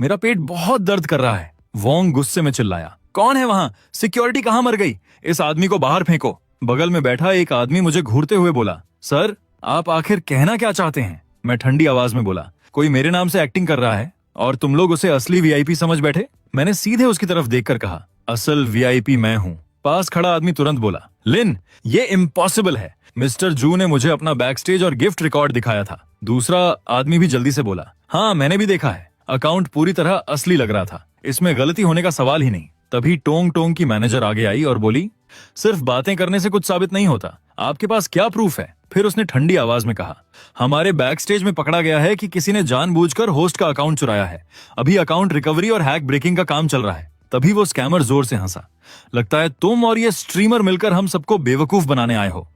मेरा पेट बहुत दर्द कर रहा है। वोंग गुस्से में चिल्लाया, कौन है वहां? सिक्योरिटी कहां मर गई? इस आदमी को बाहर फेंको। बगल में बैठा एक आदमी मुझे घूरते हुए बोला, सर आप आखिर कहना क्या चाहते हैं? मैं ठंडी आवाज में बोला, कोई मेरे नाम से एक्टिंग कर रहा है और तुम लोग उसे असली वीआईपी समझ बैठे। मैंने सीधे उसकी तरफ देखकर कहा, असल वीआईपी मैं हूँ। पास खड़ा आदमी तुरंत बोला, लिन ये इम्पॉसिबल है, मिस्टर जू ने मुझे अपना बैकस्टेज और गिफ्ट रिकॉर्ड दिखाया था। दूसरा आदमी भी जल्दी से बोला, हाँ मैंने भी देखा है, अकाउंट पूरी तरह असली लग रहा था, इसमें गलती होने का सवाल ही नहीं। तभी टोंग टोंग की मैनेजर आगे आई और बोली, सिर्फ बातें करने से कुछ साबित नहीं होता, आपके पास क्या प्रूफ है? फिर उसने ठंडी आवाज में कहा, हमारे बैक स्टेज में पकड़ा गया है कि किसी ने जानबूझकर होस्ट का अकाउंट चुराया है। अभी अकाउंट रिकवरी और हैक ब्रेकिंग का काम चल रहा है। तभी वो स्कैमर जोर से हंसा, लगता है तुम और ये स्ट्रीमर मिलकर हम सबको बेवकूफ बनाने आए हो।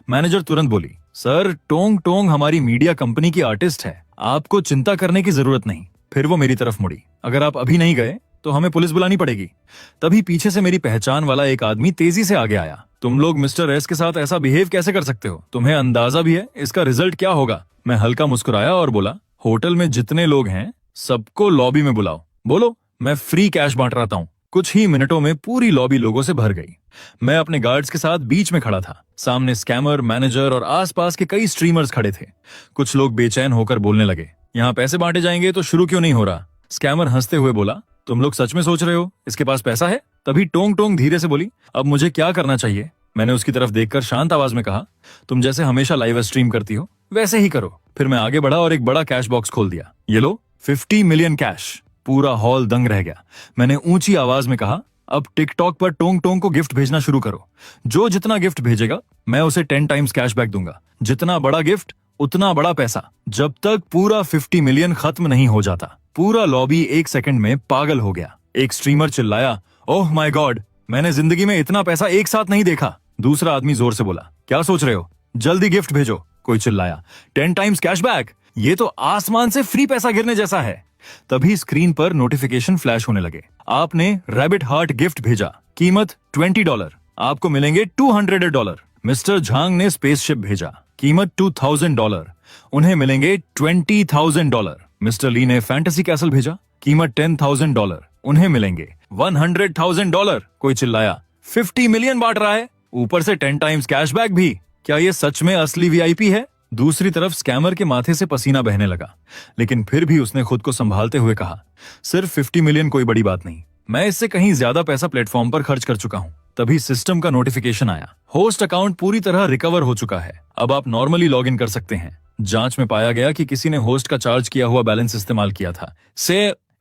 मैनेजर तुरंत बोली, सर टोंग टोंग हमारी मीडिया कंपनी की आर्टिस्ट है, आपको चिंता करने की जरूरत नहीं। फिर वो मेरी तरफ मुड़ी, अगर आप अभी नहीं गए तो हमें पुलिस बुलानी पड़ेगी। तभी पीछे से मेरी पहचान वाला एक आदमी तेजी से आगे आया, तुम लोग मिस्टर एस के साथ ऐसा बिहेव कैसे कर सकते हो? तुम्हें अंदाजा भी है इसका रिजल्ट क्या होगा? मैं हल्का मुस्कुराया और बोला, होटल में जितने लोग हैं सबको लॉबी में बुलाओ, बोलो मैं फ्री कैश बांट रहा हूँ। कुछ ही मिनटों में पूरी लॉबी लोगों से भर गई। मैं अपने गार्ड्स के साथ बीच में खड़ा था। सामने स्कैमर, मैनेजर और आसपास के कई स्ट्रीमर्स खड़े थे। कुछ लोग बेचैन होकर बोलने लगे, यहाँ पैसे बांटे जाएंगे तो शुरू क्यों नहीं हो रहा? स्कैमर हंसते हुए बोला, तुम लोग सच में सोच रहे हो इसके पास पैसा है? तभी टोंग टोंग धीरे से बोली, अब मुझे क्या करना चाहिए? मैंने उसकी तरफ देखकर शांत आवाज में कहा, तुम जैसे हमेशा लाइव स्ट्रीम करती हो वैसे ही करो। फिर मैं आगे बढ़ा और एक बड़ा कैश बॉक्स खोल दिया। ये लो 50 मिलियन कैश। पूरा हॉल दंग रह गया। मैंने ऊंची आवाज में कहा, अब टिकटॉक पर टोंग टोंग को गिफ्ट भेजना शुरू करो। जो जितना गिफ्ट भेजेगा मैं उसे 10 टाइम्स कैशबैक दूंगा। जितना बड़ा गिफ्ट उतना बड़ा पैसा, जब तक पूरा 50 मिलियन खत्म नहीं हो जाता। पूरा लॉबी 1 सेकंड में पागल हो गया। एक स्ट्रीमर चिल्लाया, ओह माय गॉड, मैंने जिंदगी में इतना पैसा एक साथ नहीं देखा। दूसरा आदमी जोर से बोला, क्या सोच रहे हो, जल्दी गिफ्ट भेजो। कोई चिल्लाया, 10 टाइम्स कैशबैक, ये तो आसमान से फ्री पैसा गिरने जैसा है। तभी स्क्रीन पर नोटिफिकेशन फ्लैश होने लगे, आपने रैबिट हार्ट गिफ्ट भेजा, कीमत $20, आपको मिलेंगे $200। मिस्टर झांग ने स्पेसशिप भेजा, कीमत $2000, उन्हें मिलेंगे $20,000। मिस्टर ली ने फैंटेसी कैसल भेजा, कीमत $10,000, उन्हें मिलेंगे $100,000। कोई चिल्लाया, 50 मिलियन बांट रहा है, ऊपर से 10 टाइम्स कैशबैक भी, क्या ये सच में असली वीआईपी है? दूसरी तरफ स्कैमर के माथे से पसीना बहने लगा, लेकिन फिर भी उसने खुद को संभालते हुए कहा, सिर्फ 50 मिलियन कोई बड़ी बात नहीं, मैं इससे कहीं ज्यादा पैसा प्लेटफॉर्म पर खर्च कर चुका हूँ। तभी सिस्टम का नोटिफिकेशन आया, होस्ट अकाउंट पूरी तरह रिकवर हो चुका है, अब आप नॉर्मली लॉग इन कर सकते हैं। जांच में पाया गया कि किसी ने होस्ट का चार्ज किया हुआ बैलेंस इस्तेमाल किया था,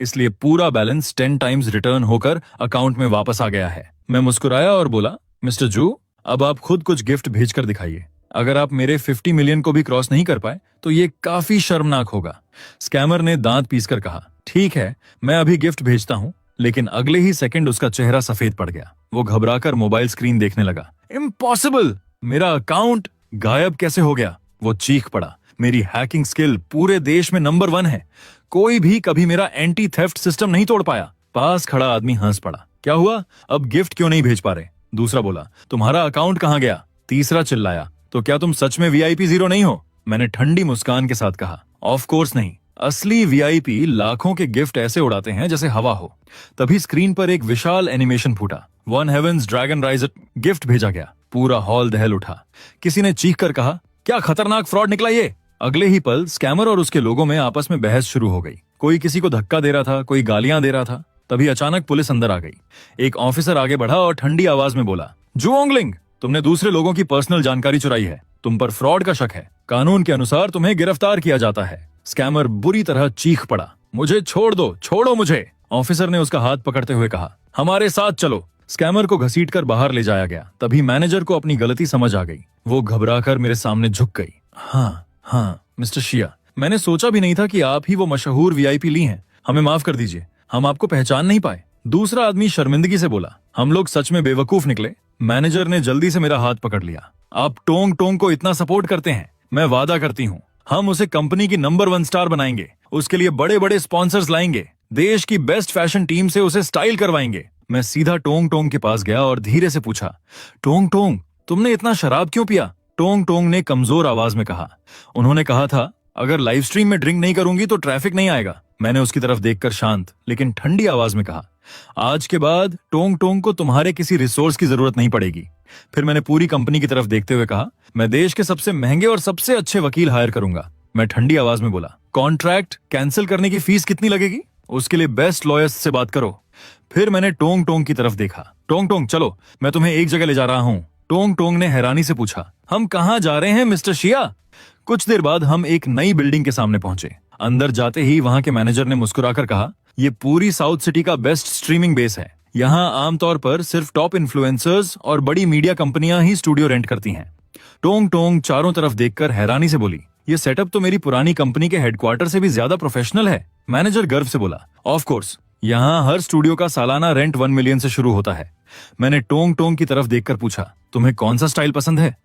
इसलिए पूरा बैलेंस 10 टाइम्स रिटर्न होकर अकाउंट में वापस आ गया है। मैं मुस्कुराया और बोला, मिस्टर जू, अब आप खुद कुछ गिफ्ट भेजकर दिखाइए। अगर आप मेरे 50 मिलियन को भी क्रॉस नहीं कर पाए तो ये काफी शर्मनाक होगा। स्कैमर ने दांत पीसकर कहा, ठीक है, मैं अभी गिफ्ट भेजता हूँ। लेकिन अगले ही सेकंड उसका चेहरा सफेद पड़ गया। वो घबराकर मोबाइल स्क्रीन देखने लगा। इम्पॉसिबल, मेरा अकाउंट गायब कैसे हो गया? वो चीख पड़ा, मेरी हैकिंग स्किल पूरे देश में नंबर 1 है, कोई भी कभी मेरा एंटी थेफ्ट सिस्टम नहीं तोड़ पाया। पास खड़ा आदमी हंस पड़ा, क्या हुआ, अब गिफ्ट क्यों नहीं भेज पा रहे? दूसरा बोला, तुम्हारा अकाउंट कहाँ गया? तीसरा चिल्लाया, तो क्या तुम सच में वीआईपी 0 नहीं हो? मैंने ठंडी मुस्कान के साथ कहा, ऑफ कोर्स नहीं, असली वीआईपी लाखों के गिफ्ट ऐसे उड़ाते हैं जैसे हवा हो। तभी स्क्रीन पर एक विशाल एनिमेशन फूटा, one heavens dragon riser gift भेजा गया। पूरा हॉल दहल उठा। किसी ने चीख कर कहा, क्या खतरनाक फ्रॉड निकला ये? अगले ही पल स्कैमर और उसके लोगों में आपस में बहस शुरू हो गई। कोई किसी को धक्का दे रहा था, कोई गालियां दे रहा था। तभी अचानक पुलिस अंदर आ गई। एक ऑफिसर आगे बढ़ा और ठंडी आवाज में बोला, जुओंगलिंग, तुमने दूसरे लोगों की पर्सनल जानकारी चुराई है। तुम पर फ्रॉड का शक है। कानून के अनुसार तुम्हें गिरफ्तार किया जाता है। स्कैमर बुरी तरह चीख पड़ा, मुझे छोड़ दो, छोड़ो मुझे। ऑफिसर ने उसका हाथ पकड़ते हुए कहा, हमारे साथ चलो। स्कैमर को घसीटकर बाहर ले जाया गया। तभी मैनेजर को अपनी गलती समझ आ गई। वो घबराकर मेरे सामने झुक गई। हाँ मिस्टर शिया, मैंने सोचा भी नहीं था कि आप ही वो मशहूर वीआईपी ली हैं। हमें माफ कर दीजिए, हम आपको पहचान नहीं पाए। दूसरा आदमी शर्मिंदगी से बोला, हम लोग सच में बेवकूफ निकले। मैनेजर ने जल्दी से मेरा हाथ पकड़ लिया। आप टोंग टोंग को इतना सपोर्ट करते हैं, मैं वादा करती हूँ हम उसे कंपनी की नंबर 1 स्टार बनाएंगे। उसके लिए बड़े बड़े स्पॉन्सर्स लाएंगे। देश की बेस्ट फैशन टीम से उसे स्टाइल करवाएंगे। मैं सीधा टोंग टोंग के पास गया और धीरे से पूछा, टोंग टोंग, तुमने इतना शराब क्यों पिया? टोंग टोंग ने कमजोर आवाज में कहा, उन्होंने कहा था अगर लाइव स्ट्रीम में ड्रिंक नहीं करूंगी तो ट्रैफिक नहीं आएगा। मैंने उसकी तरफ देखकर शांत लेकिन ठंडी आवाज में कहा, आज के बाद टोंग टोंग को तुम्हारे किसी रिसोर्स की जरूरत नहीं पड़ेगी। फिर मैंने पूरी कंपनी की तरफ देखते हुए कहा, मैं देश के सबसे महंगे और सबसे अच्छे वकील हायर करूंगा। मैं ठंडी आवाज में बोला, कॉन्ट्रैक्ट कैंसिल करने की फीस कितनी लगेगी? उसके लिए बेस्ट लॉयर्स से बात करो। फिर मैंने टोंग टोंग की तरफ देखा। टोंग टोंग, चलो, मैं तुम्हें एक जगह ले जा रहा हूँ। टोंग टोंग ने हैरानी से पूछा, हम कहाँ जा रहे हैं मिस्टर शिया? कुछ देर बाद हम एक नई बिल्डिंग के सामने पहुंचे। अंदर जाते ही वहां के मैनेजर ने मुस्कुराकर कहा, ये पूरी साउथ सिटी का बेस्ट स्ट्रीमिंग बेस है। यहाँ आमतौर पर सिर्फ टॉप इन्फ्लुएंसर्स और बड़ी मीडिया कंपनियां ही स्टूडियो रेंट करती हैं। टोंग टोंग चारों तरफ देखकर हैरानी से बोली, ये सेटअप तो मेरी पुरानी कंपनी के हेडक्वार्टर से भी ज्यादा प्रोफेशनल है। मैनेजर गर्व से बोला, ऑफ कोर्स, यहाँ हर स्टूडियो का सालाना रेंट 1 मिलियन से शुरू होता है। मैंने टोंग टोंग की तरफ देखकर पूछा, तुम्हें कौन सा स्टाइल पसंद है?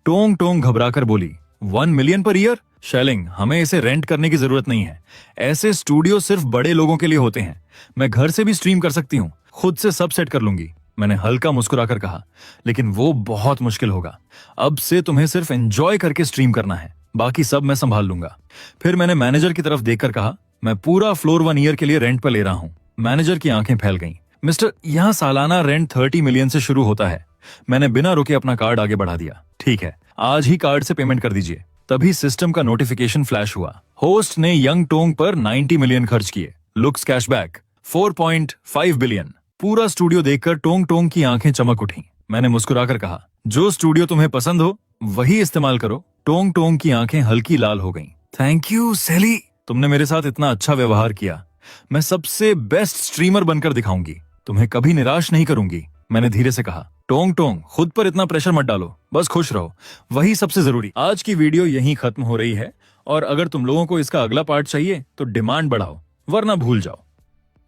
टोंग टोंग घबराकर बोली, 1 मिलियन पर ईयर? शेलिंग, हमें इसे रेंट करने की जरूरत नहीं है। ऐसे स्टूडियो सिर्फ बड़े लोगों के लिए होते हैं। मैं घर से भी स्ट्रीम कर सकती हूँ, खुद से सब सेट कर लूंगी। मैंने हल्का मुस्कुराकर कहा, लेकिन वो बहुत मुश्किल होगा। अब से तुम्हें सिर्फ एंजॉय करके स्ट्रीम करना है, बाकी सब मैं संभाल लूंगा। फिर मैंने मैनेजर की तरफ देखकर कहा, मैं पूरा फ्लोर 1 ईयर के लिए रेंट पर ले रहा हूँ। मैनेजर की आंखें फैल गईं। मिस्टर, यहाँ सालाना रेंट 30 मिलियन से शुरू होता है। मैंने बिना रुके अपना कार्ड आगे बढ़ा दिया। ठीक है, आज ही कार्ड से पेमेंट कर दीजिए। तभी सिस्टम का नोटिफिकेशन फ्लैश हुआ। होस्ट ने यंग टोंग पर 90 मिलियन खर्च किए। Looks cashback 4.5 billion. पूरा स्टूडियो देखकर टोंग टोंग की आंखें चमक उठी। मैंने मुस्कुराकर कहा, जो स्टूडियो तुम्हें पसंद हो वही इस्तेमाल करो। टोंग टोंग की आंखें हल्की लाल हो गईं। थैंक यू सैली, तुमने मेरे साथ इतना अच्छा व्यवहार किया। मैं सबसे बेस्ट स्ट्रीमर बनकर दिखाऊंगी, तुम्हें कभी निराश नहीं करूंगी। मैंने धीरे से कहा, टोंग टोंग, खुद पर इतना प्रेशर मत डालो, बस खुश रहो, वही सबसे जरूरी। आज की वीडियो यहीं खत्म हो रही है और अगर तुम लोगों को इसका अगला पार्ट चाहिए तो डिमांड बढ़ाओ, वरना भूल जाओ।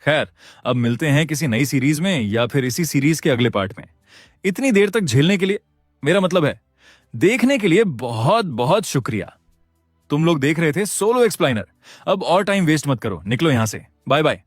खैर, अब मिलते हैं किसी नई सीरीज में या फिर इसी सीरीज के अगले पार्ट में। इतनी देर तक झेलने के लिए, मेरा मतलब है देखने के लिए, बहुत बहुत शुक्रिया। तुम लोग देख रहे थे सोलो एक्सप्लेनर। अब और टाइम वेस्ट मत करो, निकलो यहां से। Bye bye.